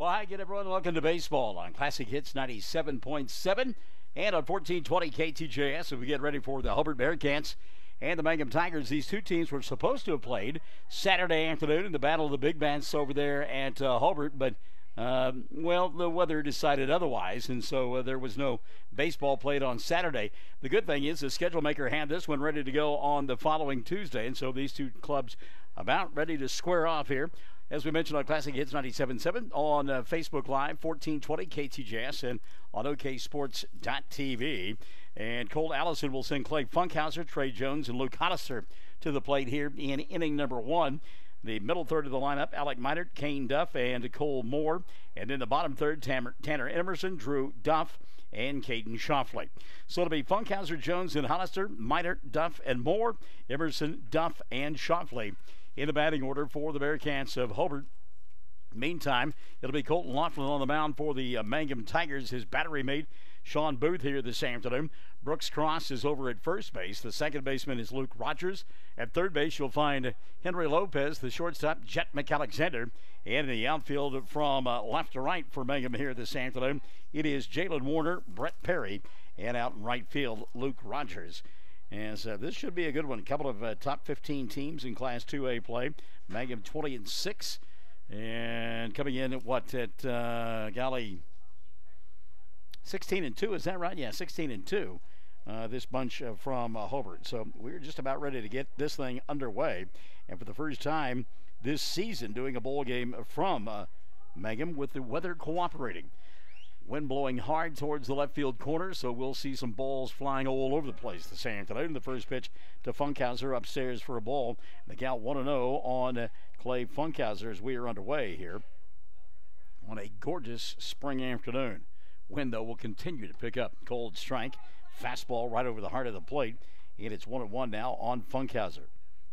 Well, hi again, everyone. Welcome to baseball on Classic Hits 97.7 and on 1420 KTJS as we get ready for the Hobart Bearcats and the Mangum Tigers. These two teams were supposed to have played Saturday afternoon in the Battle of the Big Bats over there at Hobart, but well, the weather decided otherwise, and so there was no baseball played on Saturday. The good thing is the schedule maker had this one ready to go on the following Tuesday, and so these two clubs about ready to square off here. As we mentioned on Classic Hits 97.7 on Facebook Live, 1420 KTJS, and on OKSports.tv. And Cole Allison will send Clay Funkhauser, Trey Jones, and Luke Hollister to the plate here in inning number one. The middle third of the lineup, Alec Meinert, Kane Duff, and Cole Moore. And then the bottom third, Tanner Emerson, Drew Duff, and Caden Shoffley. So it'll be Funkhauser, Jones, and Hollister, Meinert, Duff, and Moore, Emerson, Duff, and Shoffley in the batting order for the Bearcats of Hobart. Meantime, it'll be Colton Laughlin on the mound for the Mangum Tigers. His battery mate, Sean Booth, here this afternoon. Brooks Cross is over at first base. The second baseman is Luke Rogers. At third base, you'll find Henry Lopez, the shortstop, Jet McAlexander. And in the outfield from left to right for Mangum here this afternoon, it is Jalen Warner, Brett Perry, and out in right field, Luke Rogers. And so this should be a good one. A couple of top 15 teams in Class 2A play. Mangum 20-6. And coming in at what? At, 16-2. Is that right? Yeah, 16-2. This bunch from Hobart. So we're just about ready to get this thing underway. And for the first time this season, doing a bowl game from Mangum with the weather cooperating. Wind blowing hard towards the left field corner, so we'll see some balls flying all over the place this afternoon. The first pitch to Funkhauser upstairs for a ball. The count 1-0 on Clay Funkhauser as we are underway here on a gorgeous spring afternoon. Wind, though, will continue to pick up. Cold strike, fastball right over the heart of the plate, and it's 1-1 now on Funkhauser.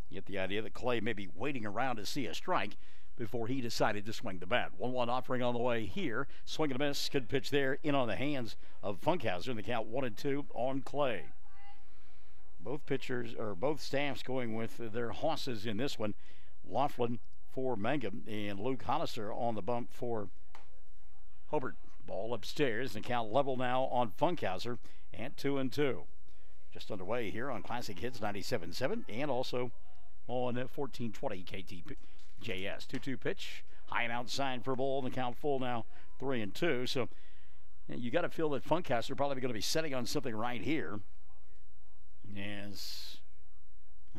You get the idea that Clay may be waiting around to see a strike before he decided to swing the bat. 1-1 offering on the way here. Swing and a miss. Good pitch there in on the hands of Funkhauser. And the count 1-2 on Clay. Both pitchers, or both staffs, going with their hosses in this one. Laughlin for Mangum and Luke Hollister on the bump for Hobart. Ball upstairs. And count level now on Funkhauser at 2-2. Just underway here on Classic Hits 97.7 and also on 1420 KTJS. 2-2 pitch, high and outside for a ball, and the count full now 3-2. So you got to feel that Funkhauser probably going to be setting on something right here. As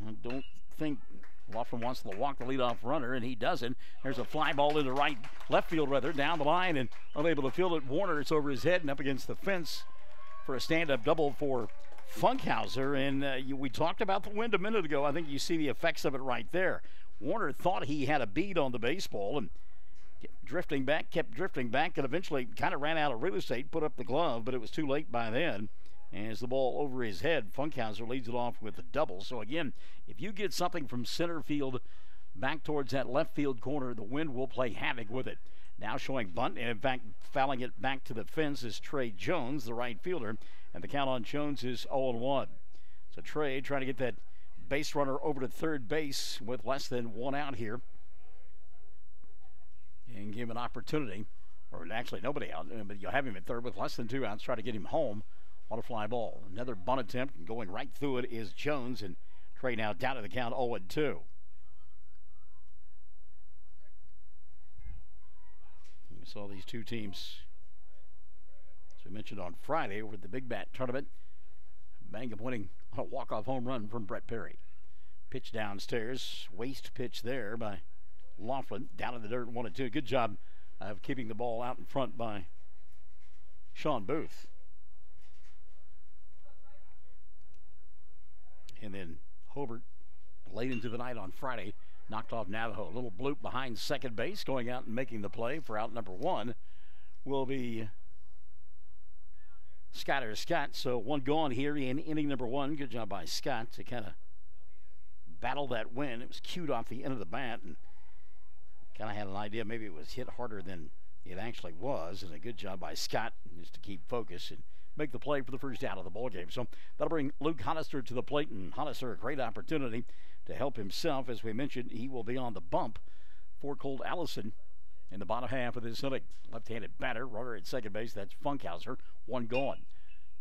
I don't think Laughlin wants to walk the leadoff runner, and he doesn't. There's a fly ball into left field down the line, and unable to field it. Warner, it's over his head and up against the fence for a stand-up double for Funkhauser. And we talked about the wind a minute ago. I think you see the effects of it right there. Warner thought he had a bead on the baseball and kept drifting back, and eventually kind of ran out of real estate, put up the glove, but it was too late by then. As the ball over his head, Funkhauser leads it off with a double. So again, if you get something from center field back towards that left field corner, the wind will play havoc with it. Now showing bunt, and in fact fouling it back to the fence is Trey Jones, the right fielder, and the count on Jones is 0-1. So Trey trying to get that base runner over to third base with less than one out here and give him an opportunity, or actually nobody out, but you'll have him at third with less than 2 outs. Try to get him home on a fly ball. Another bunt attempt, and going right through it is Jones, and Trey now down to the count 0-2. We saw these two teams, as we mentioned on Friday, over at the Big Bat tournament. Mangum winning on a walk-off home run from Brett Perry. Pitch downstairs, waste pitch there by Laughlin, down in the dirt, 1-2. Good job of keeping the ball out in front by Sean Booth. And then Hobart, late into the night on Friday, knocked off Navajo. A little bloop behind second base, going out and making the play for out number one will be Scott. So one gone here in inning number one. Good job by Scott to kind of battle that wind. It was cued off the end of the bat, and kind of had an idea maybe it was hit harder than it actually was. And a good job by Scott just to keep focus and make the play for the first out of the ball game. So that'll bring Luke Hollister to the plate, and Hollister a great opportunity to help himself. As we mentioned, he will be on the bump for Colt Allison in the bottom half of this inning. Left-handed batter, runner at second base. That's Funkhauser. One gone.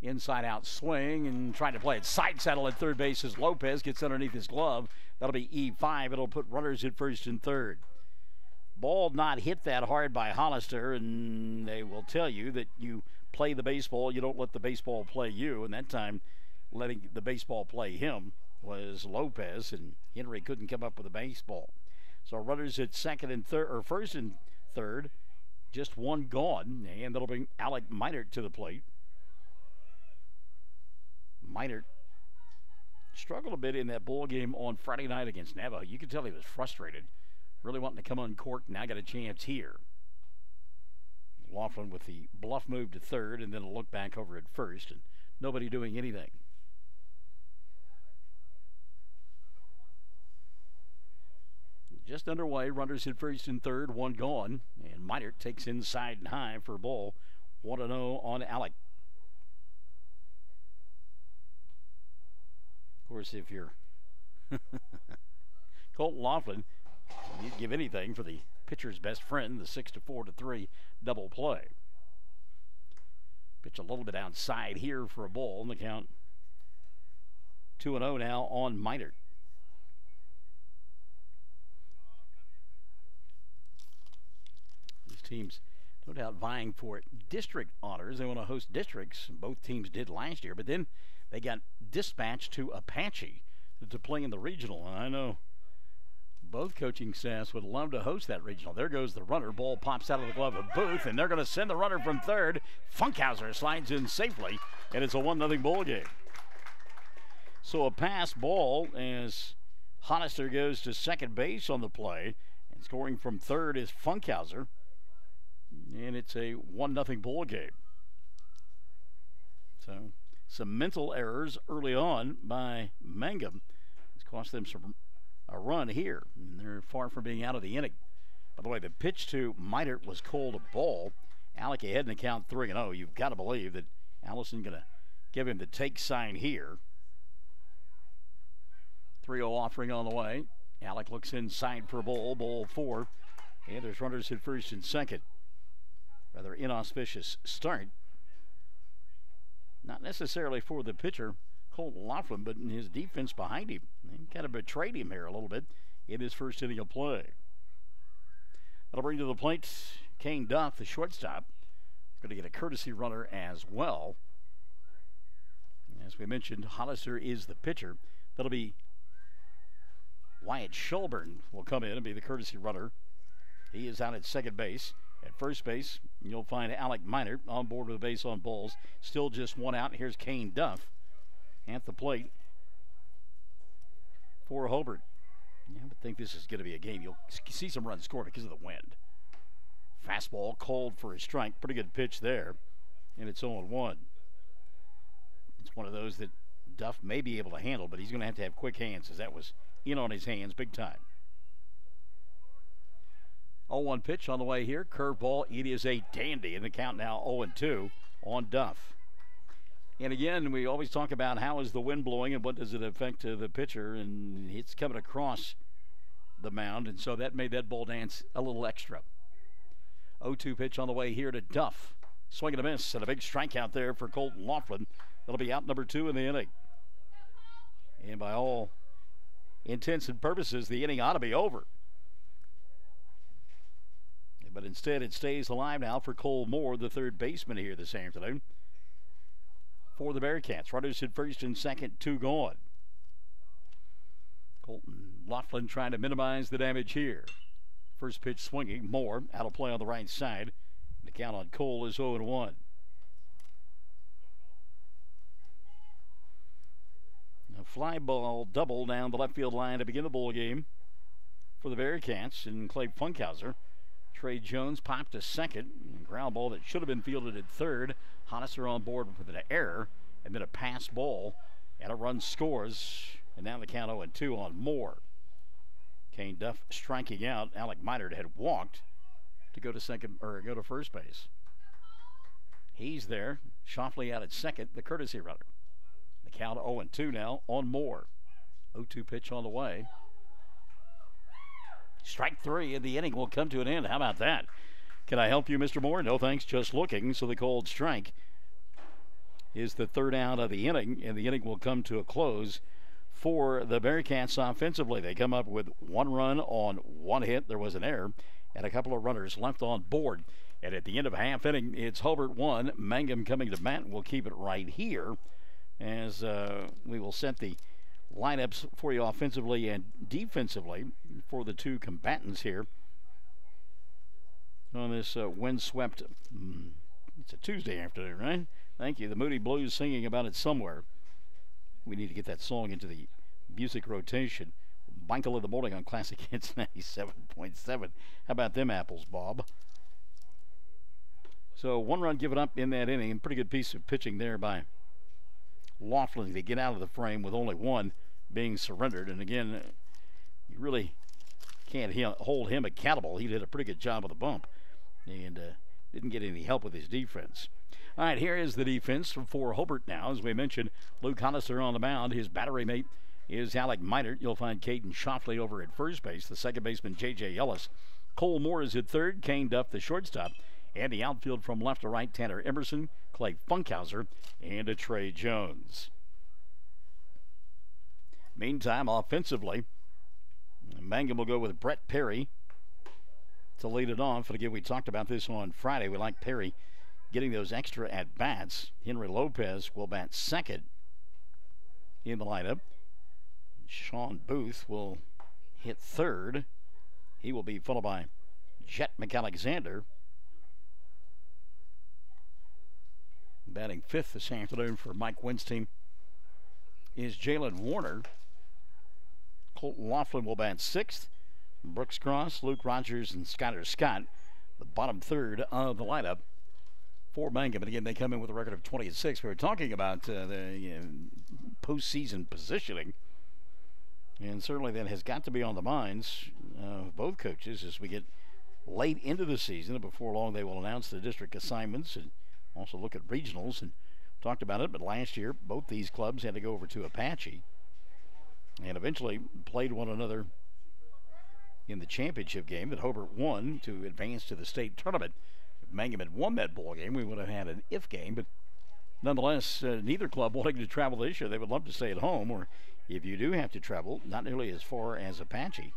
Inside out swing and trying to play it. Side saddle at third base as Lopez gets underneath his glove. That'll be E5. It'll put runners at first and third. Ball not hit that hard by Hollister, and they will tell you that you play the baseball, you don't let the baseball play you. And that time, letting the baseball play him was Lopez, and Henry couldn't come up with a baseball. So runners at second and third, or first and third, just one gone, and that'll bring Alec Meinert to the plate. Meinert struggled a bit in that ball game on Friday night against Navajo. You could tell he was frustrated, really wanting to come uncorked. Now got a chance here. Laughlin with the bluff move to third, and then a look back over at first, and nobody doing anything. Just underway, runners at first and third, one gone, and Meinert takes inside and high for a ball. 1-0 on Alec. Of course, if you're Colton Laughlin, you'd give anything for the pitcher's best friend, the 6-4-3 double play. Pitch a little bit outside here for a ball, and the count 2-0 now on Meinert. These teams, no doubt, vying for district honors. They want to host districts. Both teams did last year, but then they got dispatched to Apache to play in the regional, and I know both coaching staffs would love to host that regional. There goes the runner. Ball pops out of the glove of Booth, and they're going to send the runner from third. Funkhauser slides in safely, and it's a 1-0 ball game. So a pass ball as Hollister goes to second base on the play, and scoring from third is Funkhauser, and it's a 1-0 ball game. So some mental errors early on by Mangum. It's cost them a run here, and they're far from being out of the inning. By the way, the pitch to Meinert was called a ball. Alec ahead in the count 3-0. You've got to believe that Allison going to give him the take sign here. 3-0 offering on the way. Alec looks inside for a ball, ball 4. And there's runners at first and second. Rather inauspicious start. Not necessarily for the pitcher, Colton Laughlin, but in his defense behind him. They kind of betrayed him here a little bit in his first inning of play. That'll bring to the plate Kane Duff, the shortstop. Going to get a courtesy runner as well. As we mentioned, Hollister is the pitcher. That'll be Wyatt Schulburn will come in and be the courtesy runner. He is out at second base. At first base, you'll find Alec Meinert on board with a base on balls. Still just one out. Here's Kane Duff at the plate for Hobart. I would think this is going to be a game. You'll see some runs scored because of the wind. Fastball called for a strike. Pretty good pitch there. And it's 0-1. It's one of those that Duff may be able to handle, but he's going to have quick hands, as that was in on his hands big time. 0-1 pitch on the way here. Curveball. It is a dandy. In the count now 0-2 on Duff. And again, we always talk about how is the wind blowing and what does it affect the pitcher, and it's coming across the mound, and so that made that ball dance a little extra. 0-2 pitch on the way here to Duff. Swing and a miss, and a big strikeout there for Colton Laughlin. That'll be out number 2 in the inning. And by all intents and purposes, the inning ought to be over. But instead, it stays alive now for Cole Moore, the third baseman here this afternoon. For the Bearcats, runners at first and second, 2 gone. Colton Laughlin trying to minimize the damage here. First pitch swinging, Moore out of play on the right side. The count on Cole is 0-1. A fly ball double down the left field line to begin the ball game for the Bearcats, and Clay Funkhauser. Trey Jones popped to second. Ground ball that should have been fielded at third. Hollister on board with an error, and then a pass ball, and a run scores. And now the count 0-2 on Moore. Kane Duff striking out. Alec Meinert had walked to go to first base. He's there. Shoffley out at second, the courtesy runner. The count 0-2 now on Moore. 0-2 pitch on the way. Strike 3 in the inning will come to an end. How about that? Can I help you, Mr. Moore? No, thanks. Just looking. So the called strike is the third out of the inning, and the inning will come to a close for the Bearcats offensively. They come up with 1 run on 1 hit. There was an error, and a couple of runners left on board. And at the end of half inning, it's Hobart 1. Mangum coming to bat. We'll keep it right here as we will set the lineups for you offensively and defensively for the two combatants here on this windswept, it's a Tuesday afternoon, right? Thank you. The Moody Blues singing about it somewhere. We need to get that song into the music rotation. Michael in the morning on Classic Hits 97.7. How about them apples, Bob? So 1 run given up in that inning. Pretty good piece of pitching there by Laughlin. They get out of the frame with only 1 being surrendered. And again, you really can't hold him accountable. He did a pretty good job of the bump and didn't get any help with his defense. All right, here is the defense for Hobart now. As we mentioned, Luke Hollister on the mound. His battery mate is Alec Minert. You'll find Caden Shoffley over at first base. The second baseman, J.J. Ellis. Cole Moore is at third. Kane Duff, the shortstop. And the outfield from left to right, Tanner Emerson, Clay Funkhauser, and Trey Jones. Meantime, offensively, Mangum will go with Brett Perry to lead it off. And again, we talked about this on Friday. We like Perry getting those extra at-bats. Henry Lopez will bat second in the lineup. Sean Booth will hit third. He will be followed by Jet McAlexander. Batting fifth this afternoon for Mike Wynn's team is Jalen Warner. Colton Laughlin will bat sixth. Brooks Cross, Luke Rogers, and Skyler Scott, the bottom third of the lineup for Mangum. And again, they come in with a record of 20-6. We were talking about the postseason positioning, and certainly that has got to be on the minds of both coaches as we get late into the season. And before long, they will announce the district assignments and also look at regionals, and talked about it. But last year, both these clubs had to go over to Apache and eventually played one another in the championship game that Hobart won to advance to the state tournament. If Mangum had won that ball game, we would have had an if game, but nonetheless, neither club wanting to travel this year. They would love to stay at home, or if you do have to travel, not nearly as far as Apache.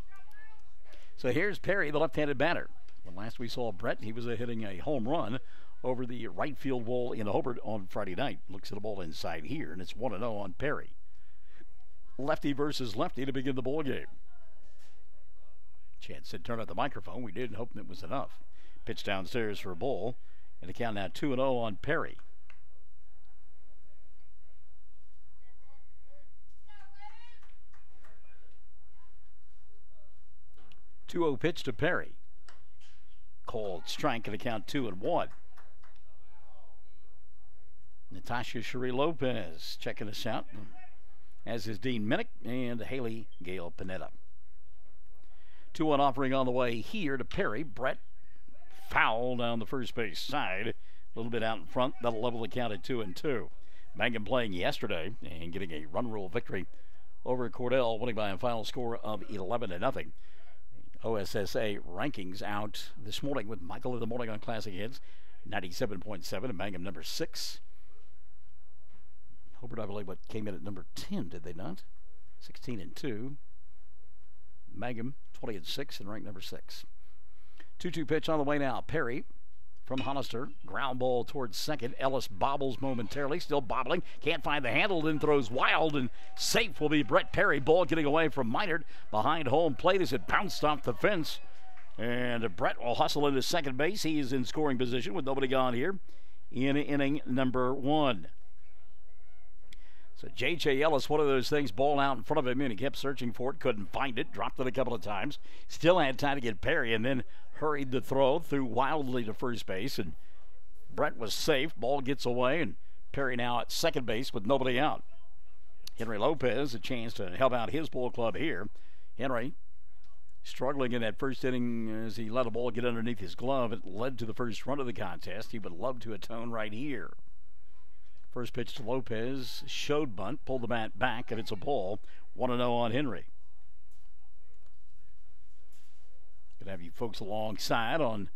So here's Perry, the left-handed batter. When last we saw Brett, he was hitting a home run over the right field wall in Hobart on Friday night. Looks at the ball inside here, and it's 1-0 on Perry. Lefty versus lefty to begin the ball game. Chad said turn out the microphone. We did, hoping it was enough. Pitch downstairs for a ball, and the count now 2-0 on Perry. Two-0 pitch to Perry. Called strike, and the count 2-1. Natasha Cherie Lopez checking us out, as is Dean Minnick and Haley Gale Panetta. 2-1 offering on the way here to Perry. Brett foul down the first base side, a little bit out in front. That'll level the count at 2-2. Mangum playing yesterday and getting a run rule victory over Cordell, winning by a final score of 11-0. OSSA rankings out this morning with Michael in the morning on Classic Hits 97.7, and Mangum number 6. Hobart, I believe, came in at number 10, did they not? 16-2. Mangum 20-6 and ranked number 6. 2-2 pitch on the way now. Perry from Hollister. Ground ball towards second. Ellis bobbles momentarily, still bobbling. Can't find the handle, then throws wild, and safe will be Brett Perry. Ball getting away from Minard behind home plate as it bounced off the fence. And Brett will hustle into second base. He is in scoring position with nobody gone here in inning number 1. So J.J. Ellis, one of those things, ball out in front of him, and he kept searching for it, couldn't find it, dropped it a couple of times, still had time to get Perry, and then hurried the throw, threw wildly to first base, and Brett was safe. Ball gets away, and Perry now at second base with nobody out. Henry Lopez, a chance to help out his ball club here. Henry struggling in that first inning as he let a ball get underneath his glove. It led to the first run of the contest. He would love to atone right here. First pitch to Lopez, showed bunt, pulled the bat back, and it's a ball. 1-0 on Henry. have you folks alongside on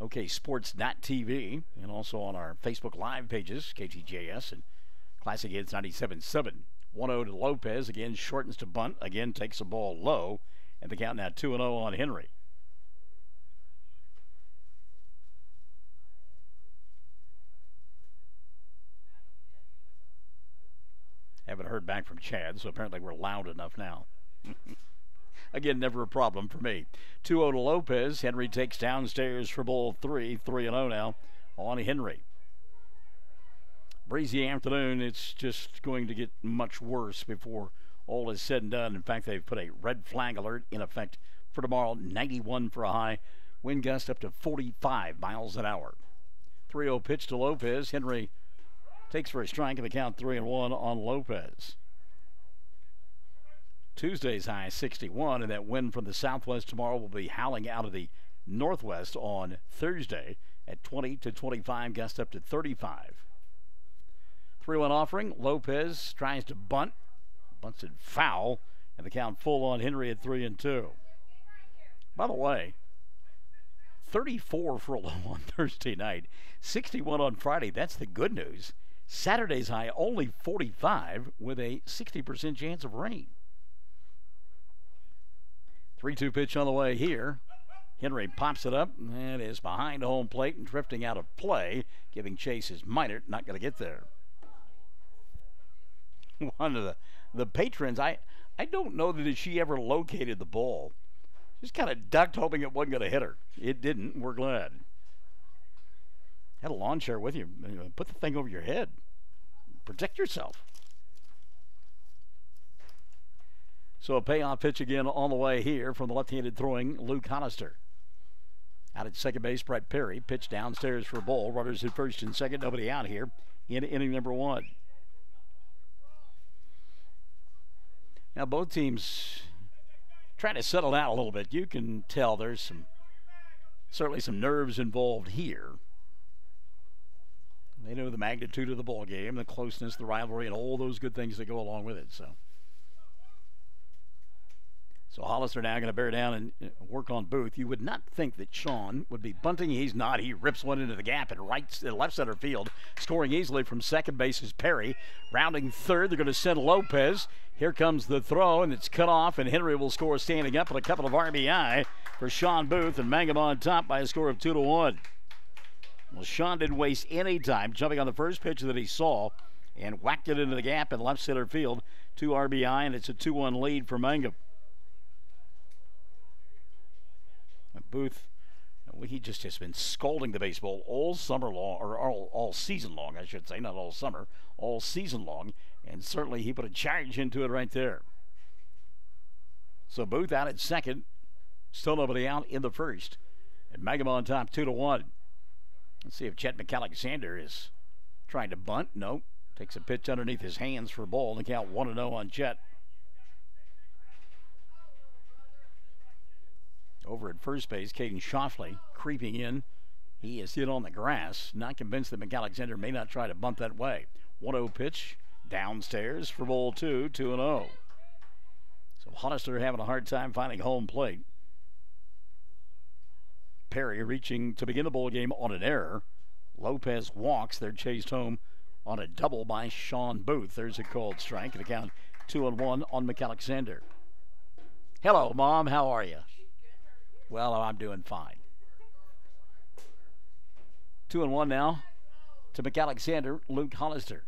OKSports.tv and also on our Facebook Live pages, KTJS and Classic Hits 97.7. 1-0 to Lopez. Again, shortens to bunt. Again, takes the ball low. And the count now 2-0 on Henry. Haven't heard back from Chad, so apparently we're loud enough now. Again, never a problem for me. 2-0 to Lopez. Henry takes downstairs for ball 3. 3-0 now on Henry. Breezy afternoon. It's just going to get much worse before all is said and done. In fact, they've put a red flag alert in effect for tomorrow. 91 for a high. Wind gust up to 45 miles an hour. 3-0 pitch to Lopez. Henry takes for a strike, and the count 3-1 on Lopez. Tuesday's high 61, and that wind from the southwest tomorrow will be howling out of the northwest on Thursday at 20 to 25, gust up to 35. 3-1 offering. Lopez tries to bunt. Bunts it foul, and the count full on Henry at 3-2. By the way, 34 for a low on Thursday night, 61 on Friday. That's the good news. Saturday's high only 45 with a 60% chance of rain. 3-2 pitch on the way here. Henry pops it up, and is behind home plate and drifting out of play, giving chase is Minor. Not going to get there. One of the patrons, I don't know that she ever located the ball. Just kind of ducked, hoping it wasn't going to hit her. It didn't. We're glad. Had a lawn chair with you. Put the thing over your head. Protect yourself. So a payoff pitch again on the way here from the left-handed throwing Luke Hollister. Out at second base, Brett Perry. Pitch downstairs for a ball. Runners at first and second. Nobody out here in inning number 1. Now both teams trying to settle down a little bit. You can tell there's certainly some nerves involved here. They know the magnitude of the ball game, the closeness, the rivalry, and all those good things that go along with it. So Hollister now going to bear down and work on Booth. You would not think that Sean would be bunting. He's not. He rips one into the gap and left center field. Scoring easily from second base is Perry. Rounding third, they're going to send Lopez. Here comes the throw, and it's cut off, and Henry will score standing up and a couple of RBI for Sean Booth, and Mangum on top by a score of 2-1. Well, Sean didn't waste any time jumping on the first pitch that he saw and whacked it into the gap in left center field. 2 RBI, and it's a 2-1 lead for Mangum. Booth, he just has been scalding the baseball all summer long, or all season long, I should say, not all summer, all season long, and certainly he put a charge into it right there. So Booth out at second, still nobody out in the first, and Mangum on top 2-1. Let's see if Chet McAlexander is trying to bunt. No, takes a pitch underneath his hands for a ball, and the count 1-0 on Chet. Over at first base, Caden Shoffley creeping in. He is hit on the grass. Not convinced that McAlexander may not try to bunt that way. 1-0 pitch downstairs for ball 2, 2-0. So Hollister having a hard time finding home plate. Perry reaching to begin the ball game on an error. Lopez walks. They're chased home on a double by Sean Booth. There's a called strike. And the count 2-1 on McAlexander. Hello, Mom. How are you? Well, I'm doing fine. 2-1 now to McAlexander, Luke Hollister.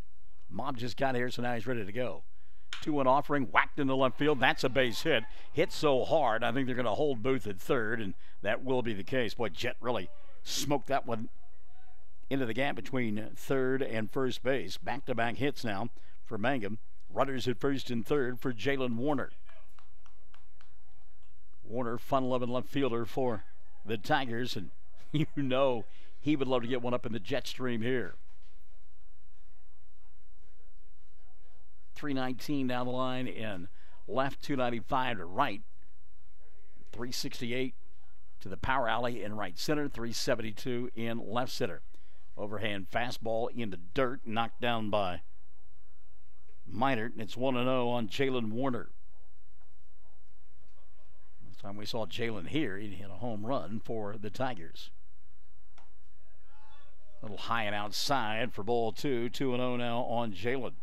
Mom just got here, so now he's ready to go. 2-1 offering, whacked into left field. That's a base hit. Hit so hard, I think they're going to hold Booth at third, and that will be the case. Boy, Jet really smoked that one into the gap between third and first base. Back-to-back hits now for Mangum. Runners at first and third for Jalen Warner. Warner, fun-loving left fielder for the Tigers, and you know he would love to get one up in the jet stream here. 319 down the line in left, 295 to right, 368 to the power alley in right center, 372 in left center. Overhand fastball into dirt, knocked down by Minor, and it's 1-0 on Jalen Warner. Last time we saw Jalen here, he hit a home run for the Tigers. A little high and outside for ball two. 2-0 now on Jalen.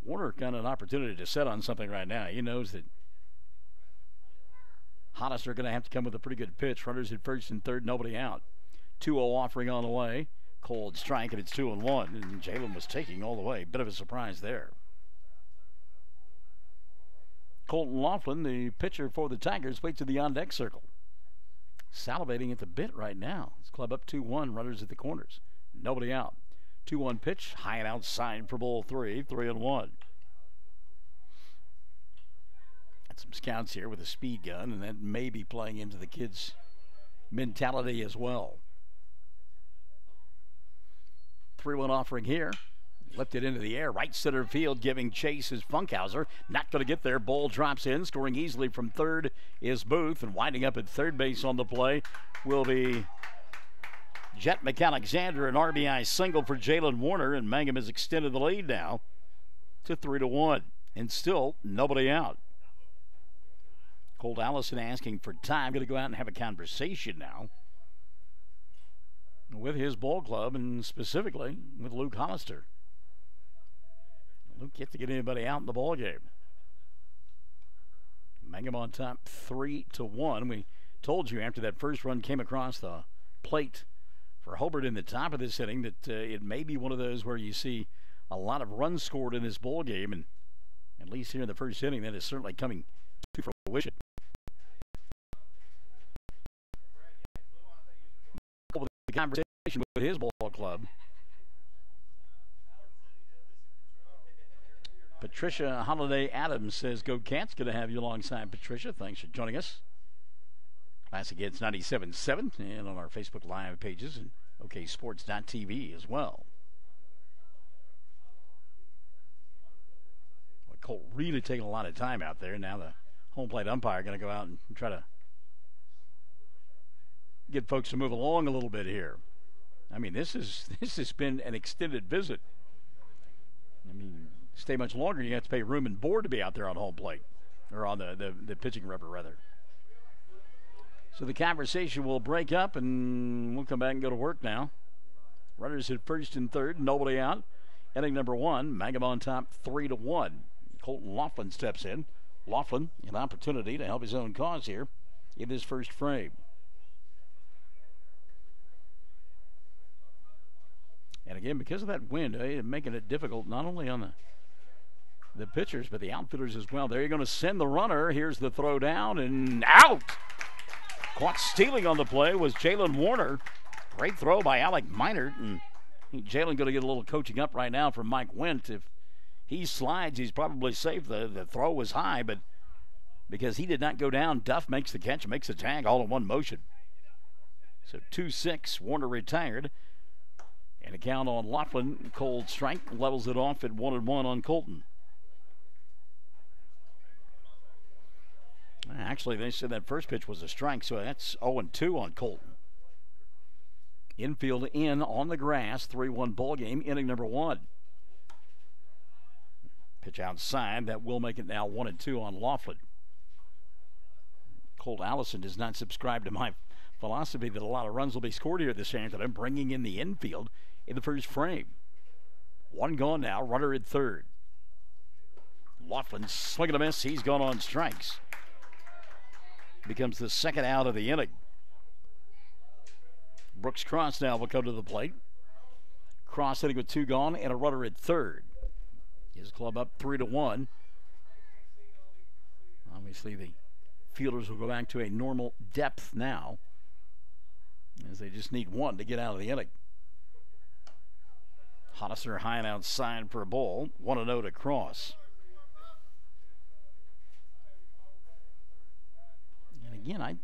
Warner got an opportunity to set on something right now. He knows that Hollister going to have to come with a pretty good pitch. Runners at first and third, nobody out. 2-0 offering on the way. Cold strike, and it's 2-1. And Jalen was taking all the way. Bit of a surprise there. Colton Laughlin, the pitcher for the Tigers, waits in the on-deck circle. Salivating at the bit right now. His club up 2-1, runners at the corners. Nobody out. 2-1 pitch, high and outside for ball three. 3-1. Got some scouts here with a speed gun, and that may be playing into the kids' mentality as well. 3-1 offering here. Lifted into the air, right center field, giving chase is Funkhauser. Not going to get there. Ball drops in. Scoring easily from third is Booth. And winding up at third base on the play will be Jet McAlexander. An RBI single for Jalen Warner. And Mangum has extended the lead now to 3-1. And still nobody out. Colt Allison asking for time. Going to go out and have a conversation now with his ball club and specifically with Luke Hollister. Luke can't get anybody out in the ball game. Mangum on top 3-1. We told you after that first run came across the plate for Hobart in the top of this inning that it may be one of those where you see a lot of runs scored in this ball game, and at least here in the first inning that is certainly coming to fruition. The conversation with his ball club. Patricia Holiday Adams says, "Go Cats." Good to have you alongside, Patricia. Thanks for joining us. Classic Hits 97.7 and on our Facebook Live pages and oksports.tv as well. Well, Colt really taking a lot of time out there. Now the home plate umpire going to go out and try to get folks to move along a little bit here. I mean, this has been an extended visit. I mean, stay much longer, you have to pay room and board to be out there on home plate, or on the pitching rubber, rather. So the conversation will break up, and we'll come back and go to work now. Runners at first and third, nobody out. Inning number one, Mangum on top 3-1. Colton Laughlin steps in. Laughlin, an opportunity to help his own cause here in this first frame. And again, because of that wind, making it difficult not only on the pitchers, but the outfielders as well. They're going to send the runner. Here's the throw down and out. Caught stealing on the play was Jalen Warner. Great throw by Alec Minert. And Jalen going to get a little coaching up right now from Mike Wendt. If he slides, he's probably safe. The throw was high, but because he did not go down, Duff makes the catch, makes the tag all in one motion. So 2-6, Warner retired. And a count on Laughlin. Cold strike levels it off at 1-1 on Colton. Actually, they said that first pitch was a strike, so that's 0-2 on Colton. Infield in on the grass, 3-1 ball game, inning number one. Pitch outside, that will make it now 1-2 on Laughlin. Colt Allison does not subscribe to my philosophy that a lot of runs will be scored here this afternoon, bringing in the infield in the first frame. One gone now, runner at third. Laughlin swinging a miss, he's gone on strikes. Becomes the second out of the inning. Brooks Cross now will come to the plate. Cross hitting with two gone and a runner at third. His club up 3-1. Obviously the fielders will go back to a normal depth now, as they just need one to get out of the inning. Hollister high and outside for a ball. 1-0 to Cross. And again, I'm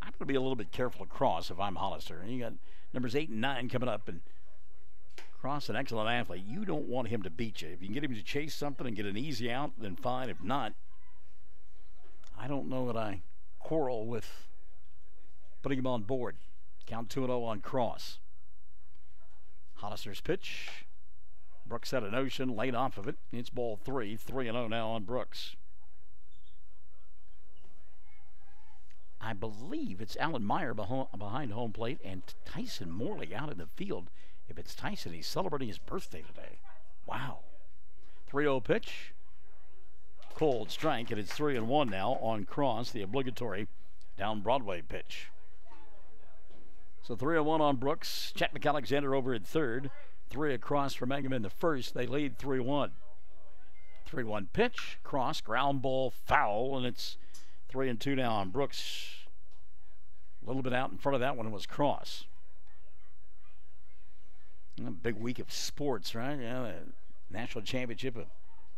going to be a little bit careful of Cross if I'm Hollister. You got numbers 8 and 9 coming up, and Cross, an excellent athlete. You don't want him to beat you. If you can get him to chase something and get an easy out, then fine. If not, I don't know that I quarrel with putting him on board. Count 2-0 on Cross. Hollister's pitch. Brooks had a notion, laid off of it. It's ball three. 3-0 now on Brooks. I believe it's Alan Meyer behind home plate and Tyson Morley out in the field. If it's Tyson, he's celebrating his birthday today. Wow. 3-0 pitch. Cold strike, and it's 3-1 now on Cross, the obligatory down Broadway pitch. So 3-1 on Brooks. Chet McAlexander over at third. 3 across for Mangum in the first. They lead 3-1. 3-1 pitch. Cross, ground ball, foul, and it's 3-2 now on Brooks. A little bit out in front of that one was Cross. A big week of sports, right? Yeah, the national championship of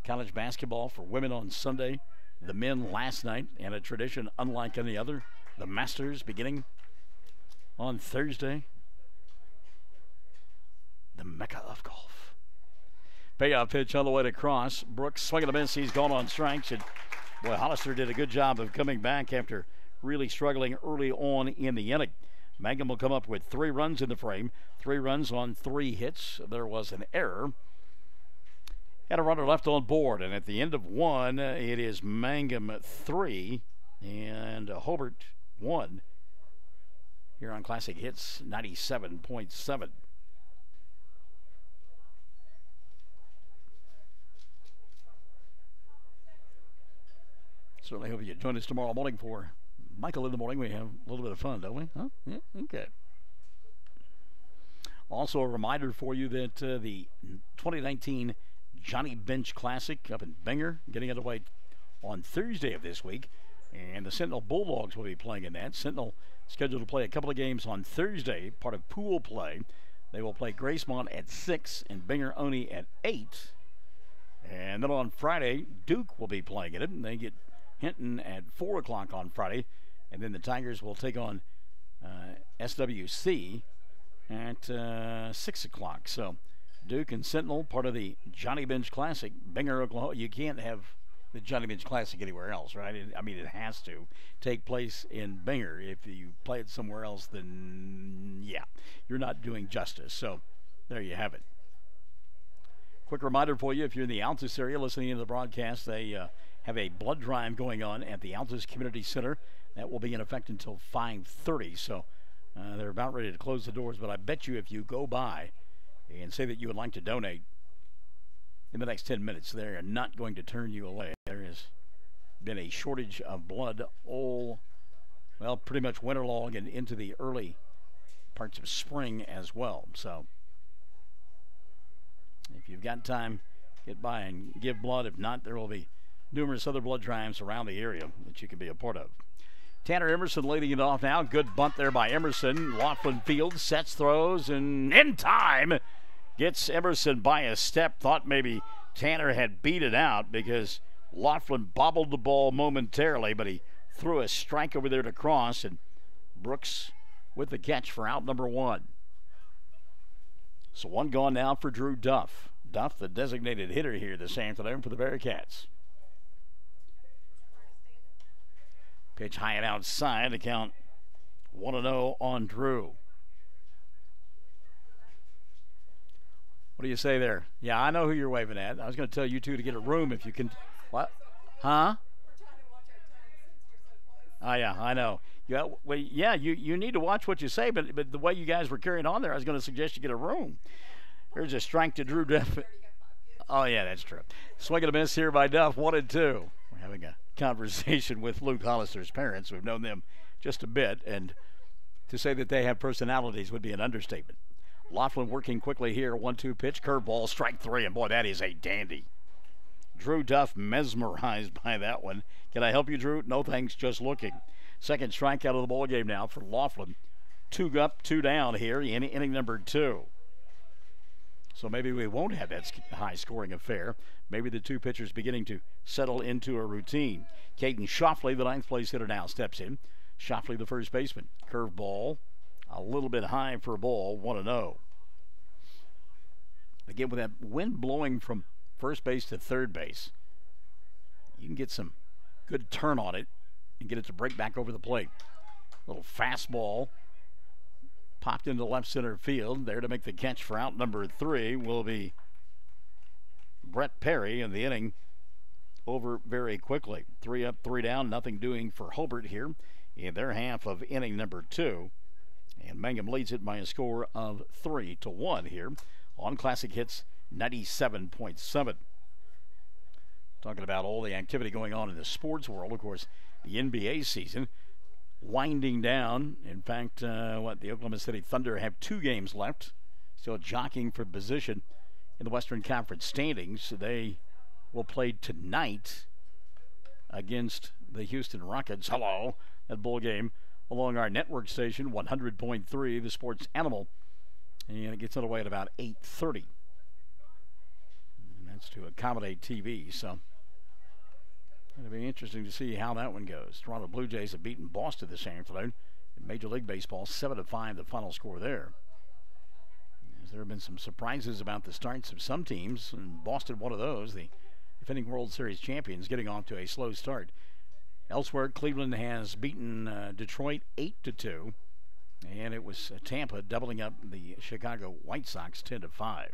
college basketball for women on Sunday. The men last night, and a tradition unlike any other. The Masters beginning on Thursday. The Mecca of golf. Payoff pitch on the way to Cross. Brooks swinging a miss. He's gone on strikes. And boy, Hollister did a good job of coming back after really struggling early on in the inning. Mangum will come up with 3 runs in the frame. 3 runs on 3 hits. There was an error. Had a runner left on board. And at the end of 1, it is Mangum 3 and Hobart 1 here on Classic Hits 97.7. Certainly hope you join us tomorrow morning for Michael in the Morning. We have a little bit of fun, don't we? Huh? Yeah, okay. Also a reminder for you that the 2019 Johnny Bench Classic up in Bangor getting underway on Thursday of this week. And the Sentinel Bulldogs will be playing in that. Sentinel scheduled to play a couple of games on Thursday, part of pool play. They will play Gracemont at 6 and Bangor Oni at 8. And then on Friday, Duke will be playing in it. And they get Hinton at 4 o'clock on Friday. And then the Tigers will take on SWC at 6 o'clock. So Duke and Sentinel, part of the Johnny Bench Classic. Bangor, Oklahoma. You can't have the Johnny Bench Classic anywhere else, right? I mean, it has to take place in Bangor. If you play it somewhere else, then, yeah, you're not doing justice. So there you have it. Quick reminder for you, if you're in the Altus area listening to the broadcast, they have a blood drive going on at the Altus Community Center. That will be in effect until 5:30. So they're about ready to close the doors. But I bet you if you go by and say that you would like to donate in the next 10 minutes, they are not going to turn you away. There has been a shortage of blood all, well, pretty much winter long and into the early parts of spring as well. So if you've got time, get by and give blood. If not, there will be numerous other blood drives around the area that you can be a part of. Tanner Emerson leading it off now. Good bunt there by Emerson. Laughlin fields, sets, throws, and in time gets Emerson by a step. Thought maybe Tanner had beat it out because Laughlin bobbled the ball momentarily, but he threw a strike over there to Cross, and Brooks with the catch for out number 1. So 1 gone now for Drew Duff. Duff, the designated hitter here this afternoon for the Bearcats. Pitch high and outside to count 1-0 on Drew. What do you say there? Yeah, I know who you're waving at. I was going to tell you two to get a room if you can. What? Huh? Oh, yeah, I know. Yeah, well, yeah, you need to watch what you say, but the way you guys were carrying on there, I was going to suggest you get a room. There's a strike to Drew Duff. Oh, yeah, that's true. Swing and a miss here by Duff, 1-2. We're having a conversation with Luke Hollister's parents. We've known them just a bit, and to say that they have personalities would be an understatement. Laughlin working quickly here, 1-2 pitch, curveball, strike 3, and boy, that is a dandy. Drew Duff mesmerized by that one. Can I help you, Drew? No thanks, just looking. Second strikeout of the ball game now for Laughlin. 2 up, 2 down here in inning number 2. So maybe we won't have that high-scoring affair. Maybe the 2 pitchers beginning to settle into a routine. Caden Shoffley, the 9th place hitter, now steps in. Shoffley, the first baseman. Curveball, a little bit high for a ball, 1-0. Again, with that wind blowing from first base to third base, you can get some good turn on it and get it to break back over the plate. Little fastball popped into left center field. There to make the catch for out number 3 will be Brett Perry, and the inning over very quickly. 3 up, 3 down, nothing doing for Hobart here in their half of inning number 2. And Mangum leads it by a score of 3-1 here on Classic Hits 97.7. Talking about all the activity going on in the sports world, of course, the NBA season winding down. In fact, the Oklahoma City Thunder have 2 games left, still jockeying for position in the Western Conference standings. They will play tonight against the Houston Rockets. Hello, that bowl game along our network station, 100.3, the Sports Animal, and it gets underway at about 8:30. And that's to accommodate TV, so it'll be interesting to see how that one goes. Toronto Blue Jays have beaten Boston this afternoon in Major League Baseball, 7-5, the final score there. As there have been some surprises about the starts of some teams, and Boston one of those. The defending World Series champions getting off to a slow start. Elsewhere, Cleveland has beaten Detroit 8-2, and it was Tampa doubling up the Chicago White Sox 10-5.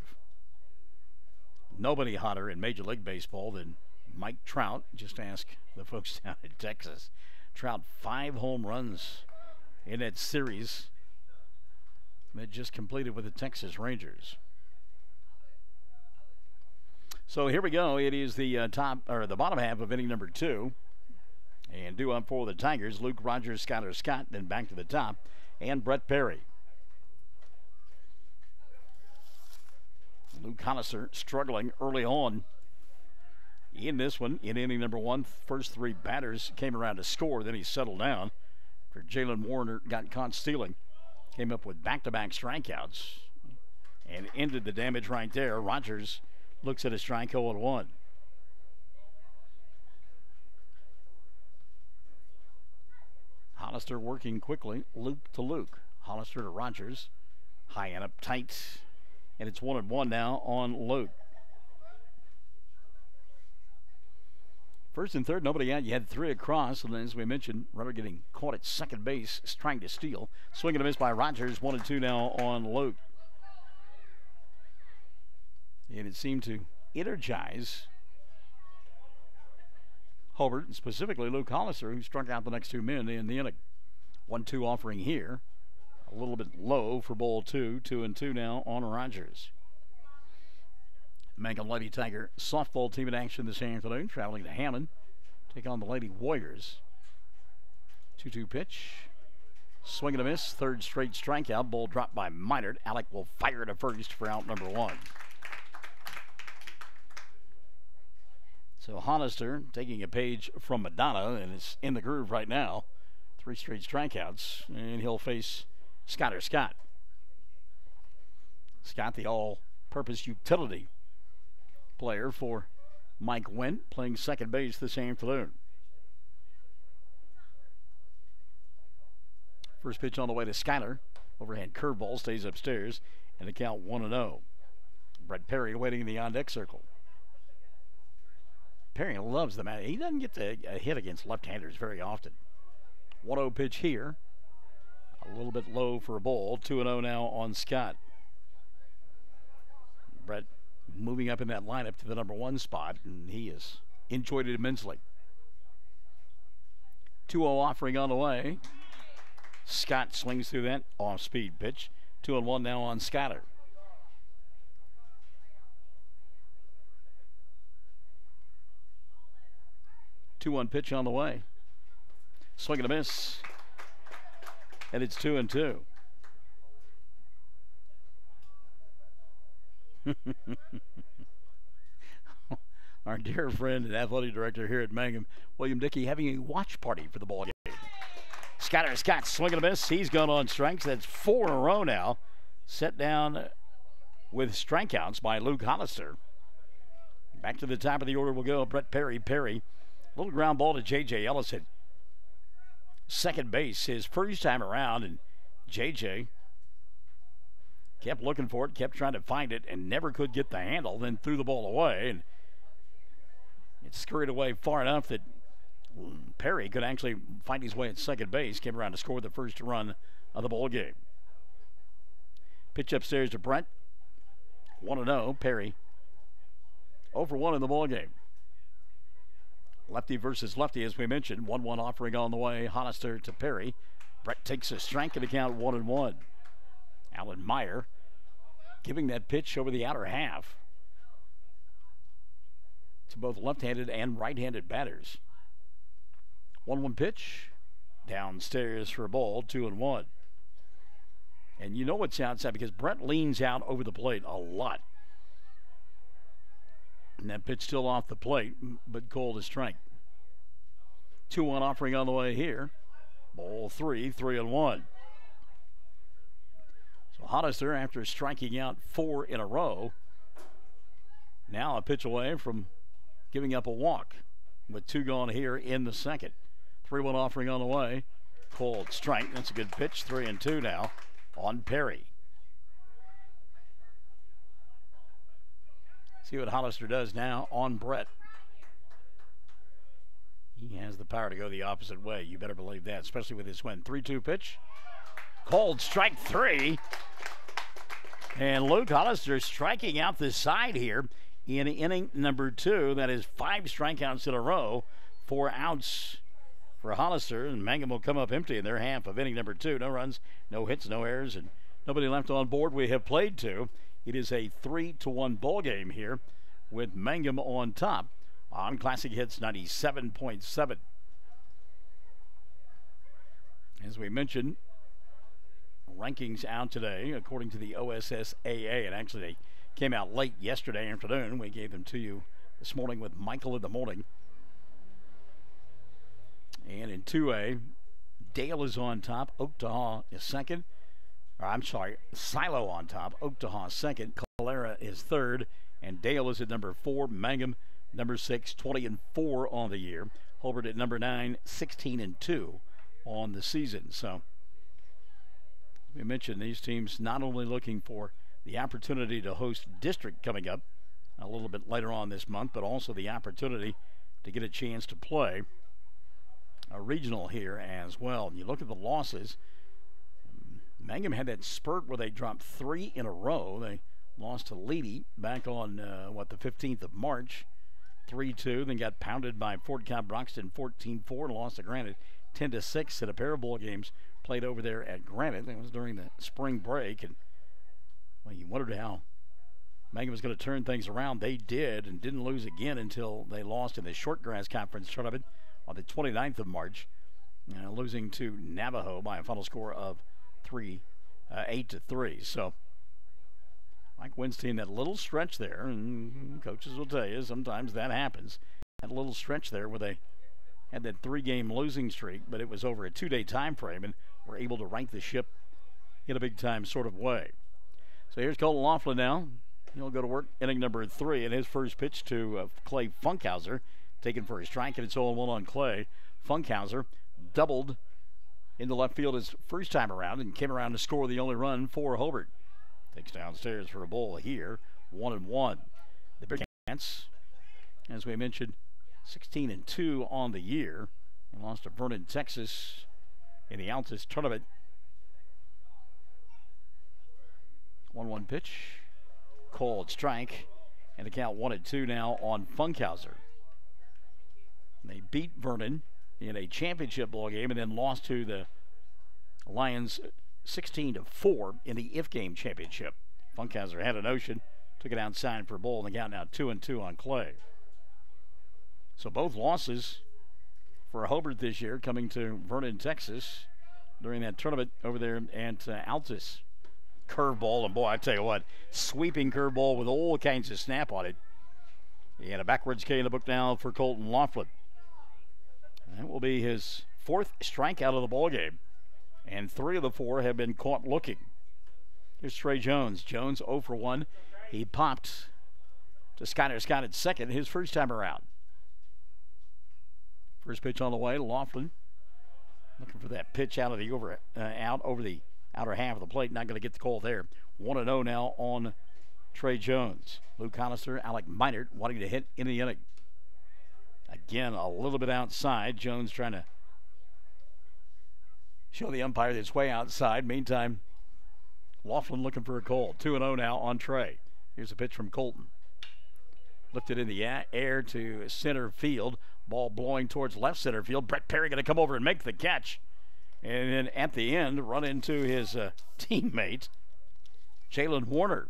Nobody hotter in Major League Baseball than Mike Trout. Just ask the folks down in Texas. Trout 5 home runs in that series that just completed with the Texas Rangers. So here we go. It is the the bottom half of inning number 2. And due up for the Tigers, Luke Rogers, Skyler Scott, then back to the top, and Brett Perry. Luke Hollister struggling early on in this one. In inning number 1, first 3 batters came around to score, then he settled down. For Jalen Warner got caught stealing. Came up with back-to-back strikeouts and ended the damage right there. Rogers looks at a strike 0-1. Hollister working quickly, Luke to Luke. Hollister to Rogers. High and up tight. And it's 1-1 now on Luke. First and third, nobody out. You had 3 across, and as we mentioned, runner getting caught at second base, trying to steal. Swing and a miss by Rogers. 1-2 now on Luke. And it seemed to energize Hobart, and specifically Luke Hollister, who struck out the next 2 men in the inning. 1-2 offering here. A little bit low for ball 2. 2-2 now on Rogers. Mangum Lady Tiger softball team in action this afternoon, traveling to Hammond. Take on the Lady Warriors. 2-2 pitch. Swing and a miss. 3rd straight strikeout. Ball dropped by Minard. Alec will fire to first for out number 1. So Hollister taking a page from Madonna and is in the groove right now. 3 straight strikeouts, and he'll face Skyler Scott. Scott, the all-purpose utility player for Mike Wendt, playing second base this afternoon. First pitch on the way to Skyler. Overhand curveball stays upstairs, and the count 1-0. Brett Perry waiting in the on-deck circle. Perry loves the man. He doesn't get a hit against left-handers very often. 1-0 pitch here. A little bit low for a ball. 2-0 now on Scott. Brett moving up in that lineup to the number 1 spot, and he has enjoyed it immensely. 2-0 offering on the way. Scott swings through that off-speed pitch. 2-1 now on Skyler. Two-one pitch on the way. Swing and a miss. And it's 2-2. Our dear friend and athletic director here at Mangum, William Dickey, having a watch party for the ball game. Skyler Scott swing and a miss. He's gone on strikes. That's 4 in a row now. Set down with strikeouts by Luke Hollister. Back to the top of the order will go Brett Perry. Perry, little ground ball to J.J. Ellis at second base his first time around, and J.J. kept looking for it, kept trying to find it, and never could get the handle, then threw the ball away, and it scurried away far enough that Perry could actually find his way at second base, came around to score the first run of the ball game. Pitch upstairs to Brent. 1-0. Perry 0 for 1 in the ball game. Lefty versus lefty, as we mentioned. 1-1 offering on the way. Hollister to Perry. Brett takes a strike and account 1-1. Alan Meyer giving that pitch over the outer half to both left-handed and right-handed batters. 1-1 pitch. Downstairs for a ball. 2-1. And you know it's outside because Brett leans out over the plate a lot. And that pitch still off the plate, but called a strike. 2-1 offering on the way here. Ball 3, 3-1. So Hollister, after striking out 4 in a row, now a pitch away from giving up a walk with 2 gone here in the second. 3-1 offering on the way. Called strike. That's a good pitch. 3-2 now on Perry. See what Hollister does now on Brett. He has the power to go the opposite way. You better believe that, especially with his swing. 3-2 pitch. Called strike 3. And Luke Hollister striking out the side here in inning number 2. That is 5 strikeouts in a row. 4 outs for Hollister. And Mangum will come up empty in their half of inning number 2. No runs, no hits, no errors, and nobody left on board. We have played 2. It is a 3-1 ball game here with Mangum on top on Classic Hits 97.7. As we mentioned, rankings out today according to the OSSAA, and actually they came out late yesterday afternoon. We gave them to you this morning with Michael in the morning. And in 2A, Dale is on top. Oaktahaw is second. Silo on top. Oaktahaw second. Calera is third. And Dale is at number 4. Mangum, number 6, 20-4 on the year. Hobart at number 9, 16-2 on the season. So we mentioned these teams not only looking for the opportunity to host district coming up a little bit later on this month, but also the opportunity to get a chance to play a regional here as well. And you look at the losses. Mangum had that spurt where they dropped 3 in a row. They lost to Leedy back on, the 15th of March, 3-2. Then got pounded by Fort Cobb Broxton 14-4 and lost to Granite 10-6 at a pair of ball games played over there at Granite. That was during the spring break. And, well, you wondered how Mangum was going to turn things around. They did, and didn't lose again until they lost in the short grass conference tournament on the 29th of March, losing to Navajo by a final score of 8-3. So Mike Wynn's team, that little stretch there, and coaches will tell you sometimes that happens, that little stretch there where they had that 3-game losing streak, but it was over a 2-day time frame, and were able to right the ship in a big time sort of way. So here's Colton Laughlin now. He'll go to work inning number 3, and his first pitch to Clay Funkhauser, taken for a strike, and it's 0-1 on Clay. Funkhauser doubled into left field his first time around and came around to score the only run for Hobart. Takes downstairs for a ball here, 1-1. The Bearcats, as we mentioned, 16-2 on the year, and lost to Vernon, Texas in the Altus tournament. 1-1 pitch, called strike, and the count 1-2 now on Funkhauser. They beat Vernon in a championship ball game and then lost to the Lions 16-4 in the IF game championship. Funkhauser had a notion, took it outside for a ball, and the count now 2-2 on Clay. So both losses for Hobart this year coming to Vernon, Texas during that tournament over there at Altus. Curveball, and boy, I tell you what, sweeping curveball with all kinds of snap on it. And a backwards K in the book now for Colton Laughlin. That will be his 4th strikeout of the ball game, and 3 of the 4 have been caught looking. Here's Trey Jones. Jones 0 for 1. He popped to Scott at second his first time around. First pitch on the way. Laughlin looking for that pitch out of the over the outer half of the plate. Not going to get the call there. 1-0 now on Trey Jones. Luke Hollister, Alec Meinert wanting to hit in the inning. Again, a little bit outside. Jones trying to show the umpire that it's way outside. Meantime, Laughlin looking for a call. 2-0 now on Trey. Here's a pitch from Colton. Lifted in the air to center field. Ball blowing towards left center field. Brett Perry going to come over and make the catch. And then at the end, run into his teammate, Jalen Warner.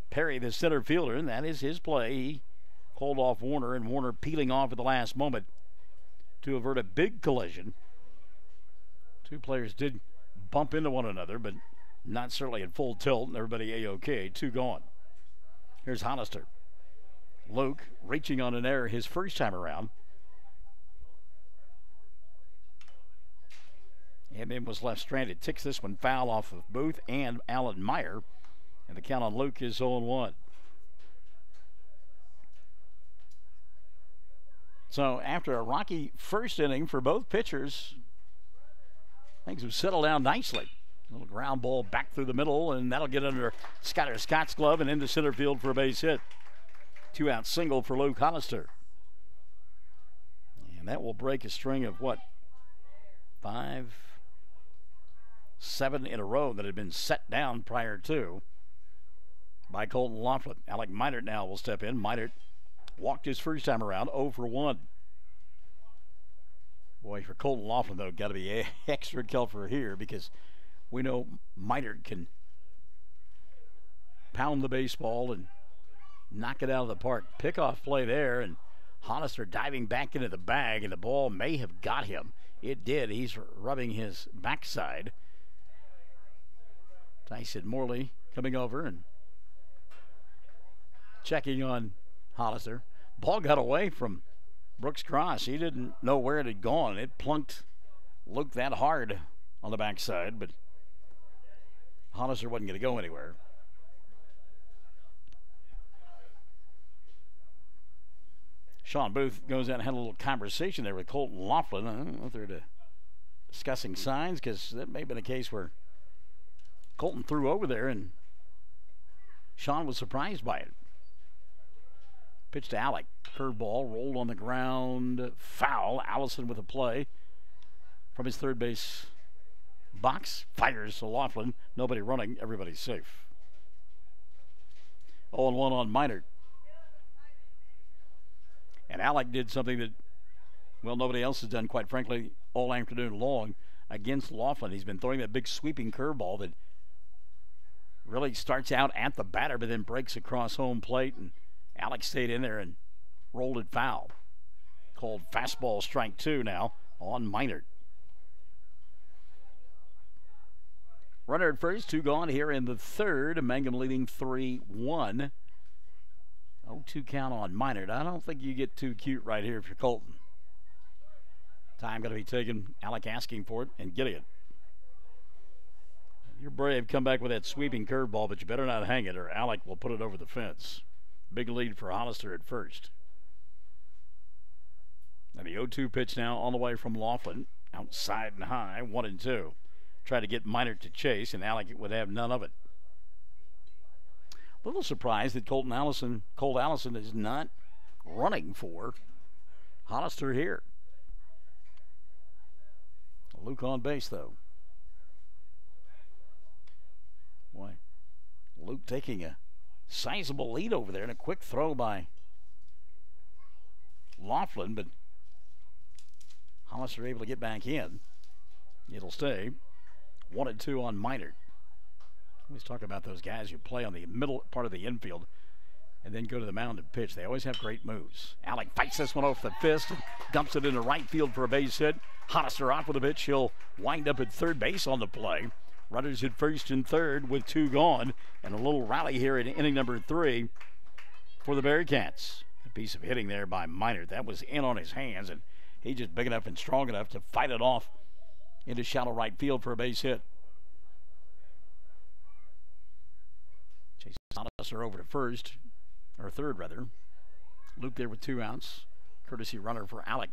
Perry, the center fielder, and that is his play. He called off Warner, and Warner peeling off at the last moment to avert a big collision. Two players did bump into one another, but not certainly at full tilt, and everybody A-OK. Two gone. Here's Hollister. Luke reaching on an error his first time around. And then was left stranded. Ticks this one foul off of Booth and Alan Meyer. And the count on Luke is 0-1. So after a rocky first inning for both pitchers, things have settled down nicely. A little ground ball back through the middle, and that'll get under Skyler Scott's glove and into center field for a base hit. 2-out single for Luke Hollister. And that will break a string of what? 5, 7 in a row that had been set down prior to by Colton Laughlin. Alec Minert now will step in. Minert walked his first time around, 0 for 1. Boy, for Colton Laughlin, though, got to be extra careful here because we know Minert can pound the baseball and knock it out of the park. Pickoff play there, and Hollister diving back into the bag, and the ball may have got him. It did. He's rubbing his backside. Tyson Morley coming over and checking on Hollister. Ball got away from Brooks Cross. He didn't know where it had gone. It plunked Luke that hard on the backside, but Hollister wasn't going to go anywhere. Sean Booth goes out and had a little conversation there with Colton Laughlin. I don't know if they're discussing signs, because that may have been a case where Colton threw over there and Sean was surprised by it. Pitch to Alec. Curveball rolled on the ground. Foul. Allison with a play from his third base box. Fires to Laughlin. Nobody running. Everybody's safe. 0-1 on Minert. And Alec did something that, well, nobody else has done, quite frankly, all afternoon long against Laughlin. He's been throwing that big sweeping curveball that really starts out at the batter but then breaks across home plate, and Alec stayed in there and rolled it foul. Called fastball strike 2 now on Minert. Runner at first, 2 gone here in the third. Mangum leading 3-1. 0-2 count on Minert. I don't think you get too cute right here if you're Colton. Time going to be taken. Alec asking for it and getting it. You're brave. Come back with that sweeping curveball, but you better not hang it or Alec will put it over the fence. Big lead for Hollister at first. And the 0-2 pitch now on the way from Laughlin. Outside and high, 1-2. Try to get Minert to chase, and Alec would have none of it. A little surprised that Colt Allison is not running for Hollister here. Luke on base, though. Boy, Luke taking a sizable lead over there, and a quick throw by Laughlin, but Hollister able to get back in. It'll stay 1-2 on Minert. Always talk about those guys who play on the middle part of the infield and then go to the mound and pitch. They always have great moves. Alec fights this one off the fist and dumps it into right field for a base hit. Hollister off with a pitch. He'll wind up at third base on the play. Runners at first and third with 2 gone, and a little rally here in inning number 3 for the Bearcats. A piece of hitting there by Minert. That was in on his hands, and he's just big enough and strong enough to fight it off into shallow right field for a base hit. Chase Hollister over to first, or third rather. Luke there with 2 outs. Courtesy runner for Alec.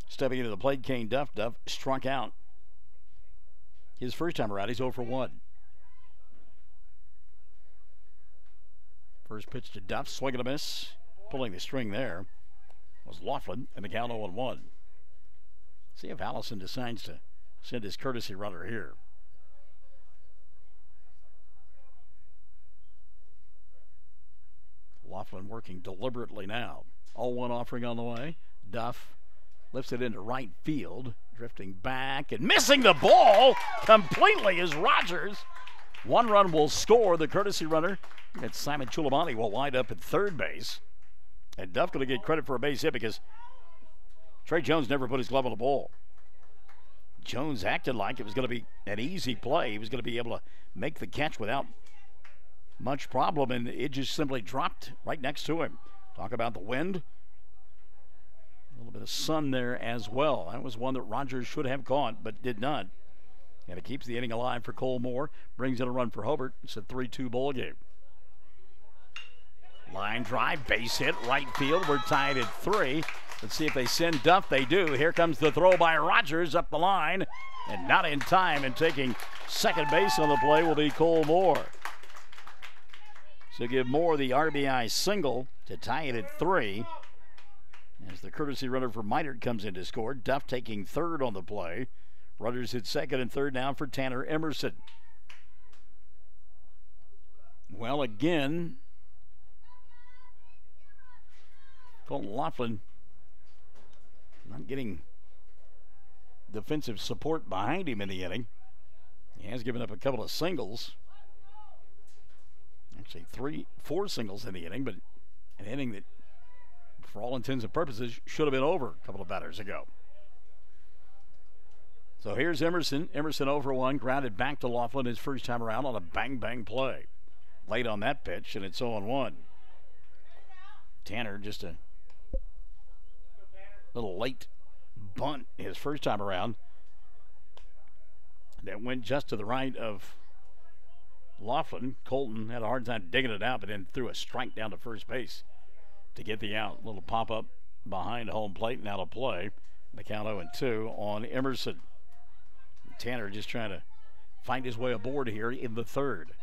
Stepping into the plate, Kane Duff. Duff struck out his first time around. He's 0 for 1. First pitch to Duff. Swing and a miss. Pulling the string there was Laughlin, and the count 0-1. See if Allison decides to send his courtesy runner here. Laughlin working deliberately now. 0-1 offering on the way. Duff lifts it into right field, drifting back and missing the ball completely is Rogers. One run will score. The courtesy runner, it's Simon Chulamani, will wind up at third base. And Duff going to get credit for a base hit because Trey Jones never put his glove on the ball. Jones acted like it was going to be an easy play. He was going to be able to make the catch without much problem, and it just simply dropped right next to him. Talk about the wind. A little bit of sun there as well. That was one that Rogers should have caught, but did not. And it keeps the inning alive for Cole Moore. Brings in a run for Hobart. It's a 3-2 ball game. Line drive, base hit, right field. We're tied at 3. Let's see if they send Duff. They do. Here comes the throw by Rogers up the line. And not in time. And taking second base on the play will be Cole Moore. So give Moore the RBI single to tie it at 3. As the courtesy runner for Minard comes in to score. Duff taking third on the play. Runners at second and third now for Tanner Emerson. Well, again, Colton Laughlin not getting defensive support behind him in the inning. He has given up a couple of singles. Actually, 4 singles in the inning, but an inning that, for all intents and purposes, should have been over a couple of batters ago. So here's Emerson. Emerson over one, grounded back to Laughlin his first time around on a bang-bang play. Late on that pitch, and it's 0-1. Tanner just a little late bunt his first time around. That went just to the right of Laughlin. Colton had a hard time digging it out, but then threw a strike down to first base to get the out. Little pop-up behind home plate and out of play. The count 0-2 on Emerson. Tanner just trying to find his way aboard here in the third.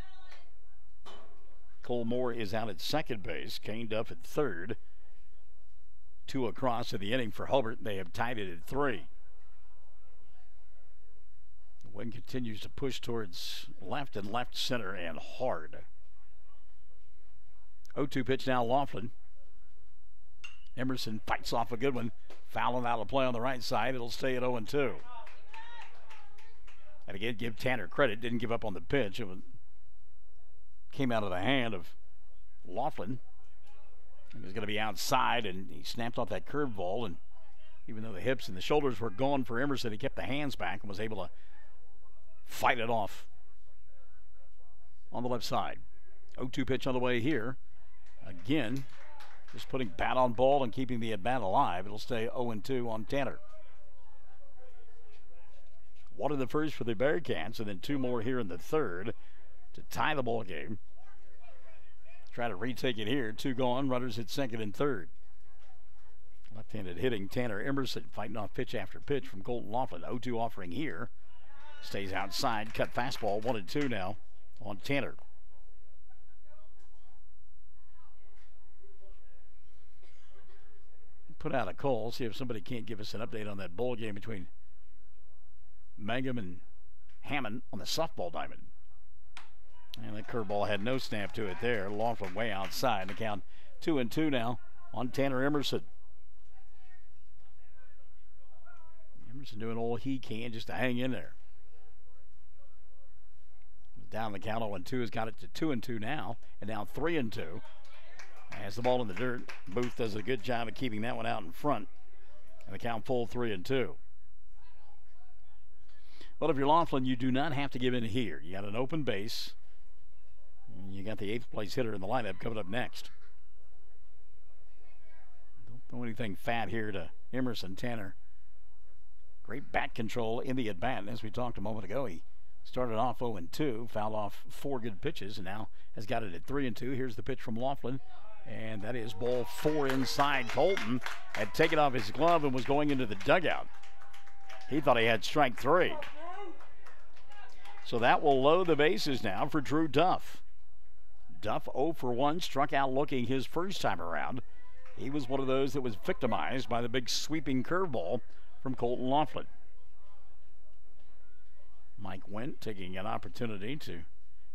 Cole Moore is out at second base. Kane Duff at third. 2 across in the inning for Hobart. They have tied it at 3. The wind continues to push towards left and left center and hard. 0-2 pitch now, Laughlin. Emerson fights off a good one. Fouling out of play on the right side. It'll stay at 0-2. And again, give Tanner credit. Didn't give up on the pitch. It came out of the hand of Laughlin. He was going to be outside, and he snapped off that curveball. And even though the hips and the shoulders were gone for Emerson, he kept the hands back and was able to fight it off on the left side. 0-2 pitch on the way here. Again, just putting bat on ball and keeping the at-bat alive. It'll stay 0-2 on Tanner. 1 in the first for the Bearcats, and then 2 more here in the third to tie the ball game. Try to retake it here. 2 gone. Runners at second and third. Left-handed hitting Tanner Emerson, fighting off pitch after pitch from Colton Laughlin. 0-2 offering here. Stays outside. Cut fastball. 1-2 now on Tanner. Put out a call. See if somebody can't give us an update on that ball game between Mangum and Hammond on the softball diamond. And that curveball had no snap to it there. Laughlin way outside. The count 2-2 now on Tanner Emerson. Emerson doing all he can just to hang in there. Down the count 0-2 has got it to 2-2 now. And now 3-2. Has the ball in the dirt. Booth does a good job of keeping that one out in front. And the count full 3-2. Well, if you're Laughlin, you do not have to give in here. You got an open base. You got the 8th place hitter in the lineup coming up next. Don't throw anything fat here to Emerson. Tanner. Great bat control in the at-bat. And as we talked a moment ago, he started off 0-2, fouled off 4 good pitches, and now has got it at 3-2. Here's the pitch from Laughlin. And that is ball 4 inside. Colton had taken off his glove and was going into the dugout. He thought he had strike 3. So that will load the bases now for Drew Duff. Duff 0 for 1, struck out looking his first time around. He was one of those that was victimized by the big sweeping curveball from Colton Laughlin. Mike Wendt taking an opportunity to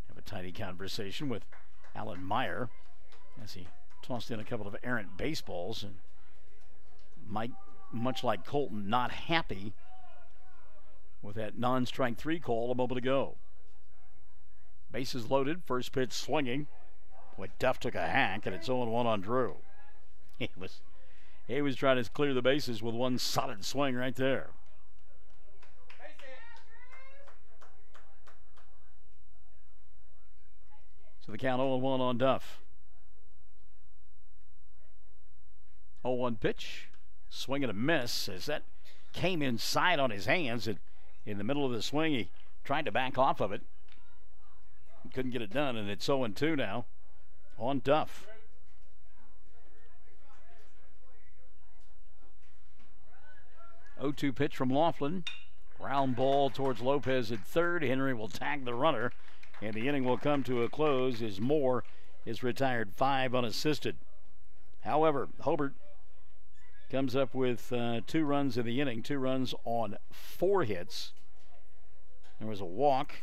have a tidy conversation with Alan Meyer as he tossed in a couple of errant baseballs, and Mike, much like Colton, not happy with that non-strike 3 call a moment ago. Bases loaded, first pitch swinging. Boy, Duff took a hack, and it's 0-1 on Drew. He was trying to clear the bases with one solid swing right there. So the count 0-1 on Duff. 0-1 pitch. Swing and a miss as that came inside on his hands. And in the middle of the swing, he tried to back off of it. Couldn't get it done, and it's 0-2 now on Duff. Oh, 2 pitch from Laughlin. Ground ball towards Lopez at third. Henry will tag the runner, and the inning will come to a close as Moore is retired 5 unassisted. However, Hobart comes up with 2 runs in the inning, 2 runs on 4 hits. There was a walk.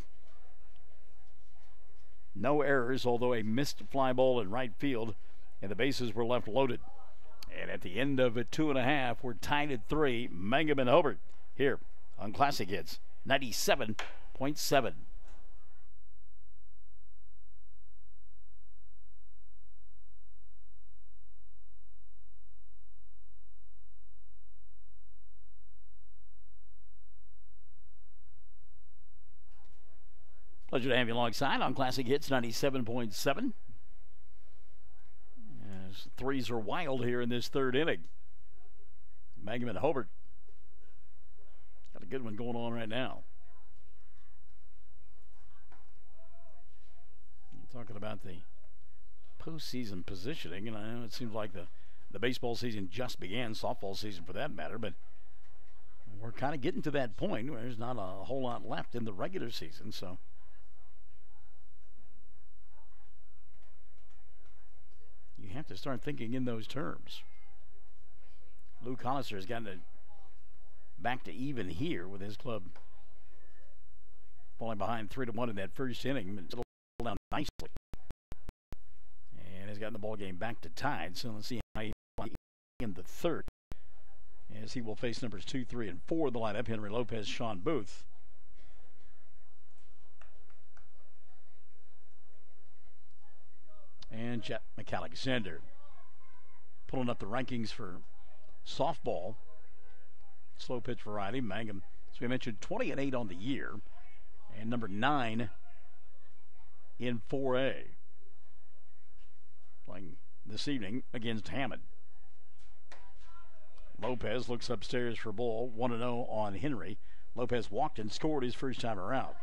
No errors, although a missed fly ball in right field, and the bases were left loaded. And at the end of 2.5, we're tied at 3. Mangum and Hobart here on Classic Hits 97.7. Pleasure to have you alongside on Classic Hits 97.7. As threes are wild here in this third inning. Mangum and Hobart got a good one going on right now. You're talking about the postseason positioning, and I know it seems like the baseball season just began, softball season for that matter, but we're kind of getting to that point where there's not a whole lot left in the regular season, so you have to start thinking in those terms. Lou Connister has gotten it back to even here with his club falling behind 3-1 in that first inning, but settled down nicely. And has gotten the ball game back to tied. So let's see how he in the third, as he will face numbers 2, 3, and 4 in the lineup: Henry Lopez, Sean Booth. And Jet McAlexander. Pulling up the rankings for softball, slow pitch variety. Mangum, as we mentioned, 20-8 on the year, and number 9 in 4A. Playing this evening against Hammond. Lopez looks upstairs for ball. 1-0 on Henry. Lopez walked and scored his first time around.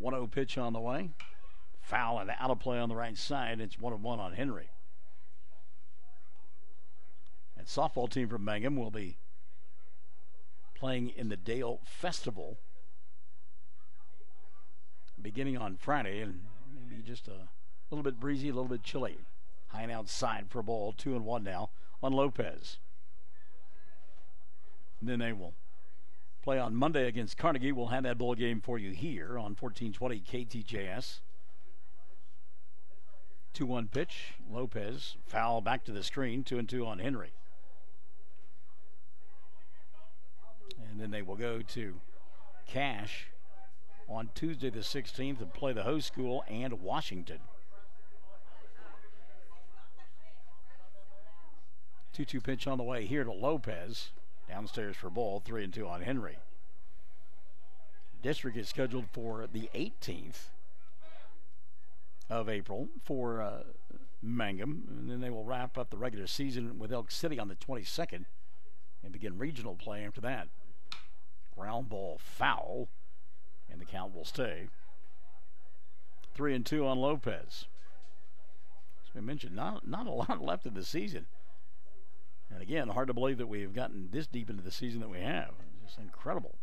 1-0 pitch on the way. Foul and out of play on the right side. It's 1-1 on Henry. And softball team from Mangum will be playing in the Dale Festival beginning on Friday, and maybe just a little bit breezy, a little bit chilly. High and outside for a ball. 2-1 now on Lopez. And then they will play on Monday against Carnegie. We'll have that ball game for you here on 1420 KTJS. 2-1 pitch. Lopez foul back to the screen. 2-2 on Henry. And then they will go to Cache on Tuesday the 16th and play the host school and Washington. 2-2 pitch on the way here to Lopez. Downstairs for ball. 3-2 on Henry. District is scheduled for the 18th of April for Mangum, and then they will wrap up the regular season with Elk City on the 22nd and begin regional play after that. Ground ball foul, and the count will stay. 3-2 on Lopez. As we mentioned, not a lot left of the season. And again, hard to believe that we've gotten this deep into the season that we have. It's just incredible.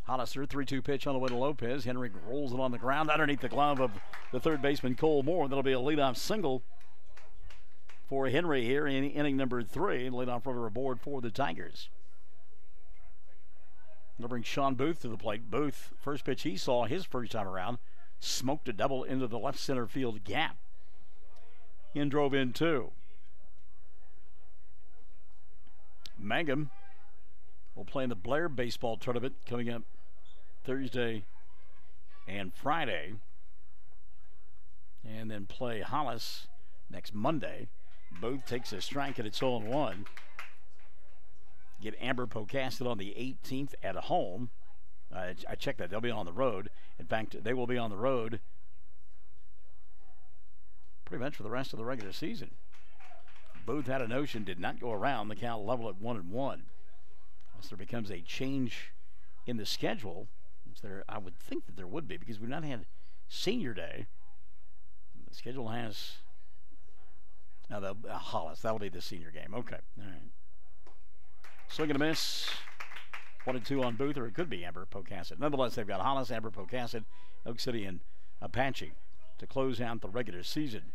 Hollister, 3-2 pitch on the way to Lopez. Henry rolls it on the ground underneath the glove of the third baseman Cole Moore. That'll be a leadoff single for Henry here in inning number 3. Leadoff runner aboard for the Tigers. They'll bring Sean Booth to the plate. Booth, first pitch he saw his first time around, smoked a double into the left center field gap. And drove in two. Mangum will play in the Blair baseball tournament coming up Thursday and Friday. And then play Hollis next Monday. Booth takes a strike at its 0-1. Get Amber Pocasset on the 18th at home. I checked that. They'll be on the road. In fact, they will be on the road pretty much for the rest of the regular season. Booth had a notion, did not go around. The count level at 1-1. Unless there becomes a change in the schedule, which there, I would think that there would be, because we've not had Senior Day. The schedule has now the Hollis. That'll be the senior game. Okay. All right. Swing and a miss. 1-2 on Booth, or it could be Amber Pocasset. Nonetheless, they've got Hollis, Amber Pocasset, Oak City, and Apache to close out the regular season.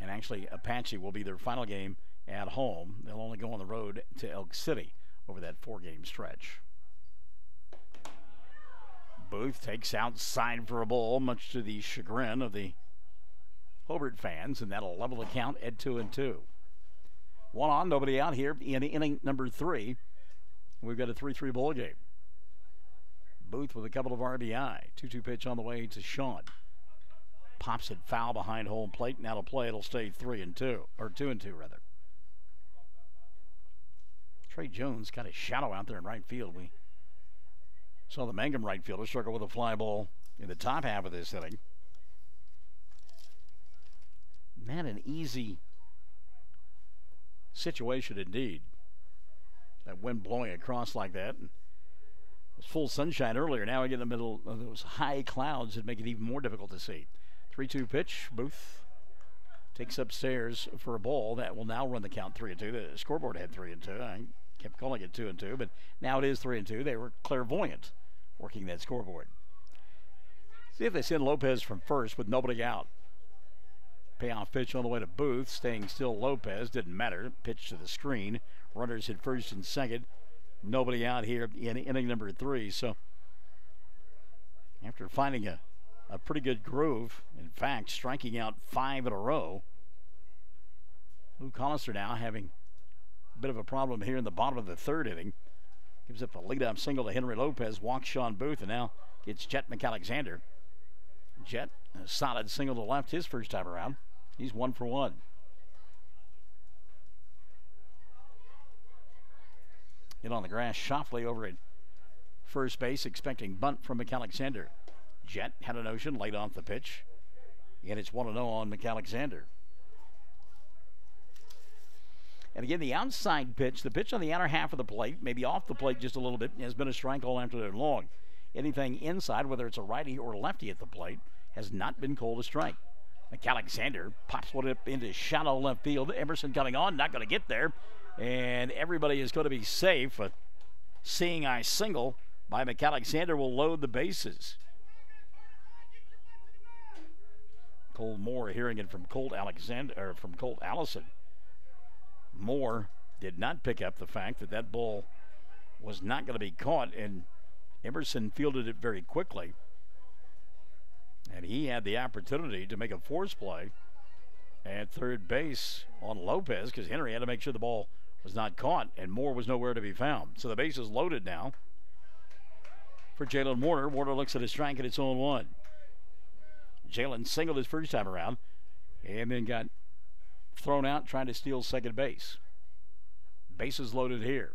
And actually, Apache will be their final game at home. They'll only go on the road to Elk City over that 4-game stretch. Booth takes outside for a ball, much to the chagrin of the Hobart fans, and that'll level the count at 2-2. One on, nobody out here in inning number 3. We've got a 3-3 ball game. Booth with a couple of RBI. 2-2 pitch on the way to Sean. Pops it foul behind home plate. Now to play, it'll stay 3-2, or 2-2 rather. Trey Jones got a shadow out there in right field. We saw the Mangum right fielder struggle with a fly ball in the top half of this inning. Not an easy situation indeed. That wind blowing across like that. And it was full sunshine earlier. Now we get in the middle of those high clouds that make it even more difficult to see. 3-2 pitch. Booth takes upstairs for a ball that will now run the count 3-2. The scoreboard had 3-2. I kept calling it 2-2, but now it is 3-2. They were clairvoyant working that scoreboard. See if they send Lopez from first with nobody out. Payoff pitch on the way to Booth. Staying still, Lopez. Didn't matter. Pitch to the screen. Runners at first and second. Nobody out here in inning number 3. So after finding a pretty good groove, in fact, striking out 5 in a row, Lou Collister now having a bit of a problem here in the bottom of the 3rd inning. Gives up a lead-up single to Henry Lopez. Walks Sean Booth, and now gets Jet McAlexander. Jet, a solid single to left his first time around. He's 1 for 1. In on the grass, Shoffley over at first base, expecting bunt from McAlexander. Jet had a notion, laid off the pitch, and it's 1-0 on McAlexander. And again, the outside pitch, the pitch on the outer half of the plate, maybe off the plate just a little bit, has been a strike all afternoon long. Anything inside, whether it's a righty or lefty at the plate, has not been called a strike. McAlexander pops one up into shallow left field. Emerson coming on, not going to get there. And everybody is going to be safe. A seeing eye single by McAlexander will load the bases. Cole Moore hearing it from Colt Allison. Moore did not pick up the fact that that ball was not going to be caught, and Emerson fielded it very quickly. And he had the opportunity to make a force play at third base on Lopez, because Henry had to make sure the ball was not caught, and Moore was nowhere to be found. So the base is loaded now for Jalen Warner. Warner looks at his strike, and it's 0-1. Jalen singled his first time around and then got thrown out trying to steal second base. Bases loaded here.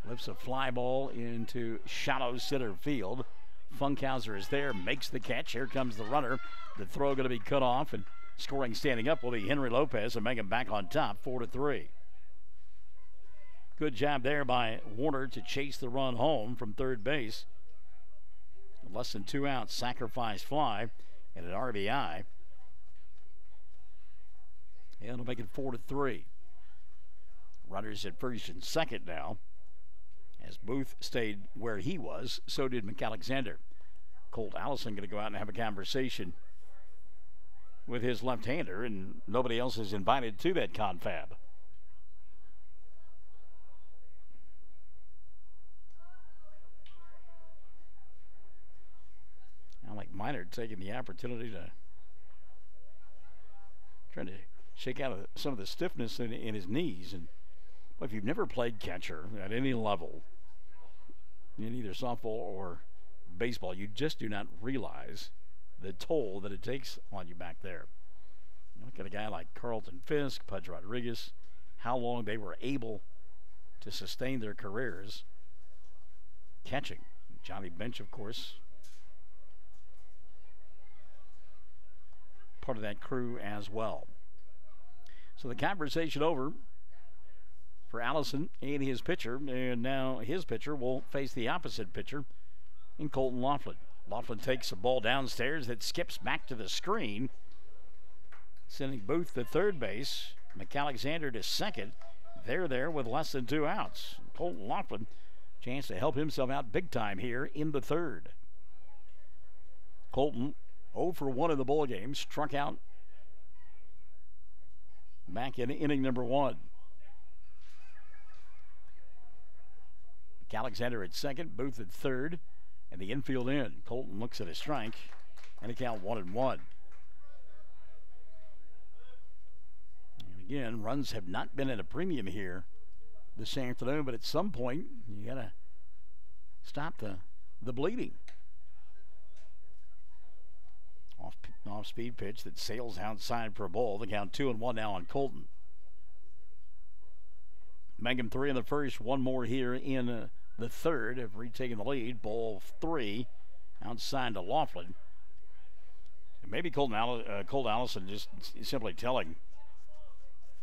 Lifts a fly ball into shallow center field. Funkhauser is there, makes the catch. Here comes the runner. The throw going to be cut off, and scoring standing up will be Henry Lopez and make him back on top, 4-3. Good job there by Warner to chase the run home from third base. Less than 2 outs, sacrifice fly, and an RBI. And it'll make it 4-3. Runners at first and second now. As Booth stayed where he was, so did McAlexander. Colt Allison going to go out and have a conversation with his left-hander, and nobody else is invited to that confab. Minor taking the opportunity to trying to shake out some of the stiffness in his knees. And if you've never played catcher at any level in either softball or baseball, you just do not realize the toll that it takes on you back there. Look at a guy like Carlton Fisk, Pudge Rodriguez, how long they were able to sustain their careers catching. Johnny Bench, of course, part of that crew as well. So the conversation over for Allison and his pitcher, and now his pitcher will face the opposite pitcher in Colton Laughlin. Laughlin takes the ball downstairs that skips back to the screen, sending Booth to third base, McAlexander to second. They're there with less than 2 outs. Colton Laughlin, chance to help himself out big time here in the third. Colton 0 for 1 in the ball game, struck out back in inning number 1. McAlexander at second, Booth at third, and the infield in. Colton looks at a strike, and a count 1-1. And again, runs have not been at a premium here this afternoon, but at some point you gotta stop the bleeding. Off-speed pitch that sails outside for a ball. The count 2-1 now on Colton. Mangum 3 in the first, one more here in the third. Have retaken the lead. Ball 3 outside to Laughlin. And maybe Colt Allison just simply telling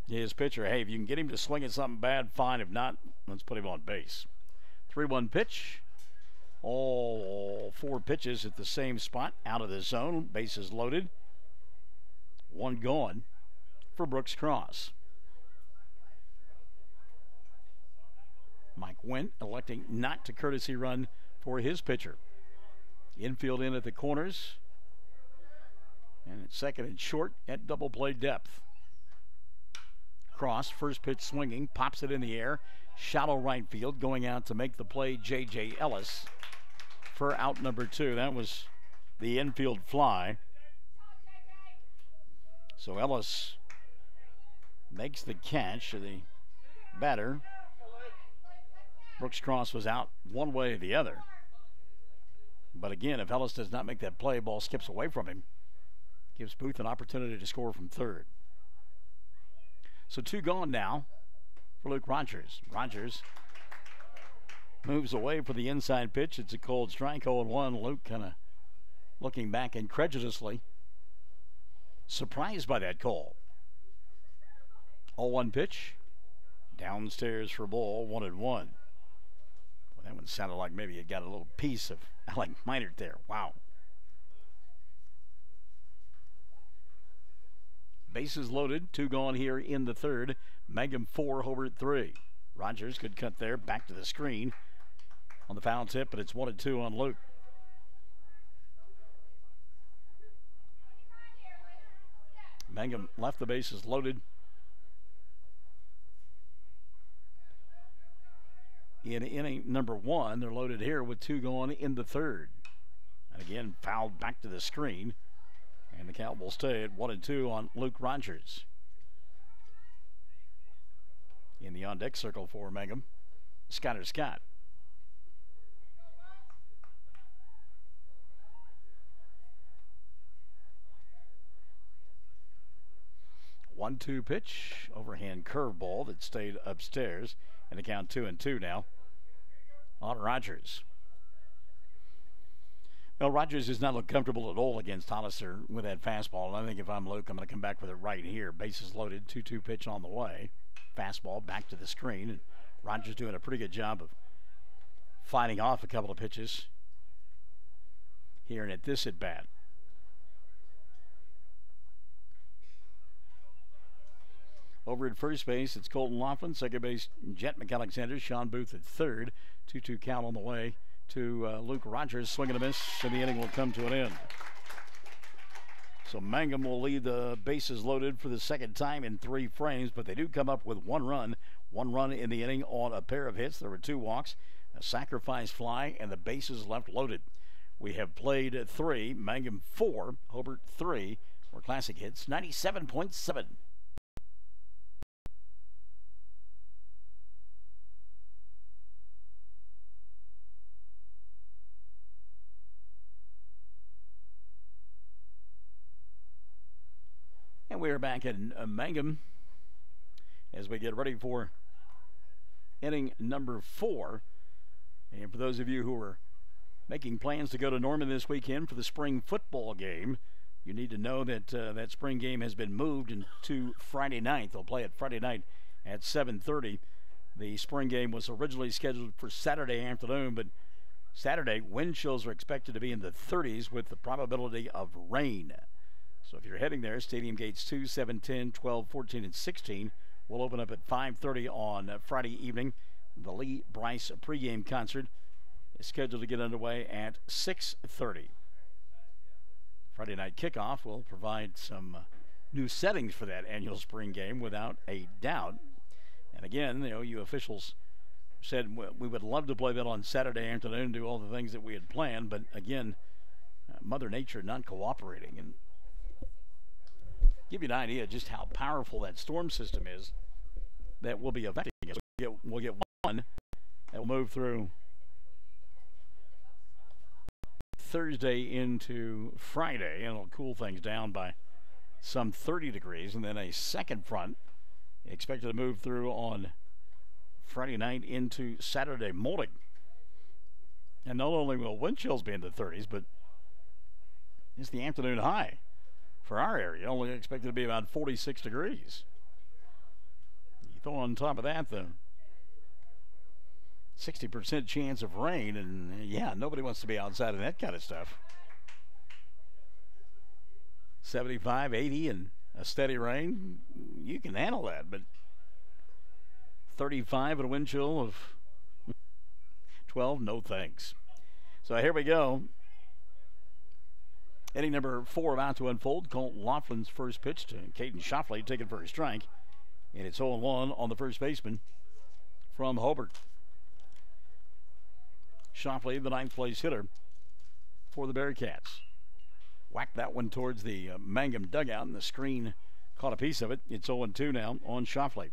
his pitcher, hey, if you can get him to swing at something bad, fine. If not, let's put him on base. 3-1 pitch. All 4 pitches at the same spot, out of the zone. Bases loaded. 1 gone for Brooks Cross. Mike Wendt electing not to courtesy run for his pitcher. Infield in at the corners. And at second and short at double play depth. Cross, first pitch swinging, pops it in the air. Shallow right field, going out to make the play, J.J. Ellis for out number 2. That was the infield fly. So Ellis makes the catch. The batter, Brooks Cross, was out one way or the other. But again, if Ellis does not make that play, ball skips away from him. Gives Booth an opportunity to score from third. So 2 gone now for Luke Rogers. Rogers moves away for the inside pitch. It's a cold strike, 0-1. Luke kind of looking back incredulously, surprised by that call. 0-1 pitch. Downstairs for ball, 1-1. Well, that one sounded like maybe it got a little piece of Alec Minert there. Wow. Bases loaded, 2 gone here in the third. Mangum 4, Hobart 3. Rogers could cut there, back to the screen on the foul tip, but it's 1-2 on Luke. Mangum left the bases loaded. In inning number 1, they're loaded here with 2 gone in the third. And again, fouled back to the screen. And the count will stay at 1-2 on Luke Rogers. In the on-deck circle for Mangum, Skyler Scott. 1-2 pitch, overhand curveball that stayed upstairs, and the count 2-2 now on Rogers. Well, Rogers does not look comfortable at all against Hollister with that fastball. And I think if I'm Luke, I'm going to come back with it right here. Bases loaded, 2-2 pitch on the way. Fastball back to the screen. And Rogers doing a pretty good job of fighting off a couple of pitches here and at this at bat. Over at first base, it's Colton Laughlin. Second base, Jet McAlexander. Sean Booth at third. 2-2 count on the way to Luke Rogers. Swing and a miss, and the inning will come to an end. So Mangum will lead the bases loaded for the second time in 3 frames, but they do come up with 1 run. 1 run in the inning on a pair of hits. There were 2 walks, a sacrifice fly, and the bases left loaded. We have played 3, Mangum 4, Hobart 3. We're Classic Hits 97.7. And we are back in Mangum as we get ready for inning number 4. And for those of you who are making plans to go to Norman this weekend for the spring football game, you need to know that that spring game has been moved into Friday night. They'll play it Friday night at 7:30. The spring game was originally scheduled for Saturday afternoon, but Saturday wind chills are expected to be in the 30s with the probability of rain. So if you're heading there, stadium gates 2, 7, 10, 12, 14, and 16 will open up at 5:30 on Friday evening. The Lee Bryce pregame concert is scheduled to get underway at 6:30. Friday night kickoff will provide some new settings for that annual spring game without a doubt. And again, you officials said we would love to play that on Saturday afternoon, do all the things that we had planned, but again, Mother Nature not cooperating. And give you an idea just how powerful that storm system is that will be affecting us. We'll get one that will move through Thursday into Friday, and it'll cool things down by some 30 degrees, and then a second front expected to move through on Friday night into Saturday morning. And not only will wind chills be in the 30s, but it's the afternoon high for our area, only expected to be about 46 degrees. You throw on top of that the 60% chance of rain, and yeah, nobody wants to be outside of that kind of stuff. 75, 80, and a steady rain, you can handle that, but 35 and a wind chill of 12, no thanks. So here we go. Inning number 4 about to unfold. Colt Laughlin's first pitch to Caden Shoffley, taken for a strike. And it's 0-1 on the first baseman from Hobart. Shoffley, the 9th place hitter for the Bearcats. Whacked that one towards the Mangum dugout, and the screen caught a piece of it. It's 0-2 now on Shoffley.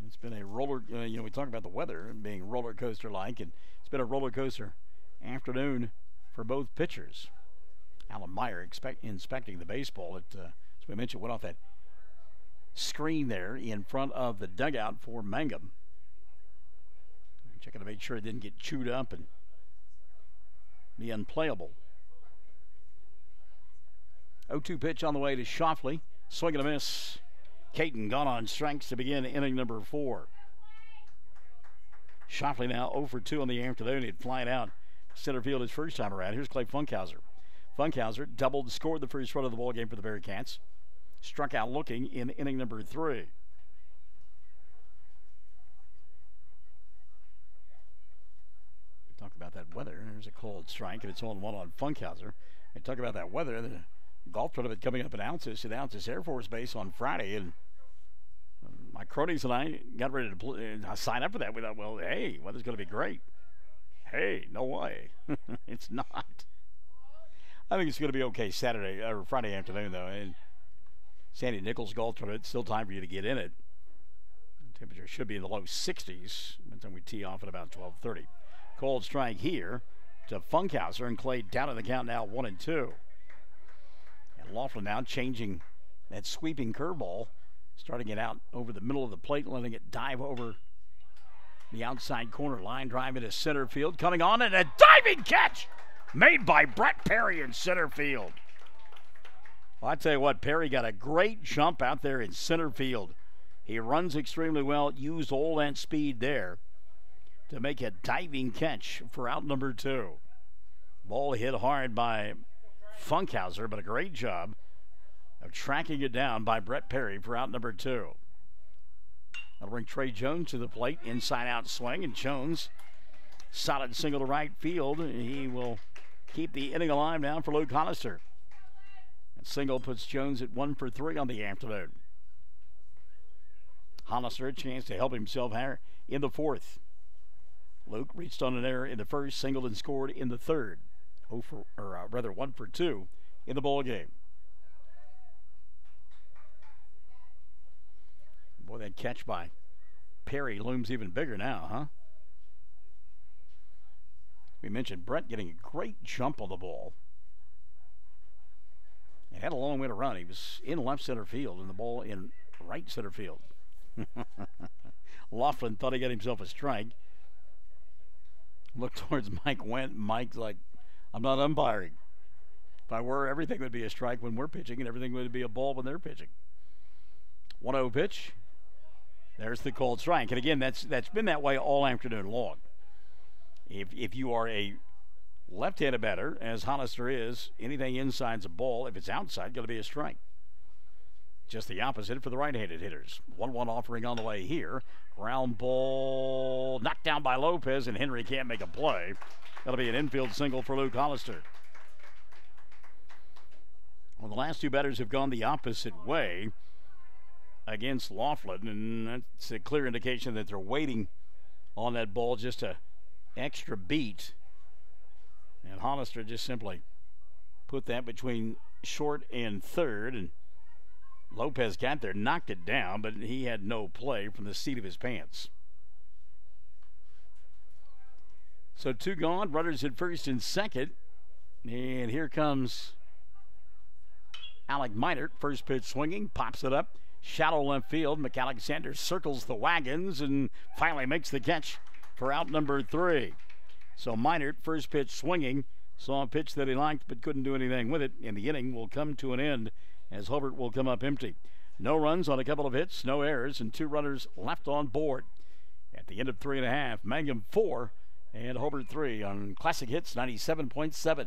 It's been a roller, we talk about the weather being roller coaster like, and it's been a roller coaster afternoon for both pitchers. Alan Meyer inspecting the baseball. As we mentioned, went off that screen there in front of the dugout for Mangum. Checking to make sure it didn't get chewed up and be unplayable. 0-2 pitch on the way to Shoffley. Swing and a miss. Caton gone on strikes to begin inning number 4. Shoffley now 0 for 2 in the afternoon. He'd fly out center field his first time around. Here's Clay Funkhauser. Funkhauser doubled, scored the first run of the ball game for the Bearcats. Struck out looking in inning number 3. Talk about that weather. There's a cold strike, and it's 0-1 on Funkhauser. And talk about that weather. The golf tournament coming up at Altus Air Force Base on Friday, and my cronies and I got ready to sign up for that. We thought, well, hey, weather's going to be great. Hey, no way. It's not. I think it's going to be okay Saturday or Friday afternoon, though. And Sandy Nichols golf tournament, still time for you to get in it. The temperature should be in the low 60s by the time we tee off at about 12:30. Cold strike here to Funkhauser, and Clay down in the count now 1-2. And Laughlin now changing that sweeping curveball, starting it out over the middle of the plate, letting it dive over the outside corner. Line drive into center field, coming on, and a diving catch made by Brett Perry in center field. Well, I tell you what, Perry got a great jump out there in center field. He runs extremely well, used all that speed there to make a diving catch for out number 2. Ball hit hard by Funkhauser, but a great job of tracking it down by Brett Perry for out number 2. That'll bring Trey Jones to the plate, inside out swing, and Jones, solid single to right field. He will keep the inning alive now for Luke Hollister. And single puts Jones at 1 for 3 on the afternoon. Hollister a chance to help himself here in the fourth. Luke reached on an error in the first, singled and scored in the third. 1 for 2 in the ball game. Boy, that catch by Perry looms even bigger now, huh? We mentioned Brett getting a great jump on the ball. He had a long way to run. He was in left center field and the ball in right center field. Laughlin thought he got himself a strike. Looked towards Mike Wendt. Mike's like, I'm not umpiring. If I were, everything would be a strike when we're pitching and everything would be a ball when they're pitching. 1-0 pitch. There's the called strike. And again, that's been that way all afternoon long. If you are a left-handed batter, as Hollister is, anything inside's a ball. If it's outside, going to be a strike. Just the opposite for the right-handed hitters. 1-1 offering on the way here. Ground ball knocked down by Lopez, and Henry can't make a play. That'll be an infield single for Luke Hollister. Well, the last two batters have gone the opposite way against Laughlin, and that's a clear indication that they're waiting on that ball just a extra beat. And Hollister just simply put that between short and third, and Lopez got there, knocked it down, but he had no play from the seat of his pants. So 2 gone, runners at first and second, and here comes Alec Minert. First pitch swinging, pops it up, shallow left field. McAlexander circles the wagons and finally makes the catch for out number 3. So Minert, first pitch swinging, saw a pitch that he liked but couldn't do anything with it, and the inning will come to an end as Hobart will come up empty. No runs on a couple of hits, no errors, and 2 runners left on board. At the end of 3.5, Mangum 4 and Hobart 3 on Classic Hits 97.7.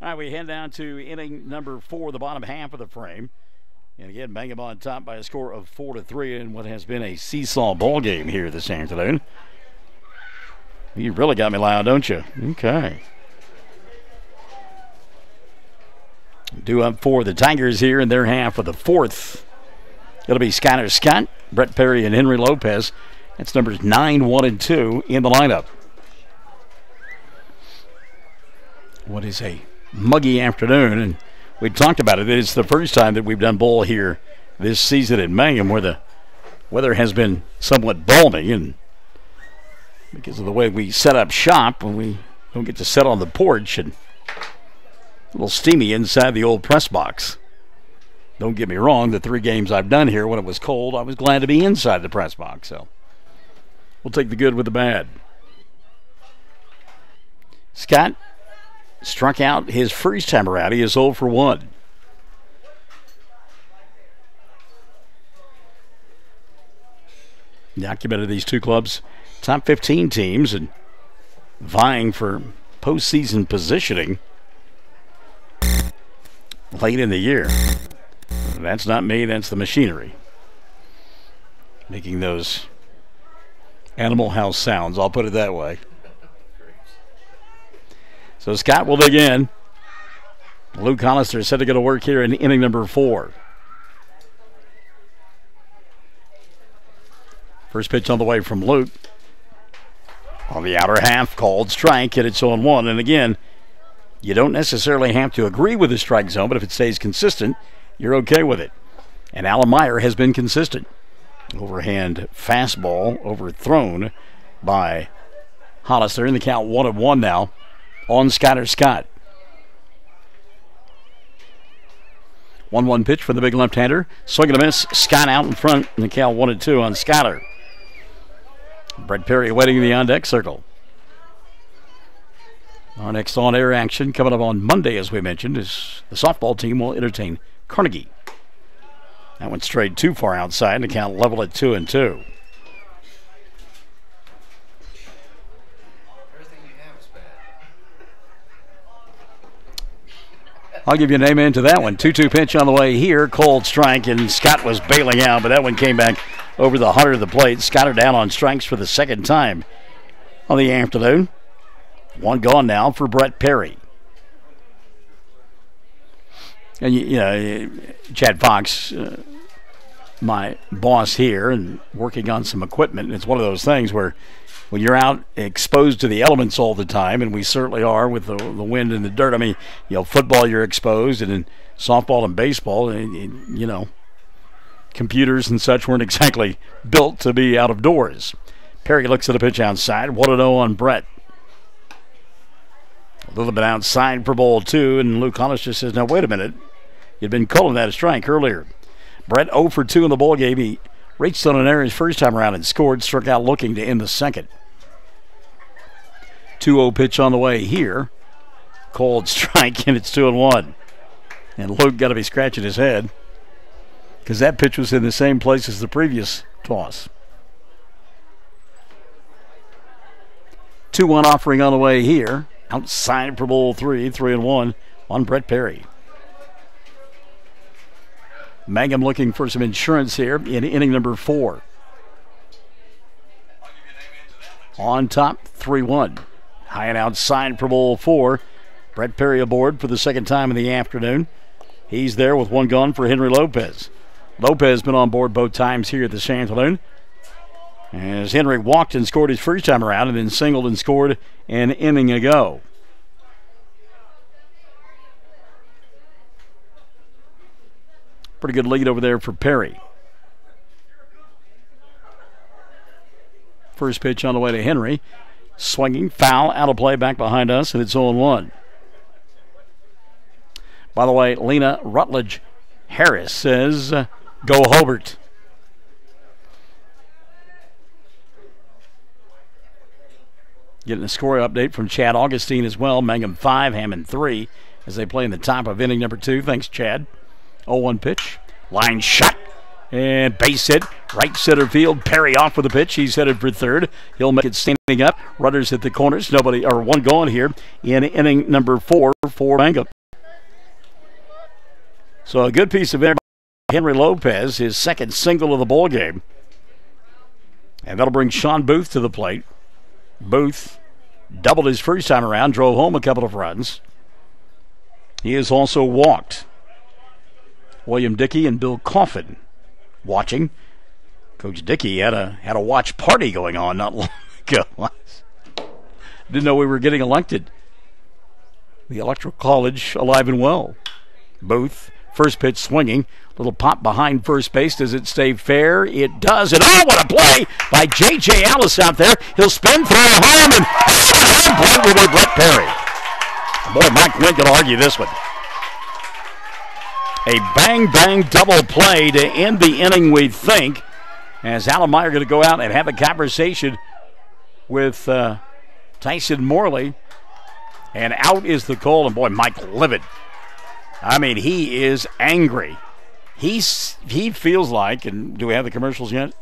All right, we head down to inning number 4, the bottom half of the frame. And again, Mangum on top by a score of 4-3 in what has been a seesaw ball game here this afternoon. You really got me loud, don't you? Okay. Due up for the Tigers here in their half of the 4th. It'll be Skyler Scott, Brett Perry, and Henry Lopez. That's numbers 9, 1, and 2 in the lineup. What is a muggy afternoon, and we talked about it. It's the first time that we've done ball here this season at Mangum where the weather has been somewhat balmy, and because of the way we set up shop when we don't get to sit on the porch, and a little steamy inside the old press box. Don't get me wrong, the 3 games I've done here when it was cold, I was glad to be inside the press box, so we'll take the good with the bad. Scott struck out his first time around. He is 0 for 1. Documented these 2 clubs, top 15 teams, and vying for postseason positioning late in the year. That's not me, that's the machinery making those Animal House sounds, I'll put it that way. So Scott will dig in. Luke Hollister is set to go to work here in inning number 4. First pitch on the way from Luke. On the outer half, called strike, and it's 0-1. And again, you don't necessarily have to agree with the strike zone, but if it stays consistent, you're okay with it. And Alan Meyer has been consistent. Overhand fastball overthrown by Hollister, in the count 1-1 now on Skyler Scott. 1-1 pitch for the big left-hander. Swing and a miss. Scott out in front in the count 1-2 on Skyler. Brett Perry waiting in the on-deck circle. Our next on-air action coming up on Monday, as we mentioned, is the softball team will entertain Carnegie. That one strayed too far outside, and the count level at 2-2. I'll give you an amen to that one. 2-2 pitch on the way here. Cold strike, and Scott was bailing out, but that one came back over the 100 of the plate. Scott are down on strikes for the second time on the afternoon. One gone now for Brett Perry. And, you know, Chad Fox, my boss here, and working on some equipment, it's one of those things where when you're out exposed to the elements all the time, and we certainly are with the wind and the dirt. I mean, you know, football you're exposed, and in softball and baseball, and, you know, computers and such weren't exactly built to be out of doors. Perry looks at a pitch outside. 1-0 on Brett. A little bit outside for ball 2, and Luke Hollis just says, now wait a minute. You'd been calling that a strike earlier. Brett 0 for 2 in the ball game. He reached on an error his first time around and scored, struck out looking to end the second. 2-0 pitch on the way here. Cold strike, and it's 2-1. And Luke got to be scratching his head because that pitch was in the same place as the previous toss. 2-1 offering on the way here. Outside for ball 3, 3-1 on Brett Perry. Mangum looking for some insurance here in inning number 4. On top, 3-1. High and outside for ball 4. Brett Perry aboard for the second time in the afternoon. He's there with one gone for Henry Lopez. Lopez been on board both times here this afternoon, as Henry walked and scored his first time around and then singled and scored an inning ago. Pretty good lead over there for Perry. First pitch on the way to Henry. Swinging, foul, out of play, back behind us, and it's 0-1. By the way, Lena Rutledge Harris says, go Hobart. Getting a score update from Chad Augustine as well. Mangum 5, Hammond 3 as they play in the top of inning number 2. Thanks, Chad. 0-1 pitch. Line shot. And base hit. Right center field. Perry off with the pitch. He's headed for third. He'll make it standing up. Runners at the corners. Nobody, or one gone here in inning number 4 for Mangum. So a good piece of air by Henry Lopez, his second single of the ball game. And that'll bring Sean Booth to the plate. Booth doubled his first time around, drove home a couple of runs. He has also walked. William Dickey and Bill Coffin watching. Coach Dickey had a watch party going on not long ago. Didn't know we were getting elected. The Electoral College alive and well. Booth, first pitch swinging. Little pop behind first base. Does it stay fair? It does. And oh, what a play by J.J. Alice out there. He'll spin through home and with Brett Perry. Boy, Mike Wynn can argue this one. A bang-bang double play to end the inning, we think, as Alan Meyer going to go out and have a conversation with Tyson Morley. And out is the call. And boy, Mike livid. I mean, he is angry. He feels like, and do we have the commercials yet?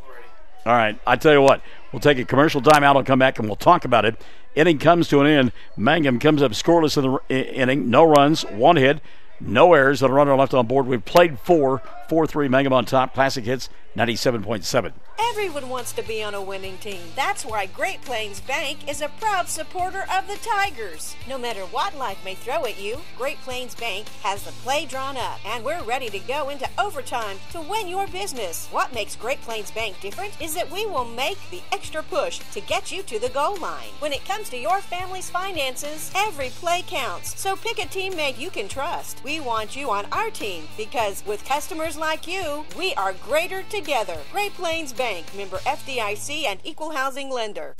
All right, I tell you what, we'll take a commercial timeout. I'll come back and we'll talk about it. Inning comes to an end. Mangum comes up scoreless in the inning. No runs, one hit, no errors, and a runner left on board. We've played 4-3. Mangum on top. Classic Hits 97.7. Everyone wants to be on a winning team. That's why Great Plains Bank is a proud supporter of the Tigers. No matter what life may throw at you, Great Plains Bank has the play drawn up, and we're ready to go into overtime to win your business. What makes Great Plains Bank different is that we will make the extra push to get you to the goal line. When it comes to your family's finances, every play counts. So pick a teammate you can trust. We want you on our team because with customers like you, we are greater together. Great Plains Bank, member FDIC and equal housing lender.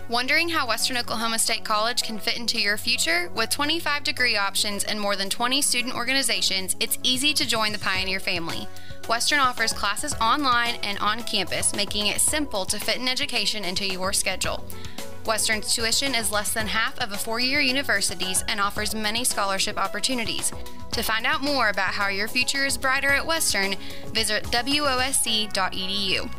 Wondering how Western Oklahoma State College can fit into your future? With 25 degree options and more than 20 student organizations, it's easy to join the Pioneer family. Western offers classes online and on campus, making it simple to fit an education into your schedule. Western's tuition is less than half of a four-year university's and offers many scholarship opportunities. To find out more about how your future is brighter at Western, visit wosc.edu.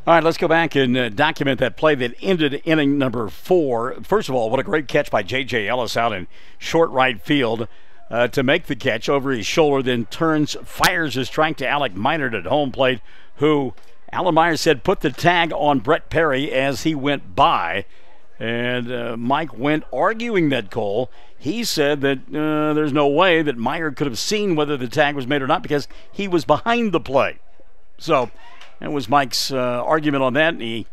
All right, let's go back and document that play that ended inning number 4. First of all, what a great catch by J.J. Ellis out in short right field to make the catch over his shoulder, then turns, fires his strike to Alec Minard at home plate, who Alan Myers said put the tag on Brett Perry as he went by. And Mike went arguing that call. He said that there's no way that Meyer could have seen whether the tag was made or not because he was behind the play. So that was Mike's argument on that. And he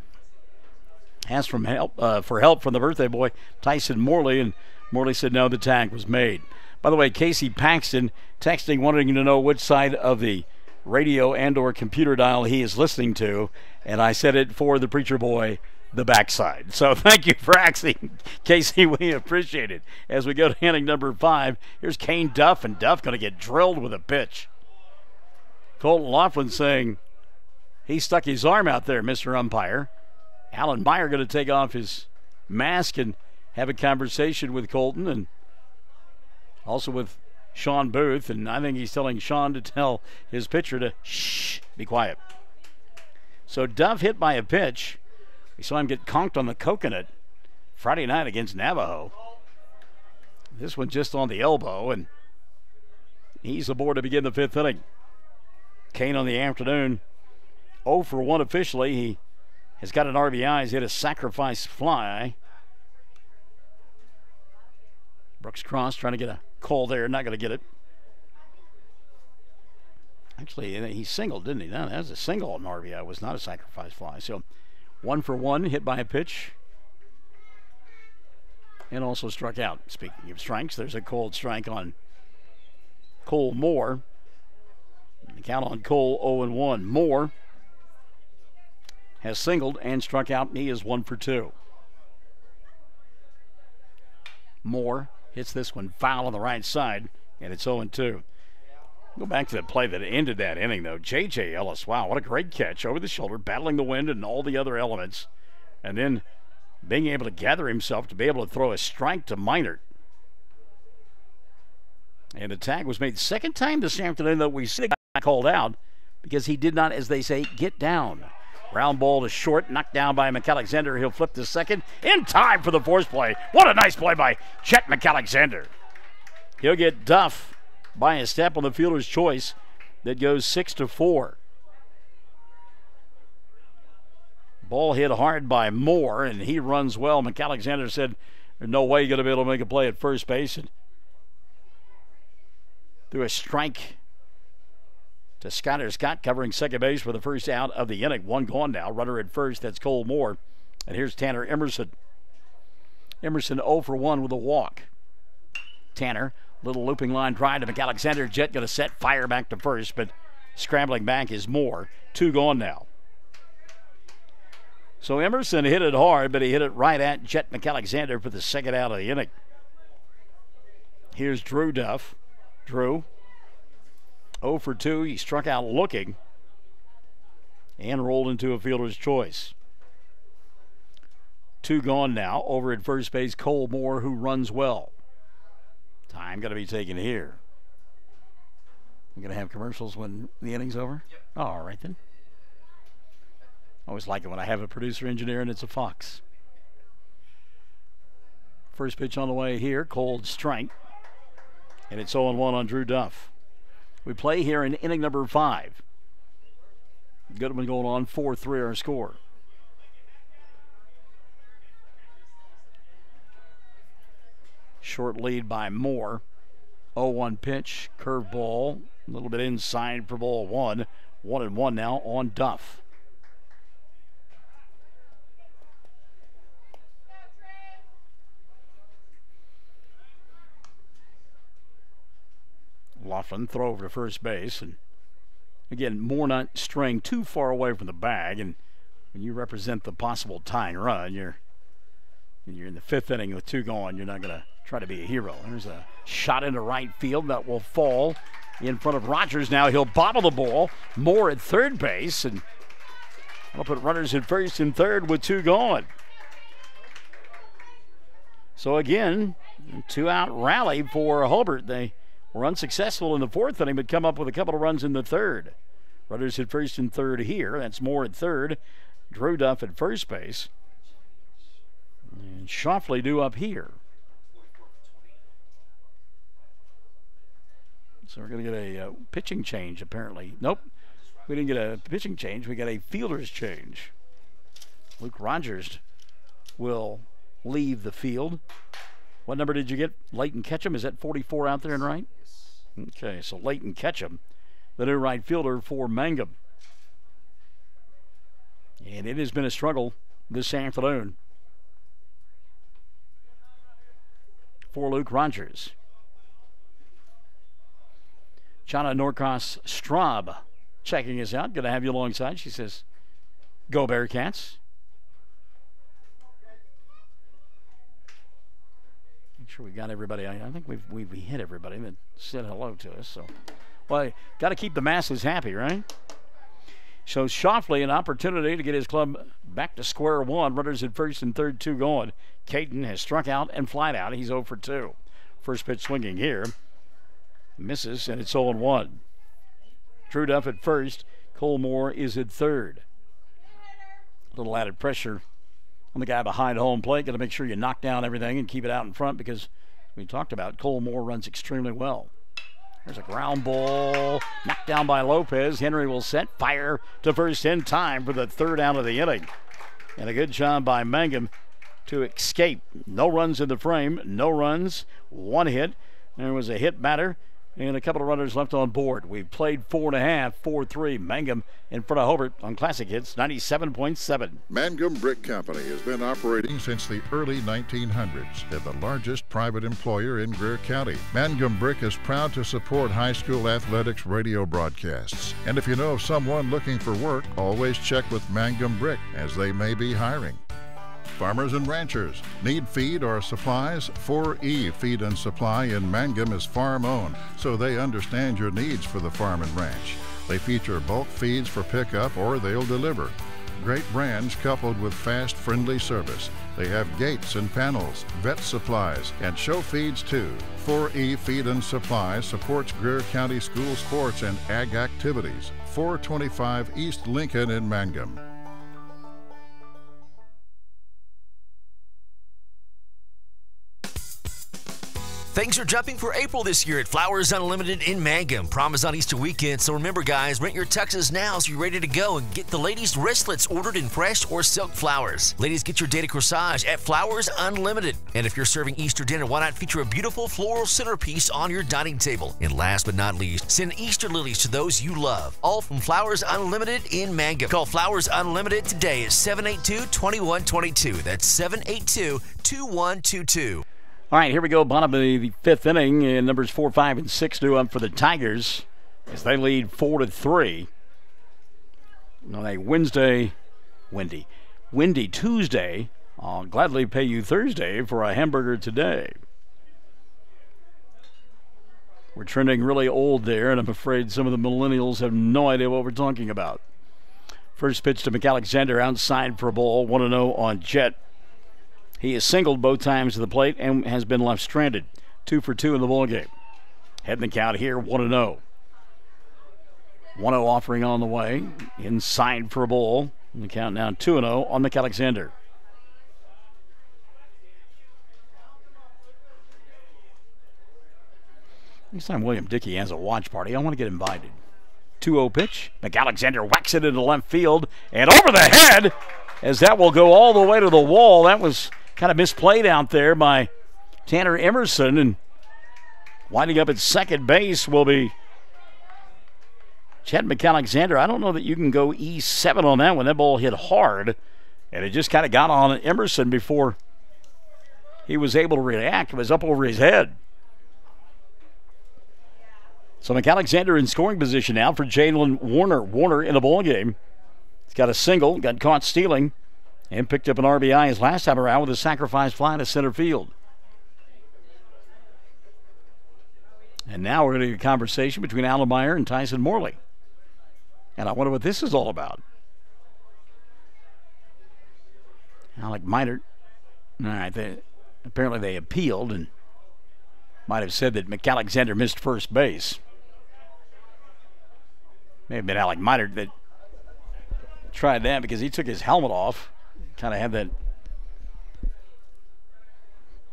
asked for help from the birthday boy, Tyson Morley, and Morley said no, the tag was made. By the way, Casey Paxton texting, wanting to know which side of the radio and or computer dial he is listening to, and I said it for the preacher boy, the backside. So thank you for asking, Casey. We appreciate it. As we go to inning number 5, here's Kane Duff, and Duff going to get drilled with a pitch. Colton Laughlin saying he stuck his arm out there, Mr. Umpire. Alan Meyer going to take off his mask and have a conversation with Colton, and also with Sean Booth, and I think he's telling Sean to tell his pitcher to shh, be quiet. So Duff hit by a pitch. We saw him get conked on the coconut Friday night against Navajo. This one just on the elbow, and he's aboard to begin the 5th inning. Kane on the afternoon, 0 for 1 officially. He has got an RBI. He's hit a sacrifice fly. Brooks Cross trying to get a call there, not going to get it. Actually, he singled, didn't he? No, that was a single on RBI. It was not a sacrifice fly. So 1 for 1, hit by a pitch, and also struck out. Speaking of strikes, there's a cold strike on Cole Moore. The count on Cole 0-1. Moore has singled and struck out, and he is 1 for 2. Moore hits this one foul on the right side, and it's 0-2. Go back to the play that ended that inning, though. J.J. Ellis, wow, what a great catch over the shoulder, battling the wind and all the other elements, and then being able to gather himself to be able to throw a strike to Minard. And the tag was made second time this afternoon that we see the guy called out because he did not, as they say, get down. Ground ball to short, knocked down by McAlexander. He'll flip to second in time for the force play. What a nice play by Chet McAlexander. He'll get Duff by a step on the fielder's choice that goes 6-4. Ball hit hard by Moore, and he runs well. McAlexander said there's no way you're going to be able to make a play at first base. And threw a strike to Scott covering second base for the first out of the inning. 1 gone now. Runner at first. That's Cole Moore. And here's Tanner Emerson. Emerson 0 for 1 with a walk. Tanner, little looping line drive to McAlexander. Jet going to set fire back to first, but scrambling back is Moore. 2 gone now. So Emerson hit it hard, but he hit it right at Jet McAlexander for the second out of the inning. Here's Drew Duff. Drew 0 for 2. He struck out looking and rolled into a fielder's choice. 2 gone now. Over at first base, Cole Moore, who runs well. Time going to be taken here. We're going to have commercials when the inning's over? Yep. Oh, all right then. I always like it when I have a producer engineer and it's a fox. First pitch on the way here, cold strike. And it's 0-1 on Drew Duff. We play here in inning number 5. Goodman going on 4-3 our score. Short lead by Moore. 0-1 pitch, curveball, a little bit inside for ball 1. 1-1 now on Duff. Laughlin throw over to first base, and again Moore not straying too far away from the bag, and when you represent the possible tying run, you're in the fifth inning with two gone. You're not going to try to be a hero. There's a shot into right field that will fall in front of Rogers. Now he'll bobble the ball. Moore at third base, and I'll put runners at first and third with two gone. So again, two-out rally for Hobart. They were unsuccessful in the fourth inning, but come up with a couple of runs in the third. Runners at first and third here. That's Moore at third. Drew Duff at first base. And Shoffley due up here. So we're going to get a pitching change, apparently. Nope, we didn't get a pitching change. We got a fielder's change. Luke Rogers will leave the field. What number did you get? Leighton Ketchum, is that 44 out there in right? Okay, so Leighton Ketchum, the new right fielder for Mangum. And it has been a struggle this afternoon for Luke Rogers. Chana Norcross Straub checking us out. Good to have you alongside. She says, go Bearcats. Make sure we got everybody. I think we've hit everybody that said hello to us. So, well, got to keep the masses happy, right? So Shoffley an opportunity to get his club back to square one. Runners at first and third, two going. Caton has struck out and flied out. He's 0 for 2. First pitch swinging here. Misses, and it's 0-1. Drew Duff at first. Cole Moore is at third. A little added pressure on the guy behind home plate. Got to make sure you knock down everything and keep it out in front, because we talked about Cole Moore runs extremely well. There's a ground ball knocked down by Lopez. Henry will set fire to first in time for the third out of the inning. And a good job by Mangum to escape. No runs in the frame, no runs, one hit. There was a hit batter and a couple of runners left on board. We've played 4.5, 4-3. Mangum in front of Hobart on Classic Hits 97.7. Mangum Brick Company has been operating since the early 1900s and the largest private employer in Greer County. Mangum Brick is proud to support high school athletics radio broadcasts. And if you know of someone looking for work, always check with Mangum Brick, as they may be hiring. Farmers and ranchers need feed or supplies? 4E Feed and Supply in Mangum is farm-owned, so they understand your needs for the farm and ranch. They feature bulk feeds for pickup or they'll deliver. Great brands coupled with fast, friendly service. They have gates and panels, vet supplies, and show feeds too. 4E Feed and Supply supports Greer County school sports and ag activities. 425 East Lincoln in Mangum. Things are jumping for April this year at Flowers Unlimited in Mangum. Prom is on Easter weekend, so remember guys, rent your tuxes now so you're ready to go and get the ladies' wristlets ordered in fresh or silk flowers. Ladies, get your date corsage at Flowers Unlimited. And if you're serving Easter dinner, why not feature a beautiful floral centerpiece on your dining table? And last but not least, send Easter lilies to those you love. All from Flowers Unlimited in Mangum. Call Flowers Unlimited today at 782-2122. That's 782-2122. All right, here we go. Bottom of the fifth inning, and numbers 4, 5, and 6 due up for the Tigers as they lead 4-3 on a windy Tuesday. I'll gladly pay you Thursday for a hamburger today. We're trending really old there, and I'm afraid some of the millennials have no idea what we're talking about. First pitch to McAlexander outside for a ball, 1-0 on Jet. He has singled both times to the plate and has been left stranded. 2 for 2 in the ballgame. Heading the count here, 1-0. 1-0 offering on the way. Inside for a ball. And the count now 2-0 on McAlexander. Next time William Dickey has a watch party, I want to get invited. 2-0 pitch. McAlexander whacks it into left field and over the head, as that will go all the way to the wall. That was kind of misplayed out there by Tanner Emerson, and winding up at second base will be Chad McAlexander. I don't know that you can go E7 on that one. That ball hit hard, and it just kind of got on Emerson before he was able to react. It was up over his head. So McAlexander in scoring position now for Jalen Warner. Warner in the ball game. He's got a single, got caught stealing, and picked up an RBI his last time around with a sacrifice fly to center field. And now we're going to get a conversation between Alan Meyer and Tyson Morley. And I wonder what this is all about. Alec Meinert. All right, apparently they appealed and might have said that McAlexander missed first base. May have been Alec Meinert that tried that because he took his helmet off. Kind of had that,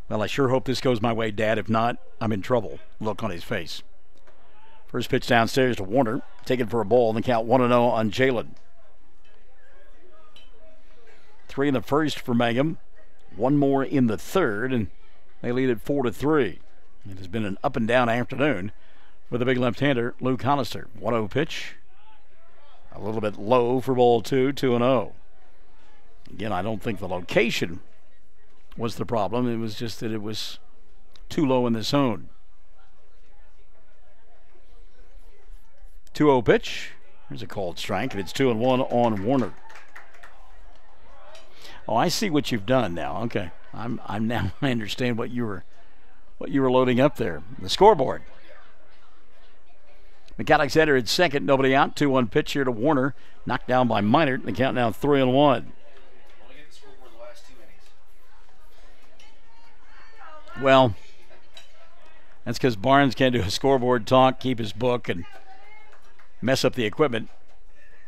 well, I sure hope this goes my way, Dad. If not, I'm in trouble look on his face. First pitch downstairs to Warner. Taken for a ball, and the count 1-0 on Jalen. 3 in the first for Mangum. 1 more in the third, and they lead it 4-3. It has been an up and down afternoon for the big left-hander, Luke Hollister. 1-0 pitch. A little bit low for ball 2, 2-0. Again, I don't think the location was the problem. It was just that it was too low in the zone. 2-0 pitch. There's a called strike, and it's 2-1 on Warner. Oh, I see what you've done now. Okay, I'm now I understand what you were loading up there. The scoreboard. McAlexander at second, nobody out. 2-1 pitch here to Warner, knocked down by Meinert. The count now 3-1. Well, that's because Barnes can't do a scoreboard talk, keep his book, and mess up the equipment.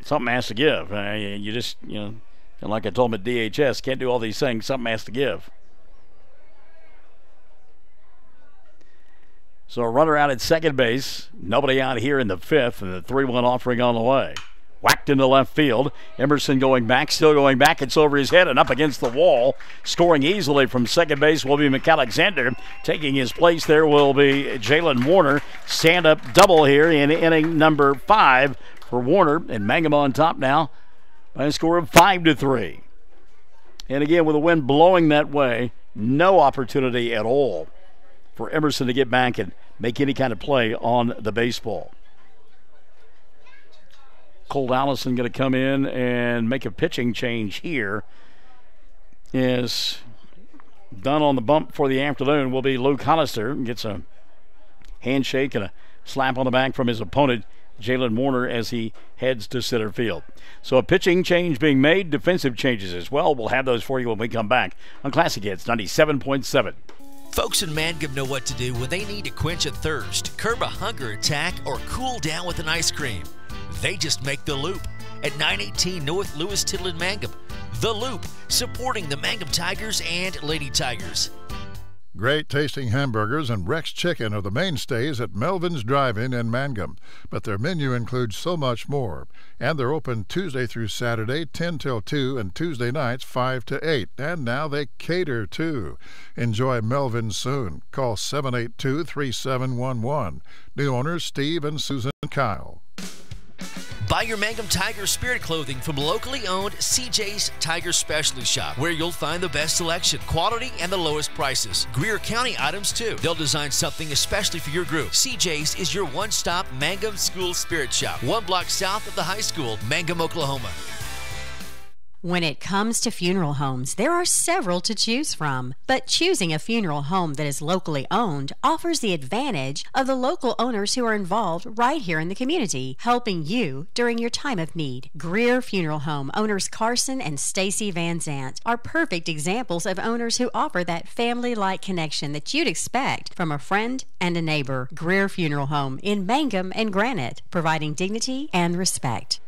Something has to give. You just, like I told him at DHS, can't do all these things. Something has to give. So a runner out at second base. Nobody out here in the fifth, and the 3-1 offering on the way. Whacked into left field. Emerson going back, still going back. It's over his head and up against the wall. Scoring easily from second base will be McAlexander. Taking his place there will be Jalen Warner. Stand-up double here in inning number 5 for Warner. And Mangum on top now by a score of 5-3. And again, with the wind blowing that way, no opportunity at all for Emerson to get back and make any kind of play on the baseball. Colt Allison going to come in and make a pitching change here. Is done on the bump for the afternoon will be Luke Hollister. Gets a handshake and a slap on the back from his opponent, Jalen Warner, as he heads to center field. So a pitching change being made, defensive changes as well. We'll have those for you when we come back on Classic Hits 97.7. Folks in Mangum know what to do when they need to quench a thirst, curb a hunger attack, or cool down with an ice cream. They just make the Loop at 918 North Lewis Tittle in Mangum. The Loop, supporting the Mangum Tigers and Lady Tigers. Great tasting hamburgers and Rex Chicken are the mainstays at Melvin's Drive-In in Mangum, but their menu includes so much more. And they're open Tuesday through Saturday, 10 till 2, and Tuesday nights, 5 to 8. And now they cater, too. Enjoy Melvin's soon. Call 782-3711. New owners Steve and Susan Kyle. Buy your Mangum Tiger Spirit clothing from locally owned CJ's Tiger Specialty Shop, where you'll find the best selection, quality, and the lowest prices. Greer County items, too. They'll design something especially for your group. CJ's is your one-stop Mangum School Spirit Shop, 1 block south of the high school, Mangum, Oklahoma. When it comes to funeral homes, there are several to choose from. But choosing a funeral home that is locally owned offers the advantage of the local owners who are involved right here in the community, helping you during your time of need. Greer Funeral Home owners Carson and Stacy Van Zant are perfect examples of owners who offer that family-like connection that you'd expect from a friend and a neighbor. Greer Funeral Home in Mangum and Granite, providing dignity and respect.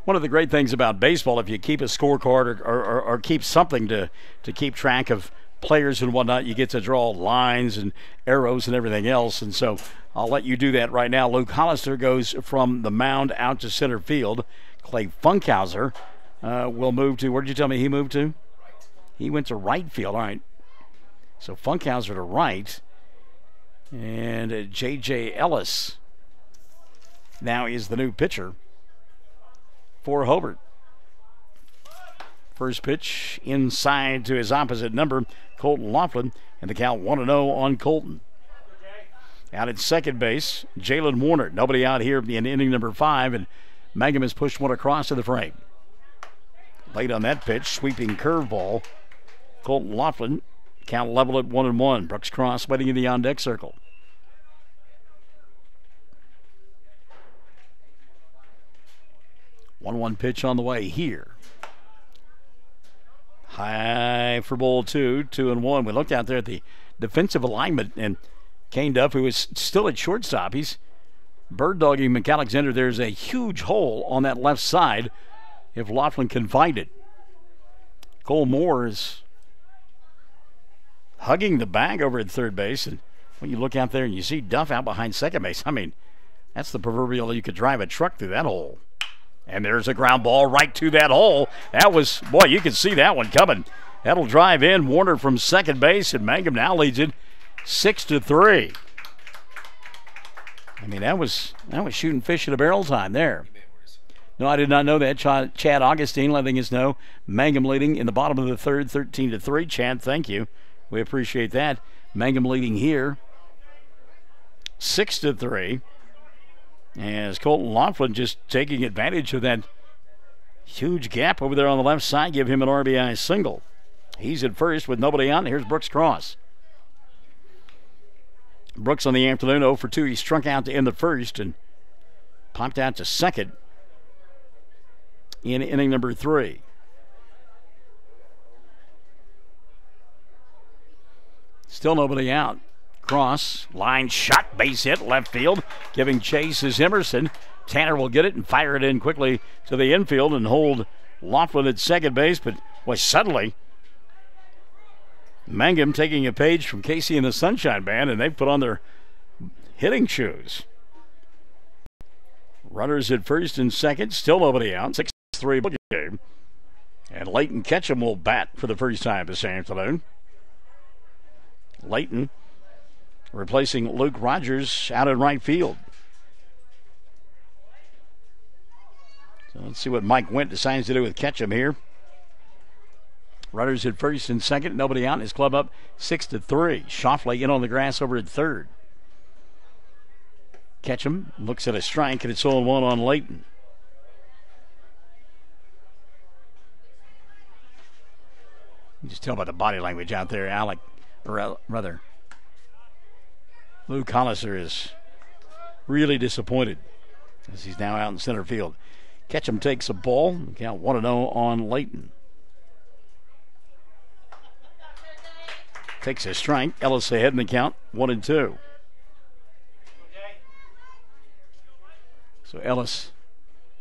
One of the great things about baseball, if you keep a scorecard or keep something to keep track of players and whatnot, you get to draw lines and arrows and everything else. And so I'll let you do that right now. Luke Hollister goes from the mound out to center field. Clay Funkhauser will move to, where did you tell me he moved to? He went to right field. All right. So Funkhauser to right. And J.J. Ellis now is the new pitcher for Hobart. First pitch inside to his opposite number, Colton Laughlin, and the count 1-0 on Colton. Out at second base, Jalen Warner. Nobody out here in inning number 5, and Mangum has pushed one across to the frame. Late on that pitch, sweeping curveball. Colton Laughlin, count level at 1-1. Brooks Cross waiting in the on-deck circle. One pitch on the way here. High for ball 2, 2-1. We looked out there at the defensive alignment, and Kane Duff, who is still at shortstop, he's bird dogging McAlexander. There's a huge hole on that left side if Laughlin can find it. Cole Moore is hugging the bag over at third base, and when you look out there and you see Duff out behind second base, I mean, that's the proverbial you could drive a truck through that hole. And there's a ground ball right to that hole. That was, boy, you can see that one coming. That'll drive in. Warner from second base, and Mangum now leads it 6-3. I mean, that was shooting fish at a barrel time there. No, I did not know that. Chad Augustine letting us know. Mangum leading in the bottom of the third, 13-3. Chad, thank you. We appreciate that. Mangum leading here 6-3. As Colton Laughlin just taking advantage of that huge gap over there on the left side, give him an RBI single. He's at first with nobody on. Here's Brooks Cross. Brooks on the afternoon, 0 for 2. He struck out to end the first and popped out to second in inning number 3. Still nobody out. Cross, line shot, base hit, left field. Giving chase is Emerson. Tanner will get it and fire it in quickly to the infield and hold Laughlin at second base. But, boy, suddenly, Mangum taking a page from Casey and the Sunshine Band, and they've put on their hitting shoes. Runners at first and second, still nobody out. 6-3 game. And Leighton Ketchum will bat for the first time this afternoon. Leighton replacing Luke Rogers out in right field. So let's see what Mike Went decides to do with Ketchum here. Runners at first and second, nobody out. His club up 6-3. Shoffley in on the grass over at third. Ketchum looks at a strike, and it's 0-1 on Leighton. You just tell by the body language out there, Lou Colliser is really disappointed as he's now out in center field. Ketchum takes a ball. Count 1-0 on Leighton. Takes a strike. Ellis ahead in the count, 1-2. So Ellis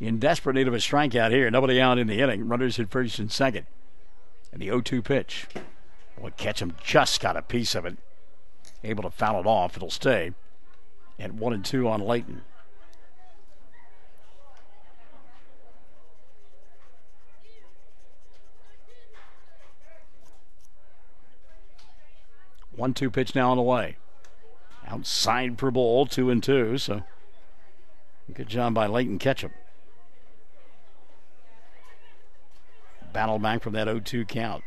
in desperate need of a strikeout here. Nobody out in the inning. Runners at first and second. And the 0-2 pitch. Boy, Ketchum just got a piece of it. Able to foul it off. It'll stay at 1-2 on Leighton. One-two pitch now on the way. Outside for ball, 2-2. So good job by Leighton Ketchum. Battle back from that 0-2 count.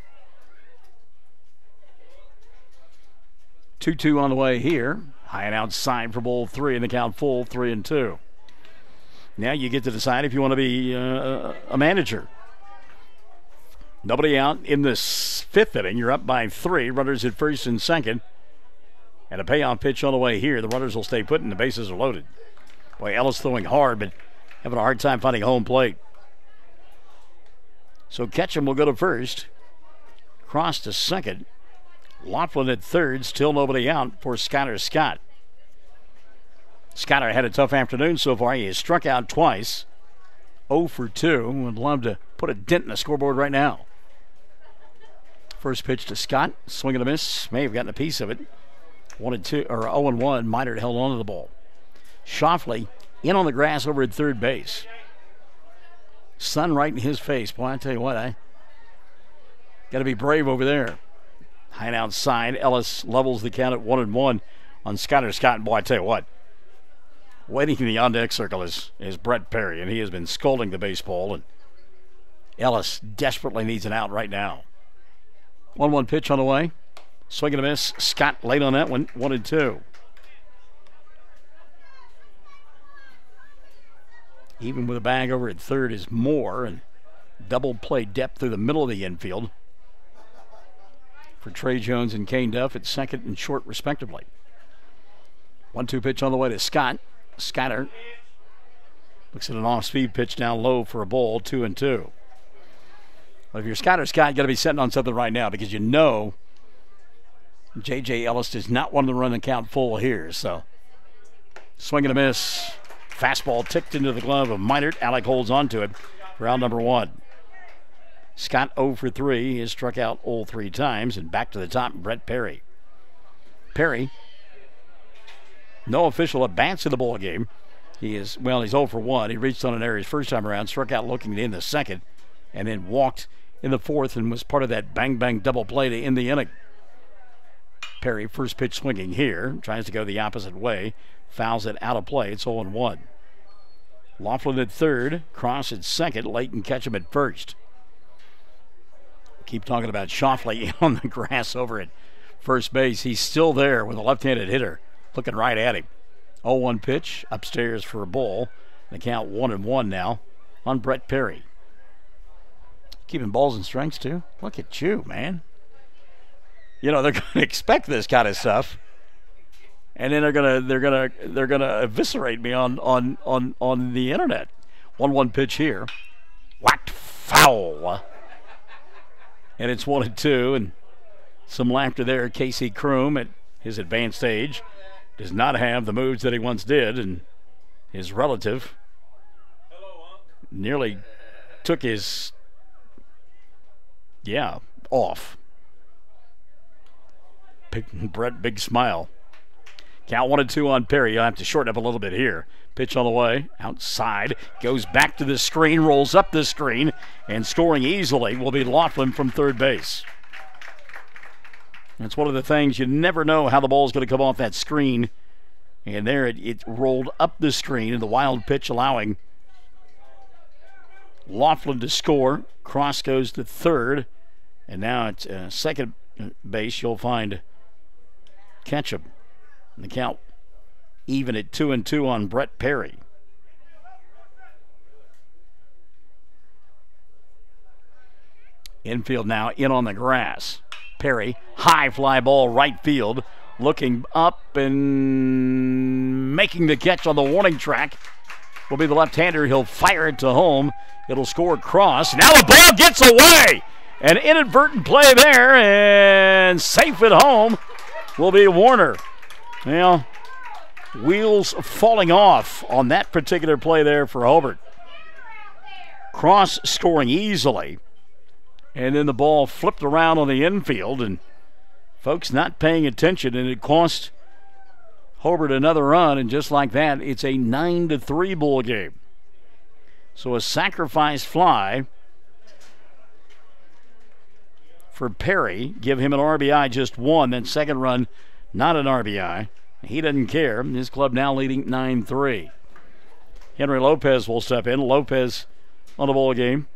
2-2 on the way here. High and outside for ball 3 in the count full, 3-2. Now you get to decide if you want to be a manager. Nobody out in this fifth inning. You're up by 3. Runners at first and second. And a payoff pitch on the way here. The runners will stay put and the bases are loaded. Boy, Ellis throwing hard, but having a hard time finding home plate. So Ketchum will go to first. Cross to second. Laughlin at third. Still nobody out for Skyler Scott. Skyler had a tough afternoon so far. He has struck out twice. 0 for 2. Would love to put a dent in the scoreboard right now. First pitch to Scott. Swing and a miss. May have gotten a piece of it. 1-2 or 0-1. Minard held on to the ball. Shoffley in on the grass over at third base. Sun right in his face. Boy, I tell you what, I got to be brave over there. High and outside. Ellis levels the count at 1-1 on Skyler Scott. And boy, I tell you what, waiting in the on-deck circle is Brett Perry, and he has been scolding the baseball. And Ellis desperately needs an out right now. 1-1 pitch on the way. Swing and a miss. Scott late on that one. 1-2. Even with a bag over at third is Moore, and Double play depth through the middle of the infield for Trey Jones and Kane Duff at second and short, respectively. 1-2 pitch on the way to Scott. Skyler looks at an off-speed pitch down low for a ball, 2-2. Well, if you're Scott, you got to be sitting on something right now because you know J.J. Ellis does not want to run the count full here. So, swing and a miss. Fastball ticked into the glove of Minert. Alec holds on to it for out number 1. Scott 0 for 3. He has struck out all 3 times. And back to the top, Brett Perry. Perry, no official at-bats in the ball game. He's 0 for 1. He reached on an error his first time around, struck out looking in the second, and then walked in the fourth and was part of that bang-bang double play to end the inning. Perry, first pitch swinging here, tries to go the opposite way, fouls it out of play. It's 0-1. Laughlin at third, Cross at second, Layton Ketchum at first. Keep talking about Shoffley on the grass over at first base. He's still there with a left-handed hitter looking right at him. 0-1 pitch upstairs for a ball. The count 1-1 now on Brett Perry. Keeping balls and strikes too. Look at you, man. You know they're going to expect this kind of stuff, and then they're gonna eviscerate me on the internet. 1-1 pitch here, whacked foul, and it's 1-2, and some laughter there. Casey Kroom at his advanced age does not have the moves that he once did, and his relative nearly took his off. Brett, big smile. Count 1-2 on Perry. You'll have to shorten up a little bit here. Pitch on the way, outside, goes back to the screen, rolls up the screen, and scoring easily will be Laughlin from third base. That's one of the things, you never know how the ball is going to come off that screen. And there it rolled up the screen, and the wild pitch allowing Laughlin to score. Cross goes to third, and now it's second base. You'll find Ketchum. And the count even at 2-2 on Brett Perry. Infield now in on the grass. Perry, high fly ball right field, looking up and making the catch on the warning track will be the left-hander. He'll fire it to home. It'll score Cross. Now the ball gets away. An inadvertent play there, and safe at home will be Warner. Well, wheels falling off on that particular play there for Hobart. Cross scoring easily, and then the ball flipped around on the infield, and folks not paying attention, and it cost Hobart another run, and just like that, it's a 9-3 ball game. So a sacrifice fly for Perry, give him an RBI, just one. Then second run, not an RBI. He doesn't care. His club now leading 9-3. Henry Lopez will step in. Lopez on the ball game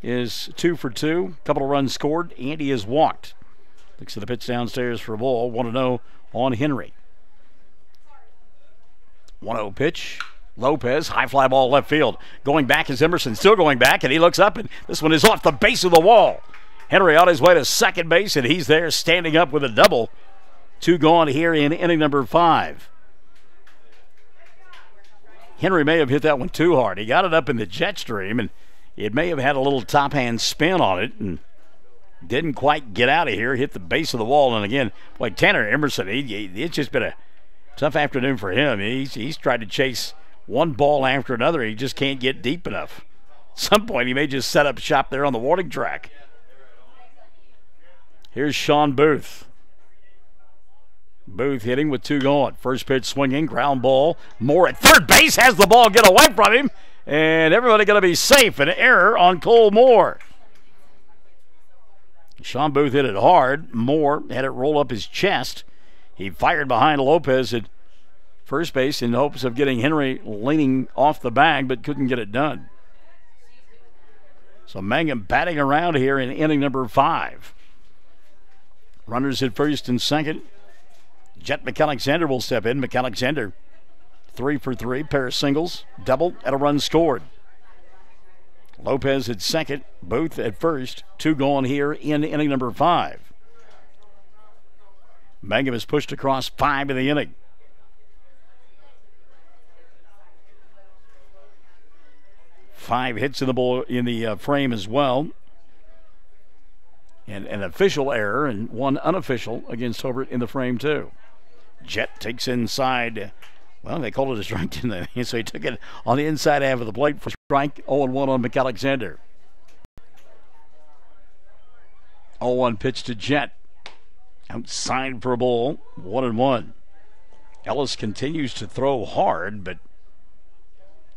is 2 for 2. Couple of runs scored. Andy has walked. Looks at the pitch downstairs for a ball. 1-0 on Henry. 1-0 pitch. Lopez, high fly ball left field. Going back is Emerson, still going back, and he looks up, and this one is off the base of the wall. Henry on his way to second base, and he's there standing up with a double. 2 gone here in inning number 5. Henry may have hit that one too hard. He got it up in the jet stream, and it may have had a little top hand spin on it, and didn't quite get out of here. Hit the base of the wall, and again, like Tanner Emerson, it's just been a tough afternoon for him. He's tried to chase one ball after another. He just can't get deep enough. At some point, he may just set up shop there on the warning track. Here's Sean Booth. Booth hitting with 2 gone. First pitch swinging, ground ball. Moore at third base has the ball get away from him, and everybody going to be safe. An error on Cole Moore. Sean Booth hit it hard. Moore had it roll up his chest. He fired behind Lopez at first base in hopes of getting Henry leaning off the bag, but couldn't get it done. So Mangum batting around here in inning number 5. Runners at first and second. Jet McAlexander will step in. McAlexander 3 for 3, pair of singles, double, and a run scored. Lopez at second, Booth at first. 2 gone here in inning number 5. Mangum has pushed across 5 in the inning. Five hits in the frame as well. And an official error and one unofficial against Hobart in the frame too. Jet takes inside. Well, they called it a strike, didn't they? So he took it on the inside half of the plate for strike. 0-1 on McAlexander. 0-1 pitch to Jet. Outside for a ball. 1-1. Ellis continues to throw hard, but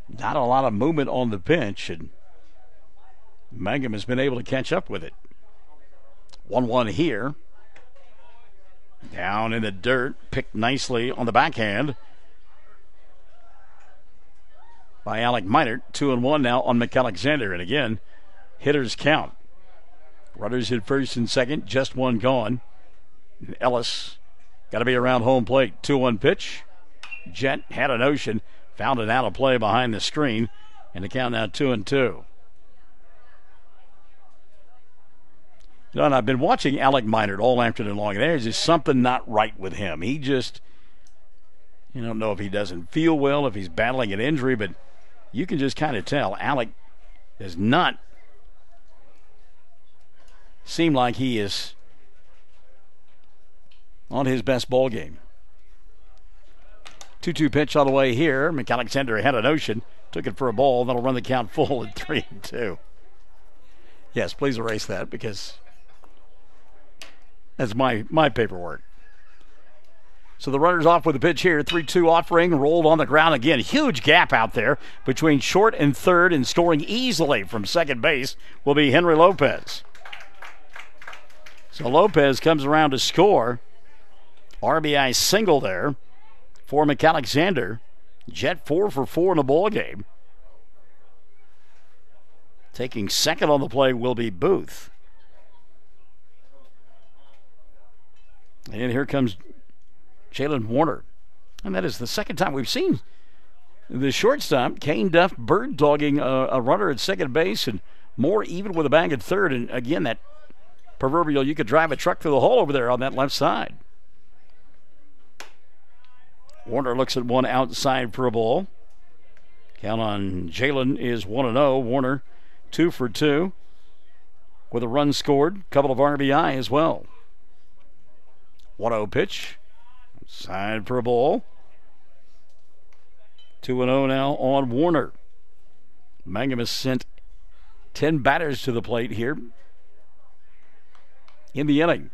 not a lot of movement on the pitch, and Mangum has been able to catch up with it. 1-1 here. Down in the dirt, picked nicely on the backhand by Alec Minert. 2-1 now on McAlexander, and again, hitters count. Runners at first and second, just one gone. And Ellis got to be around home plate. 2-1 pitch. Jet had a notion. Found it out of play behind the screen, and the count now 2-2. You know, and I've been watching Alec Minert all afternoon long, and there's just something not right with him. He just, you don't know if he doesn't feel well, if he's battling an injury, but you can just kind of tell Alec does not seem like he is on his best ball game. 2-2 pitch on the way here. McAlexander had a notion. Took it for a ball. That'll run the count full at 3-2. Yes, please erase that because that's my paperwork. So the runner's off with a pitch here. 3-2 offering. Rolled on the ground again. Huge gap out there between short and third, and scoring easily from second base will be Henry Lopez. So Lopez comes around to score. RBI single there for McAlexander. Jet 4 for 4 in the ball game. Taking second on the play will be Booth. And here comes Jalen Warner. And that is the second time we've seen the shortstop, Kane Duff, bird dogging a runner at second base, and Moore even with a bag at third. And again, that proverbial you could drive a truck through the hole over there on that left side. Warner looks at one outside for a ball. Count on Jalen is 1-0. Warner 2 for 2 with a run scored. Couple of RBI as well. 1-0 pitch. Outside for a ball. 2-0 now on Warner. Mangum has sent 10 batters to the plate here in the inning.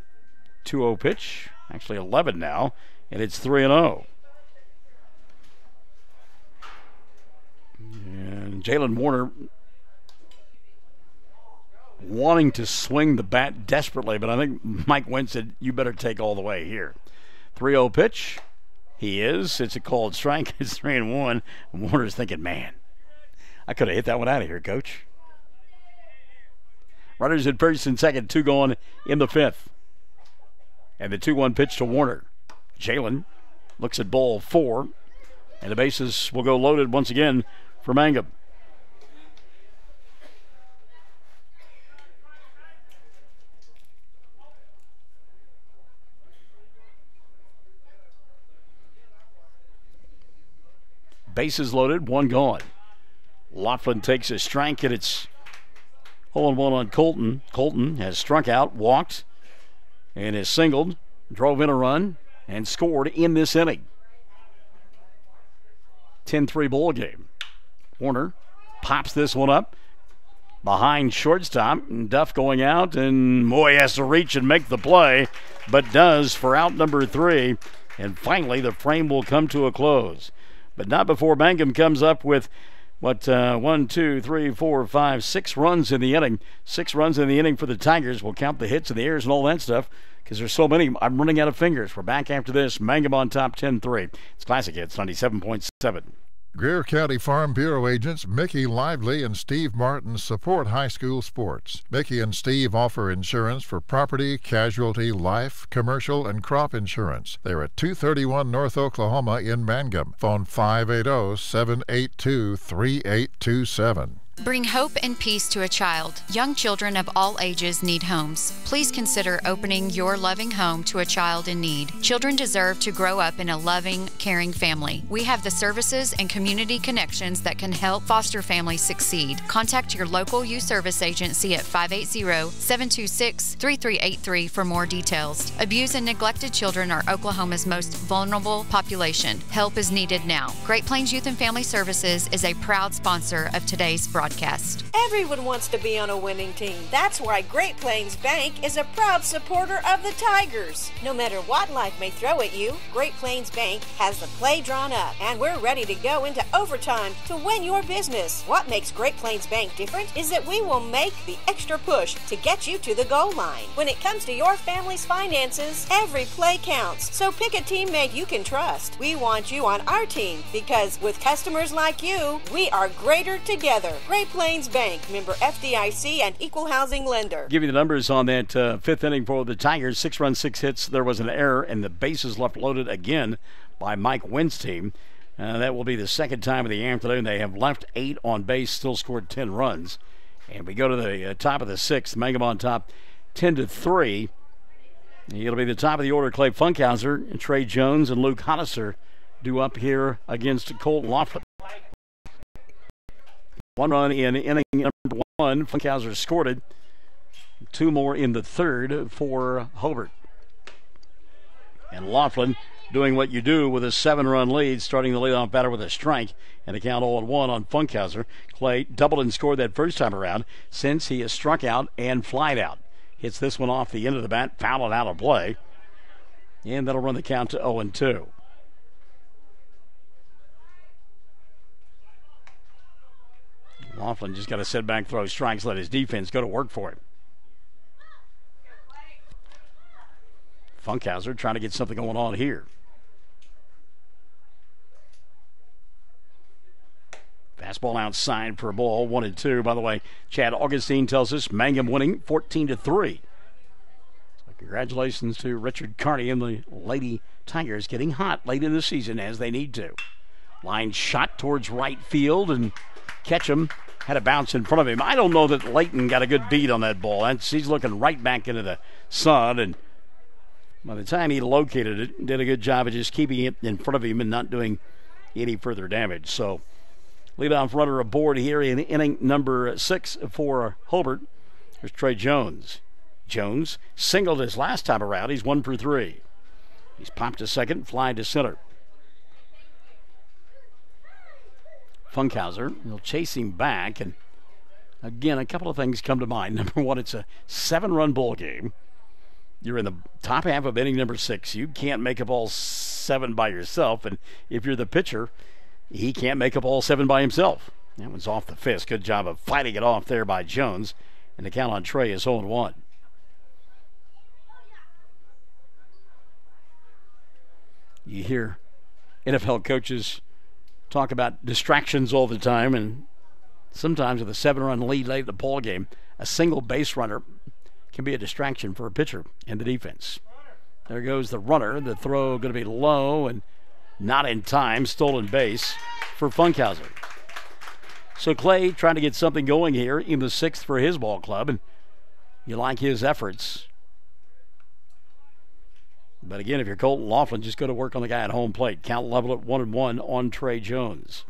2-0 pitch. Actually 11 now. And it's 3-0. And Jalen Warner wanting to swing the bat desperately, but I think Mike Wentz said, you better take all the way here. 3-0 pitch. He is. It's a called strike. It's 3-1. And Warner's thinking, man, I could have hit that one out of here, Coach. Runners at first and second, 2 gone in the 5th. And the 2-1 pitch to Warner. Jalen looks at ball 4. And the bases will go loaded once again for Mangum. Bases loaded, 1 gone. Laughlin takes a strike, and it's 0-1 on Colton. Colton has struck out, walked, and has singled, drove in a run, and scored in this inning. 10-3 ball game. Warner pops this one up behind shortstop, and Duff going out, and Moy has to reach and make the play, but does for out number 3, and finally the frame will come to a close. But not before Mangum comes up with 6 runs in the inning. 6 runs in the inning for the Tigers. We'll count the hits and the errors and all that stuff because there's so many. I'm running out of fingers. We're back after this. Mangum on top 10-3. It's Classic Hits 97.7. Greer County Farm Bureau agents Mickey Lively and Steve Martin support high school sports. Mickey and Steve offer insurance for property, casualty, life, commercial, and crop insurance. They're at 231 North Oklahoma in Mangum. Phone 580-782-3827. Bring hope and peace to a child. Young children of all ages need homes. Please consider opening your loving home to a child in need. Children deserve to grow up in a loving, caring family. We have the services and community connections that can help foster families succeed. Contact your local youth service agency at 580-726-3383 for more details. Abused and neglected children are Oklahoma's most vulnerable population. Help is needed now. Great Plains Youth and Family Services is a proud sponsor of today's broadcast. Everyone wants to be on a winning team. That's why Great Plains Bank is a proud supporter of the Tigers. No matter what life may throw at you, Great Plains Bank has the play drawn up, and we're ready to go into overtime to win your business. What makes Great Plains Bank different is that we will make the extra push to get you to the goal line. When it comes to your family's finances, every play counts. So pick a teammate you can trust. We want you on our team because with customers like you, we are greater together. Great Plains Bank, member FDIC and equal housing lender. Give you the numbers on that fifth inning for the Tigers. 6 runs, 6 hits. There was an error, and the bases left loaded again by Mike Wynn's team. That will be the second time of the afternoon. They have left 8 on base, still scored 10 runs. And we go to the top of the sixth. Mangum on top, 10-3. It'll be the top of the order. Clay Funkhauser and Trey Jones and Luke Hollister due up here against Colton Laughlin. 1 run in inning number 1. Funkhauser scored it. 2 more in the third for Hobart. And Laughlin doing what you do with a 7-run lead, starting the leadoff batter with a strike, and a count 0-1 on Funkhauser. Clay doubled and scored that first time around. Since he has struck out and flied out. Hits this one off the end of the bat, foul it out of play. And that'll run the count to 0-2. Laughlin just got to sit back, throw strikes, let his defense go to work for him. Funkhauser trying to get something going on here. Fastball outside for a ball, 1-2. By the way, Chad Augustine tells us Mangum winning 14-3. So congratulations to Richard Carney and the Lady Tigers getting hot late in the season as they need to. Line shot towards right field, and Ketchum had a bounce in front of him. I don't know that Layton got a good beat on that ball. He's looking right back into the sun, and by the time he located it, did a good job of just keeping it in front of him and not doing any further damage. So, leadoff runner aboard here in inning number 6 for Hobart. There's Trey Jones. Jones singled his last time around. He's 1 for 3. He's popped to second, flying to center. Funkhauser will chase him back, and again, a couple of things come to mind. Number 1, it's a 7-run ball game. You're in the top half of inning number 6. You can't make up all 7 by yourself, and if you're the pitcher, he can't make up all 7 by himself. That one's off the fist. Good job of fighting it off there by Jones, and the count on Trey is 0-1. You hear NFL coaches talk about distractions all the time, and sometimes with a 7-run lead late in the ball game, a single base runner can be a distraction for a pitcher and the defense. There goes the runner. The throw going to be low and not in time. Stolen base for Funkhauser. So Clay trying to get something going here in the 6th for his ball club, and you like his efforts. But again, if you're Colton Laughlin, just go to work on the guy at home plate. Count level at 1-1 on Trey Jones.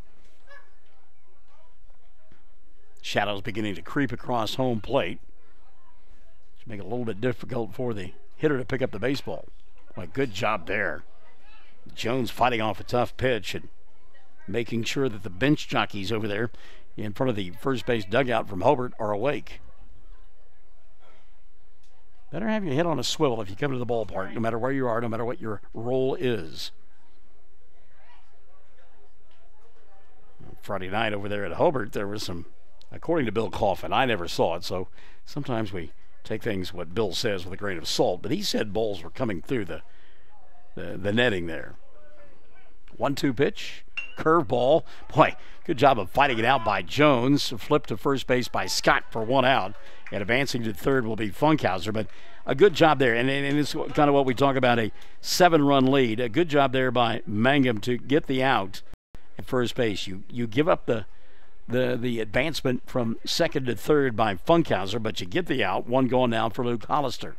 Shadows beginning to creep across home plate. Just make it a little bit difficult for the hitter to pick up the baseball. Well, good job there. Jones fighting off a tough pitch and making sure that the bench jockeys over there in front of the first base dugout from Hobart are awake. Better have your head on a swivel if you come to the ballpark, no matter where you are, no matter what your role is. Friday night over there at Hobart, there was some, according to Bill Coffin, I never saw it, so sometimes we take things what Bill says with a grain of salt, but he said balls were coming through the netting there. 1-2 pitch, curveball. Boy, good job of fighting it out by Jones. Flipped to first base by Scott for 1 out. And advancing to third will be Funkhauser. But a good job there. And it's kind of what we talk about, a 7-run lead. A good job there by Mangum to get the out at first base. You give up the the advancement from second to third by Funkhauser, but you get the out. One gone now for Luke Hollister.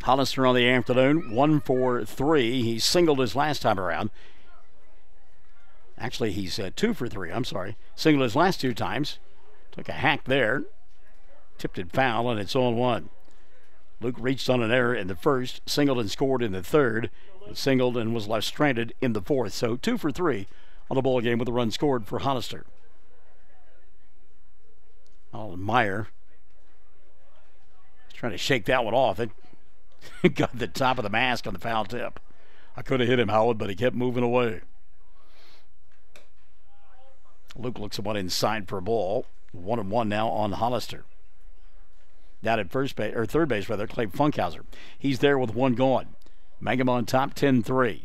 Hollister on the afternoon, 1 for 3. He singled his last time around. Actually, he's 2 for 3. I'm sorry. Singled his last 2 times. Took a hack there. Tipped it foul, and it's on 1. Luke reached on an error in the first, singled and scored in the third, and singled and was left stranded in the fourth. So 2 for 3 on the ball game with a run scored for Hollister. Meyer trying to shake that one off. It got the top of the mask on the foul tip. I could have hit him, Howard, but he kept moving away. Luke looks at one inside for a ball. 1-1 now on Hollister. Down at third base, Clay Funkhauser. He's there with 1 gone. Mangum on top, 10-3.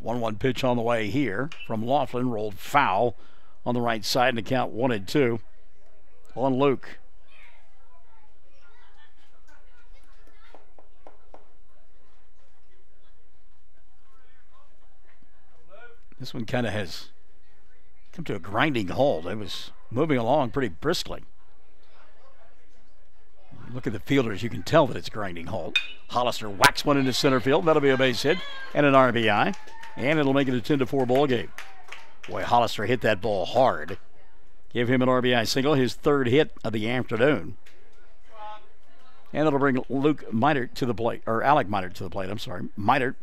One pitch on the way here from Laughlin, rolled foul on the right side, and the count 1-2 on Luke. This one kind of has come to a grinding halt. It was moving along pretty briskly. Look at the fielders, you can tell that it's a grinding halt. Hollister whacks one into center field. That'll be a base hit and an RBI, and it'll make it a 10-4 ball game. Boy, Hollister hit that ball hard. Give him an RBI single, his 3rd hit of the afternoon. And it'll bring Luke Meinert to the plate, or Alec Meinert to the plate, I'm sorry. Meinert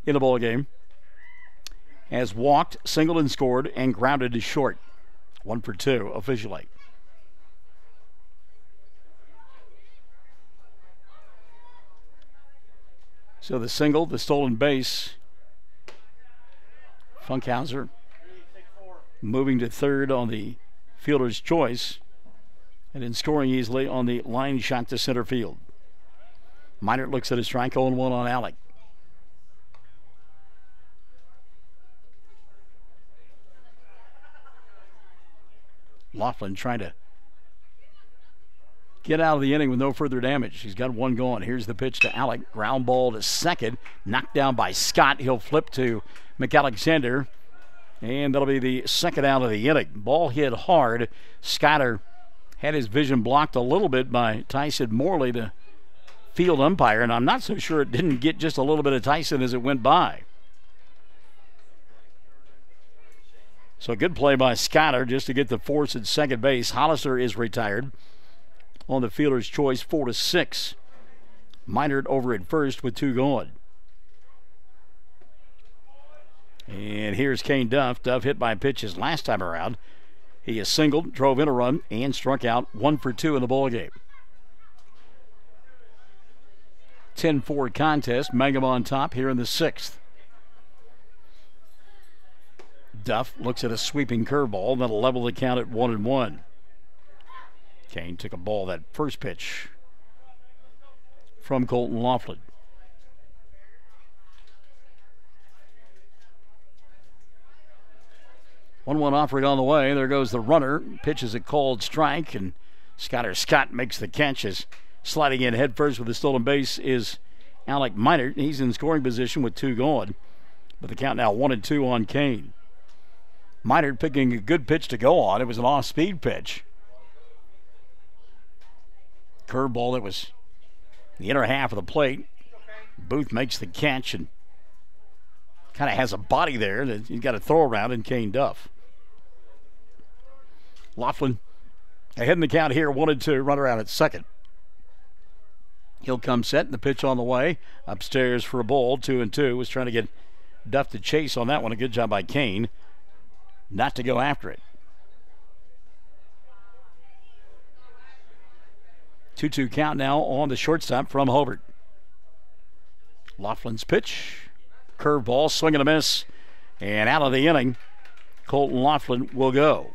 in the ball game has walked, singled and scored, and grounded to short. 1 for 2 officially. So the single, the stolen base. Funkhauser moving to third on the fielder's choice, and then scoring easily on the line shot to center field. Meinert looks at his strike, 0-1 on Alec. Laughlin trying to get out of the inning with no further damage. He's got 1 going. Here's the pitch to Alec. Ground ball to second. Knocked down by Scott. He'll flip to McAlexander. And that'll be the 2nd out of the inning. Ball hit hard. Scotter had his vision blocked a little bit by Tyson Morley, the field umpire. And I'm not so sure it didn't get just a little bit of Tyson as it went by. So a good play by Scotter just to get the force at second base. Hollister is retired on the fielder's choice, 4-6. Meinert over at first with 2 going. And here's Kane Duff. Duff hit by pitches last time around. He has singled, drove in a run, and struck out. 1 for 2 in the ballgame. 10-4 contest. Mangum on top here in the 6th. Duff looks at a sweeping curveball that'll level the count at 1-1. Kane took a ball, that first pitch from Colton Laughlin. 1-1 offering on the way. There goes the runner. Pitches a called strike, and Scott makes the catch. As sliding in head first with the stolen base is Alec Meinert. He's in scoring position with 2 going. But the count now 1-2 on Kane. Meinert picking a good pitch to go on. It was an off-speed pitch. Curveball that was the inner half of the plate. Booth makes the catch and kind of has a body there that he's got to throw around in Kane Duff. Laughlin ahead in the count here, 1-2, run around at second. He'll come set, and the pitch on the way. Upstairs for a ball, 2-2. Was trying to get Duff to chase on that one. A good job by Kane not to go after it. 2-2 count now on the shortstop from Hobart. Laughlin's pitch. Curveball, swing and a miss. And out of the inning, Colton Laughlin will go.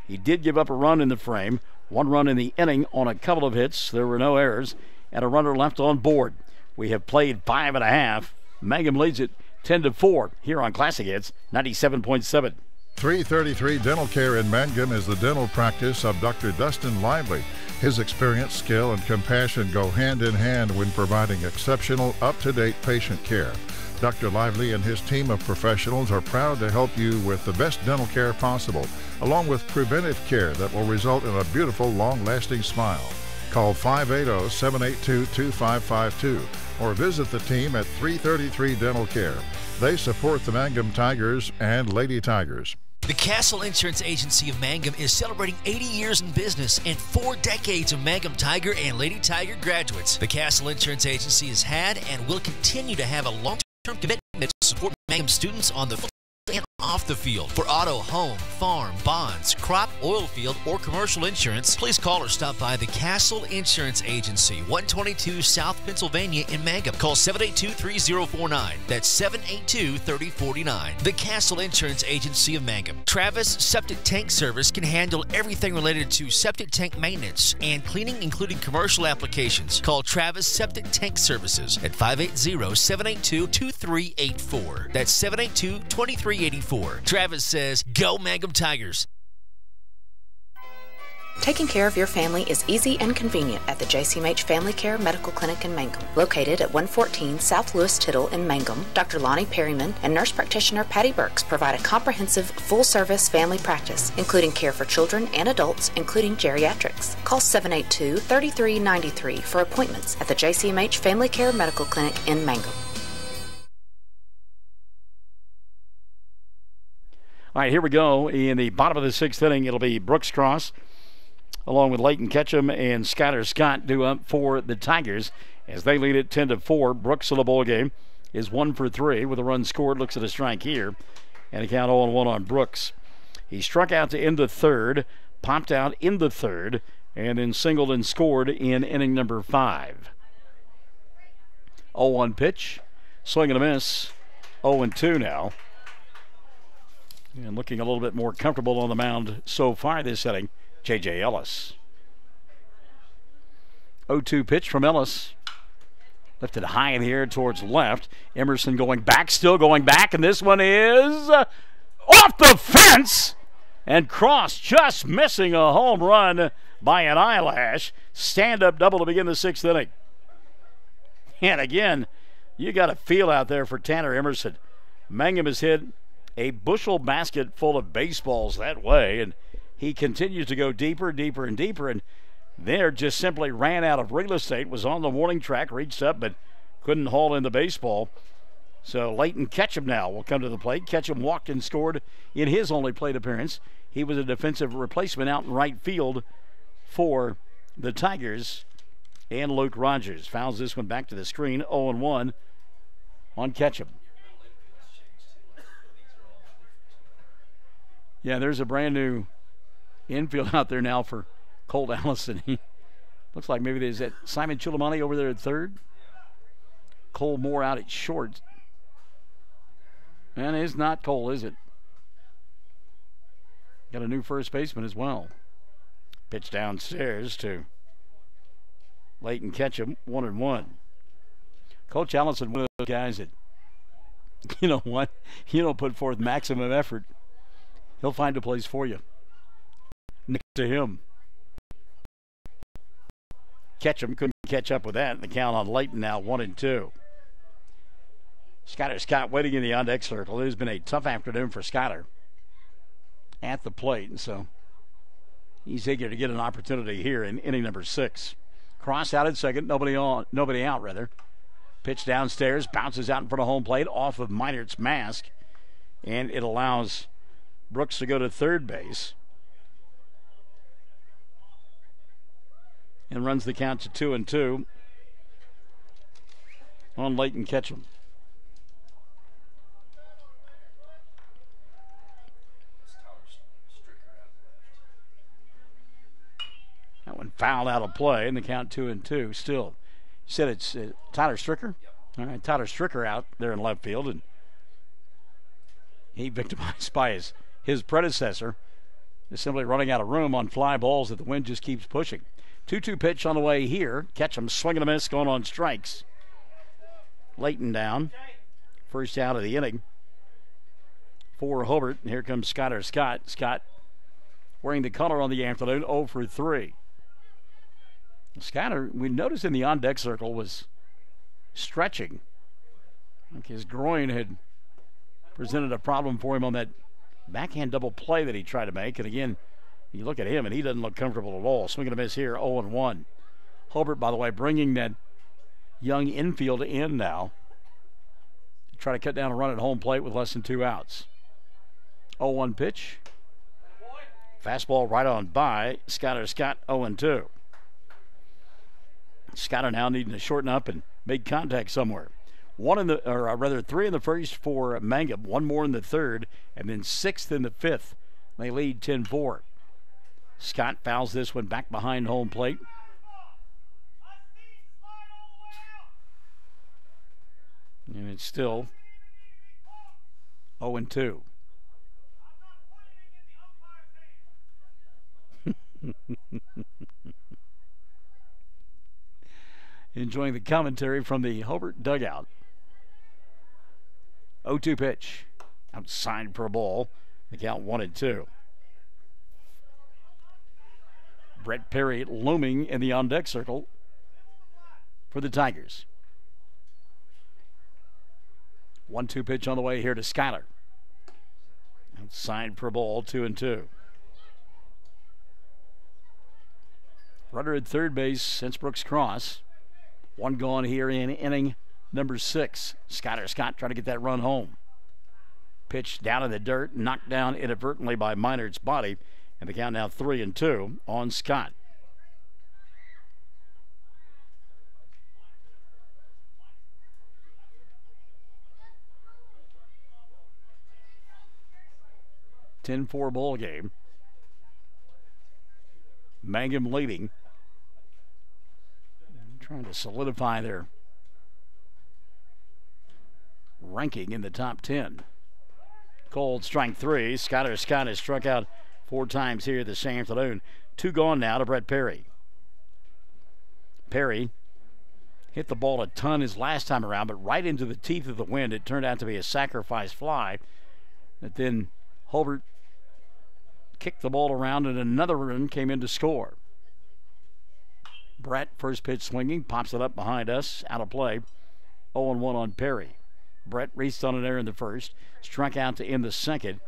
He did give up a run in the frame. 1 run in the inning on a couple of hits. There were no errors. And a runner left on board. We have played 5.5. Mangum leads it 10-4 here on Classic Hits 97.7. 333 Dental Care in Mangum is the dental practice of Dr. Dustin Lively. His experience, skill, and compassion go hand in hand when providing exceptional, up-to-date patient care. Dr. Lively and his team of professionals are proud to help you with the best dental care possible, along with preventive care that will result in a beautiful, long-lasting smile. Call 580-782-2552 or visit the team at 333 Dental Care. They support the Mangum Tigers and Lady Tigers. The Castle Insurance Agency of Mangum is celebrating 80 years in business and 4 decades of Mangum Tiger and Lady Tiger graduates. The Castle Insurance Agency has had and will continue to have a long-term commitment to support Mangum students on the field and off the field. For auto, home, farm, bonds, crop, oil field, or commercial insurance, please call or stop by the Castle Insurance Agency, 122 South Pennsylvania in Mangum. Call 782-3049. That's 782-3049. The Castle Insurance Agency of Mangum. Travis Septic Tank Service can handle everything related to septic tank maintenance and cleaning, including commercial applications. Call Travis Septic Tank Services at 580-782-2384. That's 782-2384. Travis says, go Mangum Tigers. Taking care of your family is easy and convenient at the JCMH Family Care Medical Clinic in Mangum. Located at 114 South Lewis Tittle in Mangum, Dr. Lonnie Perryman and nurse practitioner Patty Burks provide a comprehensive, full-service family practice, including care for children and adults, including geriatrics. Call 782-3393 for appointments at the JCMH Family Care Medical Clinic in Mangum. All right, here we go. In the bottom of the 6th inning, it'll be Brooks Cross, along with Leighton Ketchum and Skyler Scott, due up for the Tigers as they lead it 10-4. Brooks in the ball game is 1 for 3 with a run scored. Looks at a strike here, and a count 0-1 on Brooks. He struck out to end the 3rd, popped out in the 3rd, and then singled and scored in inning number 5. 0-1 pitch, swing and a miss. 0-2 now. And looking a little bit more comfortable on the mound so far this inning, J.J. Ellis. 0-2 pitch from Ellis. Lifted high in the air towards left. Emerson going back, still going back, and this one is off the fence. And Cross just missing a home run by an eyelash. Stand-up double to begin the 6th inning. And again, you got a feel out there for Tanner Emerson. Mangum has hit a bushel basket full of baseballs that way, and he continues to go deeper, deeper, and deeper, and there just simply ran out of real estate, was on the warning track, reached up, but couldn't haul in the baseball. So Leighton Ketchum now will come to the plate. Ketchum walked and scored in his only plate appearance. He was a defensive replacement out in right field for the Tigers. And Luke Rogers fouls this one back to the screen, 0-1 on Ketchum. Yeah, there's a brand new infield out there now for Colt Allison. He looks like maybe there's that Simon Chulamani over there at third. Cole Moore out at short. And it's not Cole, is it? Got a new first baseman as well. Pitch downstairs to Leighton Ketchum, 1-1. Coach Allison, one of those guys that, you know what? You don't put forth maximum effort, he'll find a place for you. Next to him. Ketchum couldn't catch up with that. The count on Leighton now 1-2. Skyler Scott waiting in the on-deck circle. It has been a tough afternoon for Skyler at the plate, and so he's eager to get an opportunity here in inning number 6. Cross out at second, nobody out. Pitch downstairs, bounces out in front of home plate off of Meinert's mask, and it allows Brooks to go to third base and runs the count to 2-2 on Leighton Ketchum. That one fouled out of play, and the count 2-2 still. You said it's Tyler Stricker? Yep. All right, Tyler Stricker out there in left field, and he victimized by his predecessor, is simply running out of room on fly balls that the wind just keeps pushing. 2-2 pitch on the way here. Ketchum swinging a miss, going on strikes. Leighton down. First out of the inning for Hobart. And here comes Scott. Scott wearing the color on the afternoon, 0 for 3. Skyler, we noticed in the on-deck circle, was stretching. Like his groin had presented a problem for him on that backhand double play that he tried to make. And again, you look at him, and he doesn't look comfortable at all. Swing and a miss here, 0-1. Hobart, by the way, bringing that young infield in now to try to cut down a run at home plate with less than 2 outs. 0-1 pitch. Fastball right on by Scott, 0-2. Scott now needing to shorten up and make contact somewhere. 3 in the first for Mangum, 1 more in the third, and then 6th in the 5th. They lead 10-4. Scott fouls this one back behind home plate. And it's still 0-2. Enjoying the commentary from the Hobart dugout. 0-2 pitch. Outside for a ball. The count 1-2. Brett Perry looming in the on-deck circle for the Tigers. 1-2 pitch on the way here to Skyler. Outside for a ball, 2-2. Runner at third base since Brooks Cross. 1 gone here in inning number 6. Scott trying to get that run home. Pitch down in the dirt, knocked down inadvertently by Minor's body, and the count now 3-2 on Scott. (10-4) ball game. Mangum leading. Trying to solidify their ranking in the top 10. Cold strike 3. Scott has struck out 4 times here this afternoon. 2 gone now to Brett Perry. Perry hit the ball a ton his last time around, but right into the teeth of the wind. It turned out to be a sacrifice fly. But then Hobart kicked the ball around, and another run came in to score. Brett, first pitch swinging, pops it up behind us, out of play. 0-1 on Perry. Brett reached on an error in the first, struck out to end the second,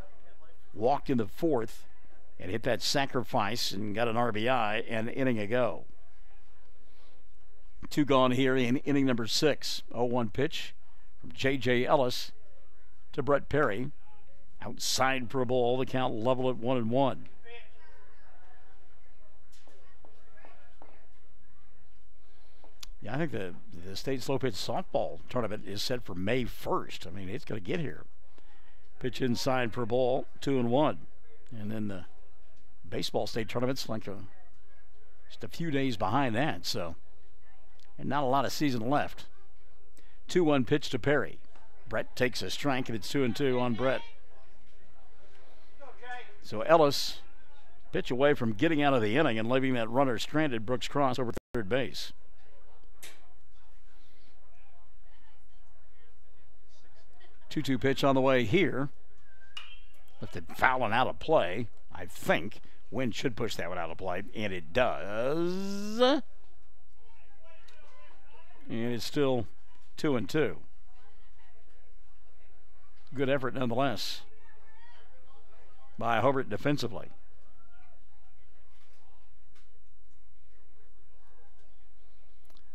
walked in the fourth, and hit that sacrifice and got an RBI and inning ago. 2 gone here in inning number 6. 0-1 pitch from J.J. Ellis to Brett Perry. Outside for a ball, the count level at 1-1. Yeah, I think the state slow pitch softball tournament is set for May 1st. I mean, it's going to get here. Pitch inside for a ball, 2-1. And then the baseball state tournament's like just a few days behind that, so. And not a lot of season left. 2-1 pitch to Perry. Brett takes a strike, and it's 2-2 on Brett. So Ellis, pitch away from getting out of the inning and leaving that runner stranded. Brooks Cross over third base. Two pitch on the way here. Lifted foul and out of play. I think Wind should push that one out of play, and it does. And it's still 2-2. Good effort nonetheless by Hobart defensively.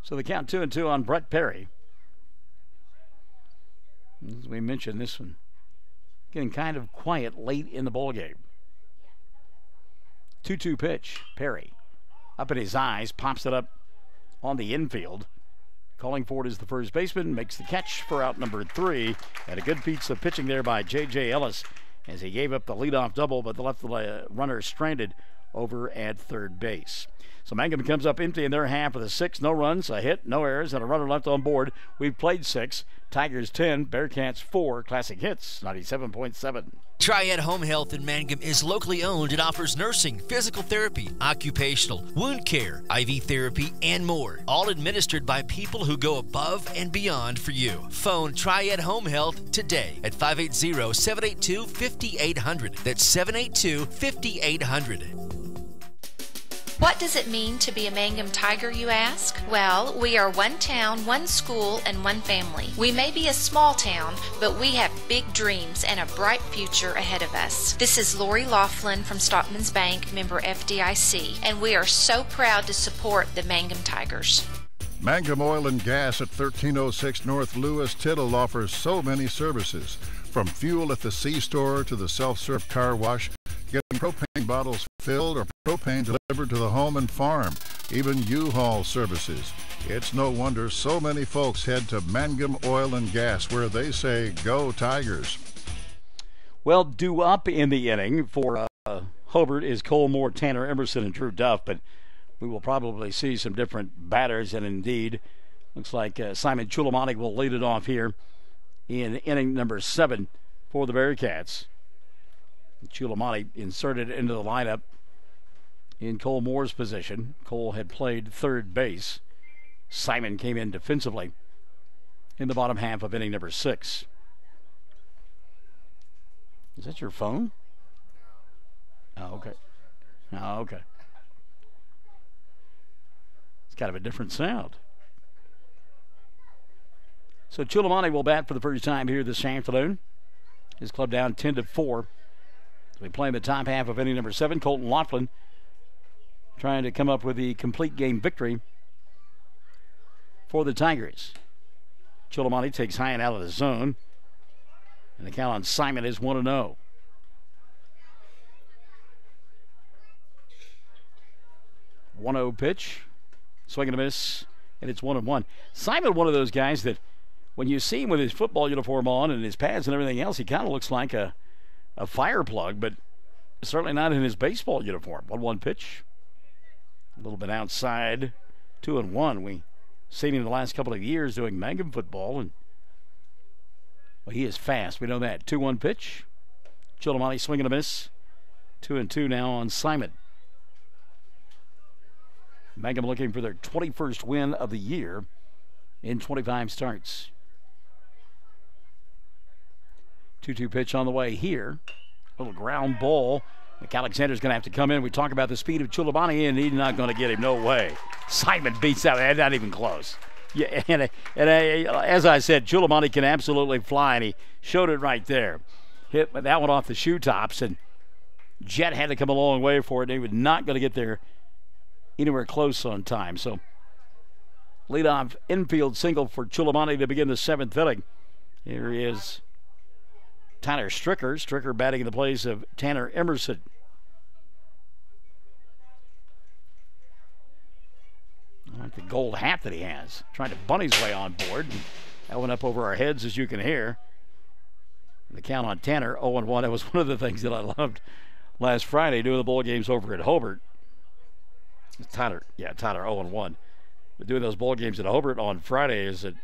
So the count 2-2 on Brett Perry. As we mentioned, this one getting kind of quiet late in the ball game. 2-2 pitch. Perry up at his eyes, pops it up on the infield. Calling for it is the first baseman, makes the catch for out number 3. And a good piece of pitching there by J.J. Ellis as he gave up the leadoff double, but the left runner stranded over at third base. So Mangum comes up empty in their half with a 6, no runs, a hit, no errors, and a runner left on board. We've played 6, Tigers 10, Bearcats 4, Classic Hits 97.7. Triad Home Health in Mangum is locally owned and offers nursing, physical therapy, occupational, wound care, IV therapy, and more. All administered by people who go above and beyond for you. Phone Triad Home Health today at 580-782-5800. That's 782-5800. What does it mean to be a Mangum Tiger, you ask? Well, we are one town, one school, and one family. We may be a small town, but we have big dreams and a bright future ahead of us. This is Lori Laughlin from Stockman's Bank, member FDIC, and we are so proud to support the Mangum Tigers. Mangum Oil and Gas at 1306 North Lewis Tittle offers so many services, from fuel at the C-store to the self-serve car wash, getting propane bottles filled or propane delivered to the home and farm, even U-Haul services. It's no wonder so many folks head to Mangum Oil and Gas, where they say, "Go Tigers." Well, due up in the inning for Hobart is Cole Moore, Tanner Emerson, and Drew Duff, but we will probably see some different batters, and indeed, looks like Simon Chulamani will lead it off here in inning number 7 for the Bearcats. Chulamani inserted into the lineup in Cole Moore's position. Cole had played third base. Simon came in defensively in the bottom half of inning number 6. Is that your phone? Oh, okay. Oh, okay. It's kind of a different sound. So Chulamani will bat for the first time here this afternoon. His club down 10-4. We play in the top half of inning number 7. Colton Laughlin trying to come up with the complete game victory for the Tigers. Chulamani takes high and out of the zone. And the count on Simon is 1-0. One-0 pitch. Swing and a miss. And it's 1-1. Simon, one of those guys that when you see him with his football uniform on and his pads and everything else, he kind of looks like a fire plug, but certainly not in his baseball uniform. 1-1 pitch. A little bit outside. 2-1. We've seen him the last couple of years doing Mangum football, and well, he is fast. We know that. 2-1 pitch. Chulamani swinging a miss. 2-2 now on Simon. Mangum looking for their 21st win of the year in 25 starts. 2-2 pitch on the way here. Little ground ball. Alexander's going to have to come in. We talk about the speed of Chulamani, and he's not going to get him. No way. Simon beats that. Not even close. Yeah, and as I said, Chulamani can absolutely fly, and he showed it right there. Hit that one off the shoe tops, and Jet had to come a long way for it. He was not going to get there anywhere close on time. So, leadoff infield single for Chulamani to begin the 7th inning. Here is Tyler Stricker. Stricker batting in the place of Tanner Emerson. I like the gold hat that he has. Trying to bunt his way on board. That went up over our heads, as you can hear. The count on Tanner, 0-1. That was one of the things that I loved last Friday doing the bowl games over at Hobart. Tyler 0-1. But doing those bowl games at Hobart on Friday is that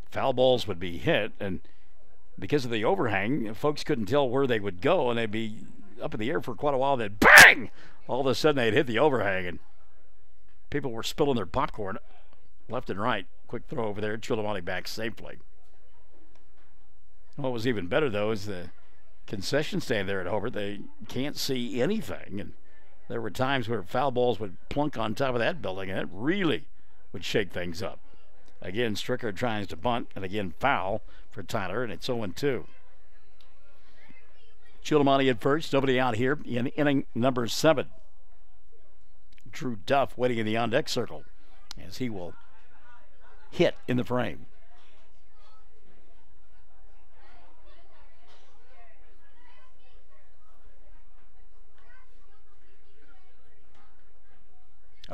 foul balls would be hit, and because of the overhang, folks couldn't tell where they would go, and they'd be up in the air for quite a while. Then bang! All of a sudden they'd hit the overhang, and people were spilling their popcorn left and right. Quick throw over there. Chulamani back safely. What was even better, though, is the concession stand there at Hobart. They can't see anything, and there were times where foul balls would plunk on top of that building, and it really would shake things up. Again, Stricker tries to bunt, and again, foul for Tyler, and it's 0-2. Chulamani at first, nobody out here in inning number 7. Drew Duff waiting in the on-deck circle as he will hit in the frame.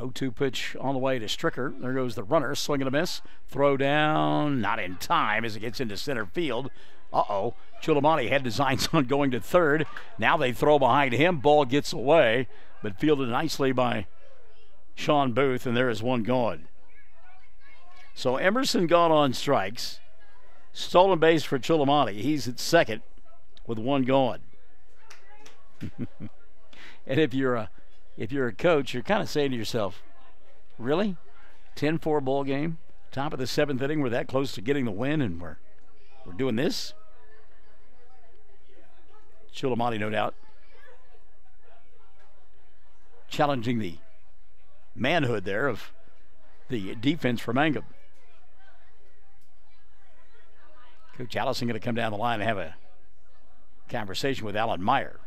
Oh-2 pitch on the way to Stricker. There goes the runner, swing and a miss. Throw down, not in time as it gets into center field. Chulamani had designs on going to third. Now they throw behind him. Ball gets away. but fielded nicely by Sean Booth, and there is one gone. So Emerson gone on strikes. Stolen base for Chillimani. He's at second with one gone. And if you're a coach, you're kind of saying to yourself, really? 10-4 ball game, top of the seventh inning, we're that close to getting the win, and we're doing this? Chillimani, no doubt, challenging the manhood there of the defense for Mangum. Coach Allison going to come down the line and have a conversation with Alan Meyer.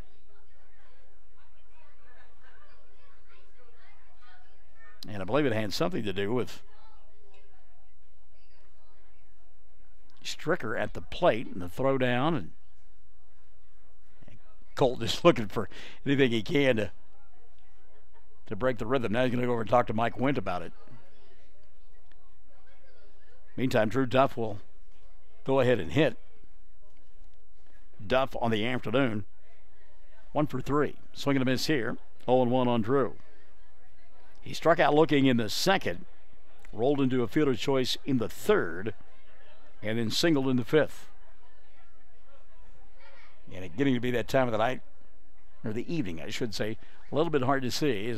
And I believe it had something to do with Stricker at the plate and the throw down, and Colt is looking for anything he can to break the rhythm. Now he's going to go over and talk to Mike Wint about it. Meantime, Drew Duff will go ahead and hit. Duff on the afternoon, 1 for 3. Swing and a miss here. 0-1 on Drew. He struck out looking in the second, rolled into a fielder's choice in the third, and then singled in the fifth. And it getting to be that time of the night, or the evening, I should say, a little bit hard to see.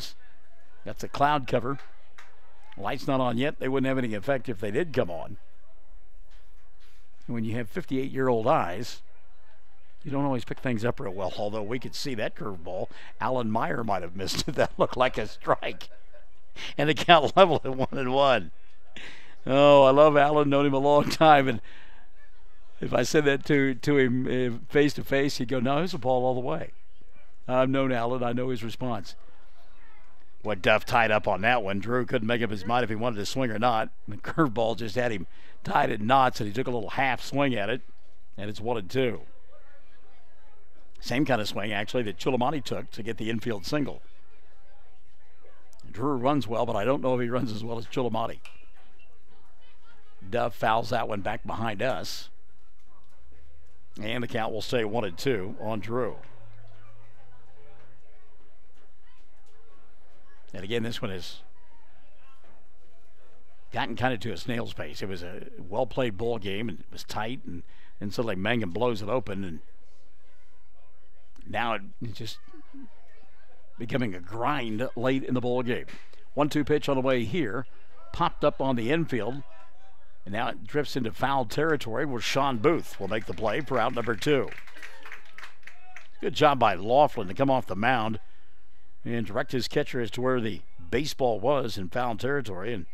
That's a cloud cover. Lights not on yet. They wouldn't have any effect if they did come on. When you have 58-year-old eyes, you don't always pick things up real well, although we could see that curveball. Alan Meyer might have missed it. That looked like a strike. And the count level at 1-1. Oh, I love Alan, known him a long time, and if I said that to him face to face, he'd go, no, it's a ball all the way. I've known Alan. I know his response. What Duff tied up on that one. Drew couldn't make up his mind if he wanted to swing or not. The curveball just had him tied in knots, and he took a little half swing at it, and it's 1-2. Same kind of swing, actually, that Chillimani took to get the infield single. Drew runs well, but I don't know if he runs as well as Chillimani. Duff fouls that one back behind us. And the count will stay 1-2 on Drew. And again, this one has gotten kind of to a snail's pace. It was a well-played ball game, and it was tight, and suddenly Mangum blows it open, and now it's just becoming a grind late in the ball game. 1-2 pitch on the way here, popped up on the infield, and now it drifts into foul territory where Sean Booth will make the play for out number 2. Good job by Laughlin to come off the mound and direct his catcher as to where the baseball was in foul territory, and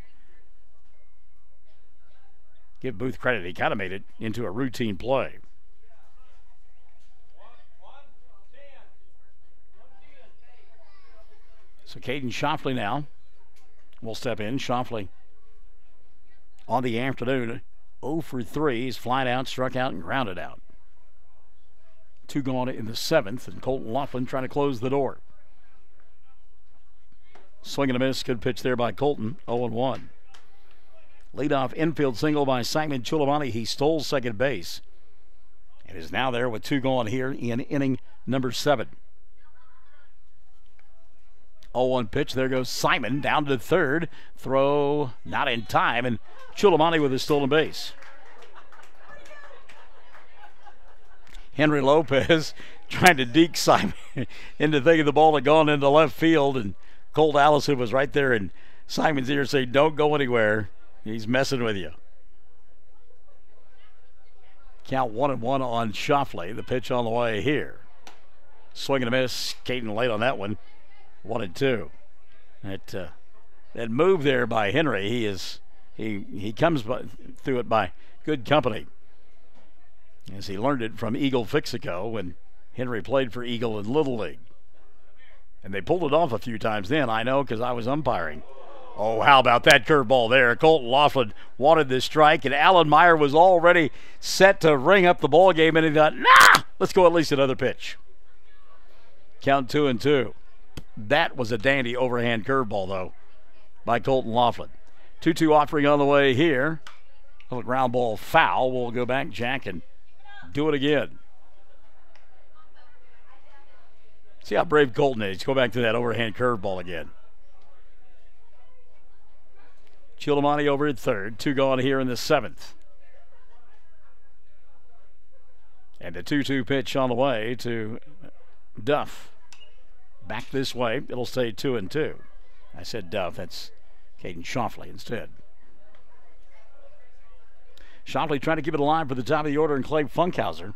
give Booth credit. He kind of made it into a routine play. So Caden Shoffley now will step in. Shoffley on the afternoon, 0 for 3. He's flied out, struck out, and grounded out. 2 gone in the 7th, and Colton Laughlin trying to close the door. Swing and a miss. Good pitch there by Colton. 0-1. Leadoff infield single by Simon Chillimani. He stole second base and is now there with 2 gone here in inning number 7. 0-1 pitch. There goes Simon down to third. Throw not in time, and Chillimani with a stolen base. Henry Lopez trying to deke Simon into thinking the ball had gone into left field, and Colt Allison was right there in Simon's ear saying, don't go anywhere. He's messing with you. Count 1-1 on Shoffley. The pitch on the way here. Swing and a miss. Caden late on that one. 1-2. That move there by Henry, he comes through it by good company, as he learned it from Eagle Fixico when Henry played for Eagle in Little League. And they pulled it off a few times then, I know, because I was umpiring. Oh, how about that curveball there? Colton Laughlin wanted this strike, and Alan Meyer was already set to ring up the ball game, and he thought, nah, let's go at least another pitch. Count 2-2. That was a dandy overhand curveball, though, by Colton Laughlin. 2-2 offering on the way here. A little ground ball foul. We'll go back, Jack, and do it again. See how brave Colton is. Go back to that overhand curveball again. Chilomani over at third. 2 gone here in the 7th. And the 2-2 pitch on the way to Duff. Back this way. It'll stay 2-2. I said Duff. That's Caden Shoffley instead. Shoffley trying to keep it alive for the top of the order, and Clay Funkhauser.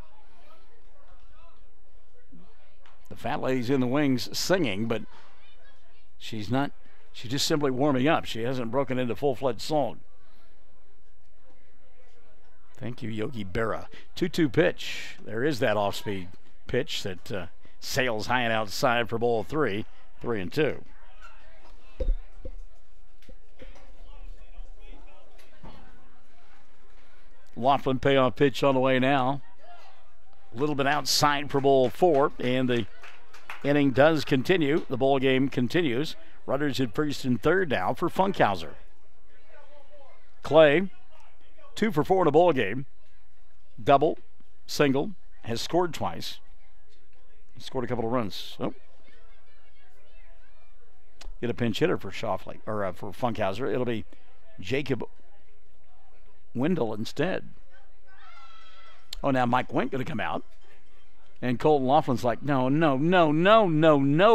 The fat lady's in the wings singing, but she's not. She's just simply warming up. She hasn't broken into full-fledged song. Thank you, Yogi Berra. 2-2 pitch. There is that off-speed pitch that sails high and outside for ball 3. 3-2. Laughlin payoff pitch on the way now. A little bit outside for ball 4, and the inning does continue. The ball game continues. Runners at first and third now for Funkhauser. Clay, 2 for 4 in a ball game. Double, single, has scored twice. Scored a couple of runs. Oh. Get a pinch hitter for Shoffley, or for Funkhauser. It'll be Jacob Wendell instead. Oh, now Mike Went going to come out. And Colton Laughlin's like, no,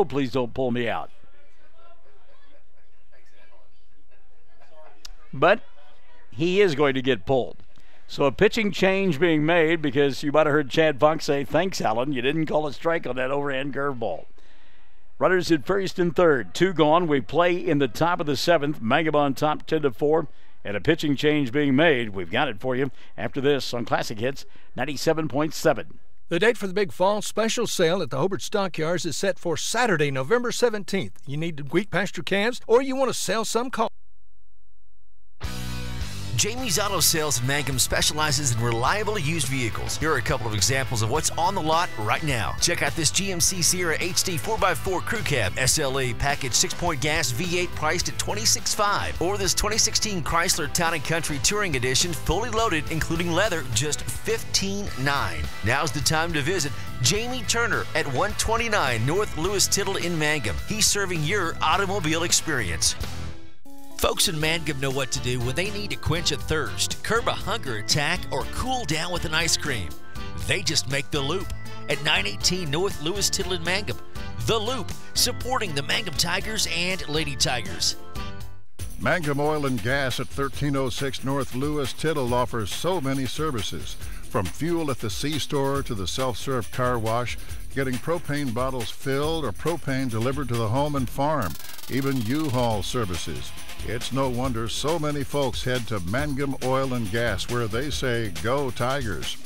please don't pull me out. But he is going to get pulled. So a pitching change being made, because you might have heard Chad Funk say, thanks, Alan. You didn't call a strike on that overhand curveball. Runners at first and third. 2 gone. We play in the top of the 7th. Mangum on top 10-4. And a pitching change being made. We've got it for you after this on Classic Hits 97.7. The date for the Big Fall special sale at the Hobart Stockyards is set for Saturday, November 17th. You need wheat pasture calves, or you want to sell some calves. Jamie's Auto Sales in Mangum specializes in reliable used vehicles. Here are a couple of examples of what's on the lot right now. Check out this GMC Sierra HD 4x4 Crew Cab SLE package 6-point gas V8 priced at $26,500. Or this 2016 Chrysler Town & Country Touring Edition fully loaded including leather, just $15,900. Now's the time to visit Jamie Turner at 129 North Lewis Tittle in Mangum. He's serving your automobile experience. Folks in Mangum know what to do when they need to quench a thirst, curb a hunger attack, or cool down with an ice cream. They just make The Loop at 918 North Lewis Tittle in Mangum. The Loop, supporting the Mangum Tigers and Lady Tigers. Mangum Oil and Gas at 1306 North Lewis Tittle offers so many services. From fuel at the C-store to the self-serve car wash, getting propane bottles filled or propane delivered to the home and farm, even U-Haul services. It's no wonder so many folks head to Mangum Oil and Gas, where they say, go Tigers.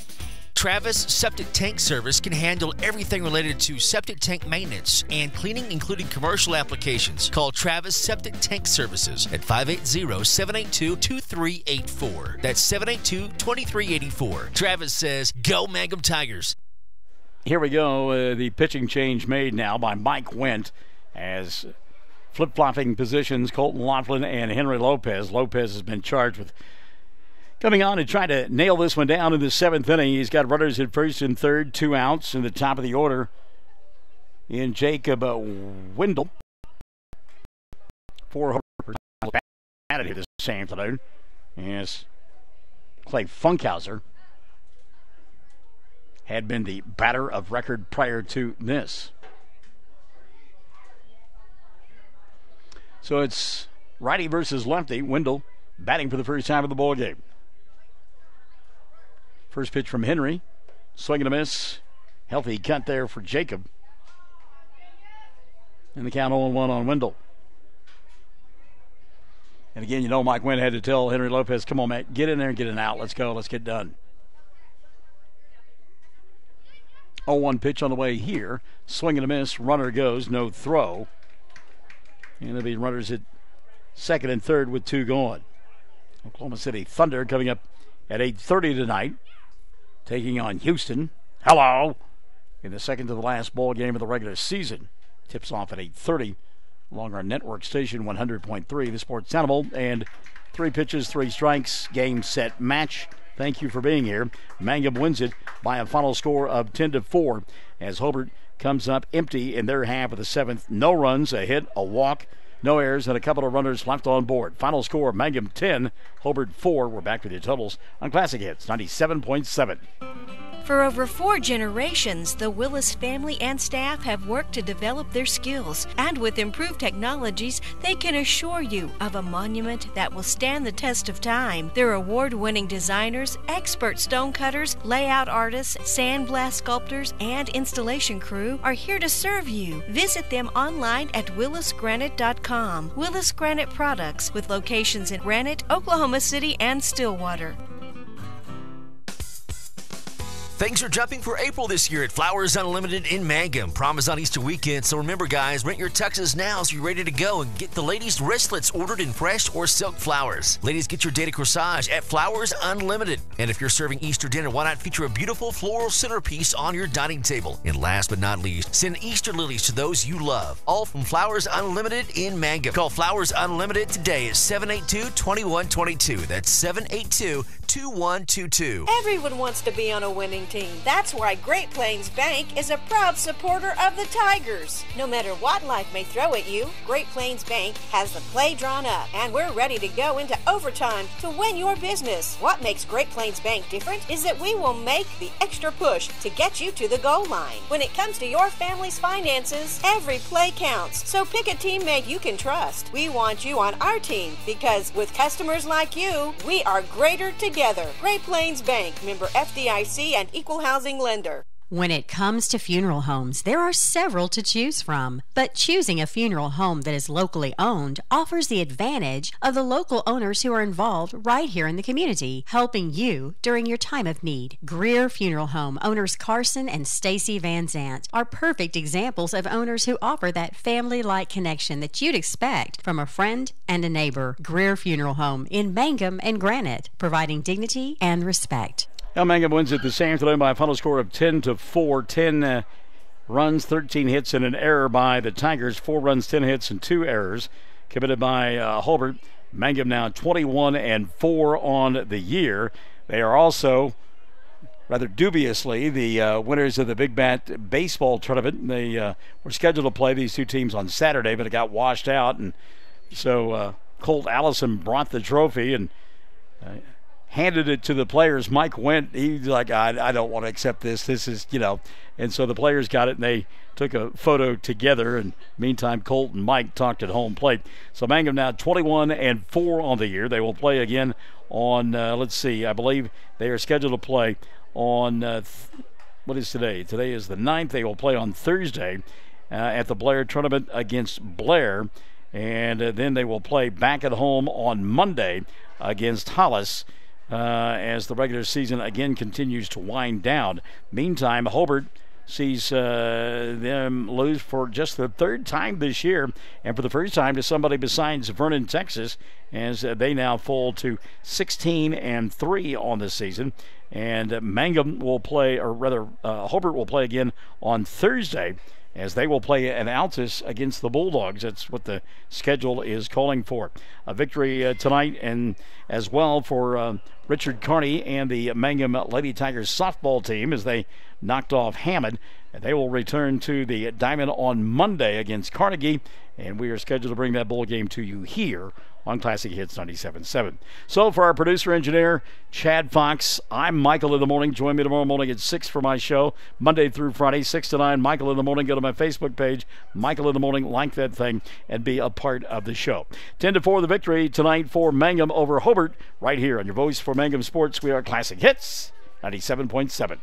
Travis Septic Tank Service can handle everything related to septic tank maintenance and cleaning, including commercial applications. Call Travis Septic Tank Services at 580-782-2384. That's 782-2384. Travis says, go Mangum Tigers. Here we go. The pitching change made now by Mike Went as flip-flopping positions Colton Laughlin and Henry Lopez. Lopez has been charged with coming on and trying to nail this one down in the 7th inning. He's got runners at first and third, 2 outs in the top of the order in Jacob Wendell. 4 homers batted here this afternoon. Yes, Clay Funkhauser had been the batter of record prior to this. So it's righty versus lefty. Wendell batting for the first time of the ball game. First pitch from Henry. Swing and a miss. Healthy cut there for Jacob. And the count 0-1 on Wendell. And again, you know, Mike Wynn had to tell Henry Lopez, come on, man, get in there and get an out. Let's go. Let's get done. 0-1 pitch on the way here. Swing and a miss. Runner goes. No throw. And there'll be runners at second and third with 2 gone. Oklahoma City Thunder coming up at 8:30 tonight, taking on Houston. Hello! In the second to the last ball game of the regular season. Tips off at 8:30 along our network station 100.3, the Sports Animal. And 3 pitches, 3 strikes, game, set, match. Thank you for being here. Mangum wins it by a final score of 10-4 as Hobart comes up empty in their half of the seventh. No runs, a hit, a walk, no errors, and a couple of runners left on board. Final score, Mangum 10, Hobart 4. We're back with your totals on Classic Hits 97.7. For over 4 generations, the Willis family and staff have worked to develop their skills, and with improved technologies, they can assure you of a monument that will stand the test of time. Their award-winning designers, expert stonecutters, layout artists, sandblast sculptors, and installation crew are here to serve you. Visit them online at willisgranite.com. Willis Granite Products, with locations in Granite, Oklahoma City, and Stillwater. Things are jumping for April this year at Flowers Unlimited in Mangum. Promise on Easter weekend, so remember guys, rent your tuxes now so you're ready to go and get the ladies' wristlets ordered in fresh or silk flowers. Ladies, get your date corsage at Flowers Unlimited. And if you're serving Easter dinner, why not feature a beautiful floral centerpiece on your dining table? And last but not least, send Easter lilies to those you love. All from Flowers Unlimited in Mangum. Call Flowers Unlimited today at 782-2122. That's 782-2122. Everyone wants to be on a winning team. That's why Great Plains Bank is a proud supporter of the Tigers. No matter what life may throw at you, Great Plains Bank has the play drawn up, and we're ready to go into overtime to win your business. What makes Great Plains Bank different is that we will make the extra push to get you to the goal line. When it comes to your family's finances, every play counts. So pick a teammate you can trust. We want you on our team because with customers like you, we are greater together. Great Plains Bank, member FDIC and equal housing lender. When it comes to funeral homes, there are several to choose from. But choosing a funeral home that is locally owned offers the advantage of the local owners who are involved right here in the community, helping you during your time of need. Greer Funeral Home owners Carson and Stacy Van Zant are perfect examples of owners who offer that family-like connection that you'd expect from a friend and a neighbor. Greer Funeral Home in Mangum and Granite, providing dignity and respect. Now Mangum wins it this afternoon by a final score of 10-4. 10 runs, 13 hits, and an error by the Tigers. 4 runs, 10 hits, and 2 errors committed by Hobart. Mangum now 21-4 on the year. They are also, rather dubiously, the winners of the Big Bat baseball tournament. They were scheduled to play these two teams on Saturday, but it got washed out, and so Colt Allison brought the trophy and handed it to the players. Mike went, he's like, I don't want to accept this. This is, and so the players got it and they took a photo together. And meantime, Colt and Mike talked at home plate. So Mangum now 21-4 on the year. They will play again on, I believe they are scheduled to play on, what is today? Today is the 9th. They will play on Thursday at the Blair tournament against Blair. And then they will play back at home on Monday against Hollis. As the regular season again continues to wind down. Meantime, Hobart sees them lose for just the 3rd time this year, and for the first time to somebody besides Vernon, Texas, as they now fall to 16-3 on the season. And Mangum will play, or rather, Hobart will play again on Thursday, as they will play an Altus against the Bulldogs. That's what the schedule is calling for. A victory tonight, and as well for Richard Carney and the Mangum Lady Tigers softball team, as they knocked off Hammond. And they will return to the Diamond on Monday against Carnegie, and we are scheduled to bring that bowl game to you here on Classic Hits 97.7. So for our producer-engineer, Chad Fox, I'm Michael in the Morning. Join me tomorrow morning at 6 for my show, Monday through Friday, 6 to 9. Michael in the Morning. Go to my Facebook page, Michael in the Morning. Like that thing and be a part of the show. 10-4 the victory tonight for Mangum over Hobart, right here on your voice for Mangum Sports. We are Classic Hits 97.7.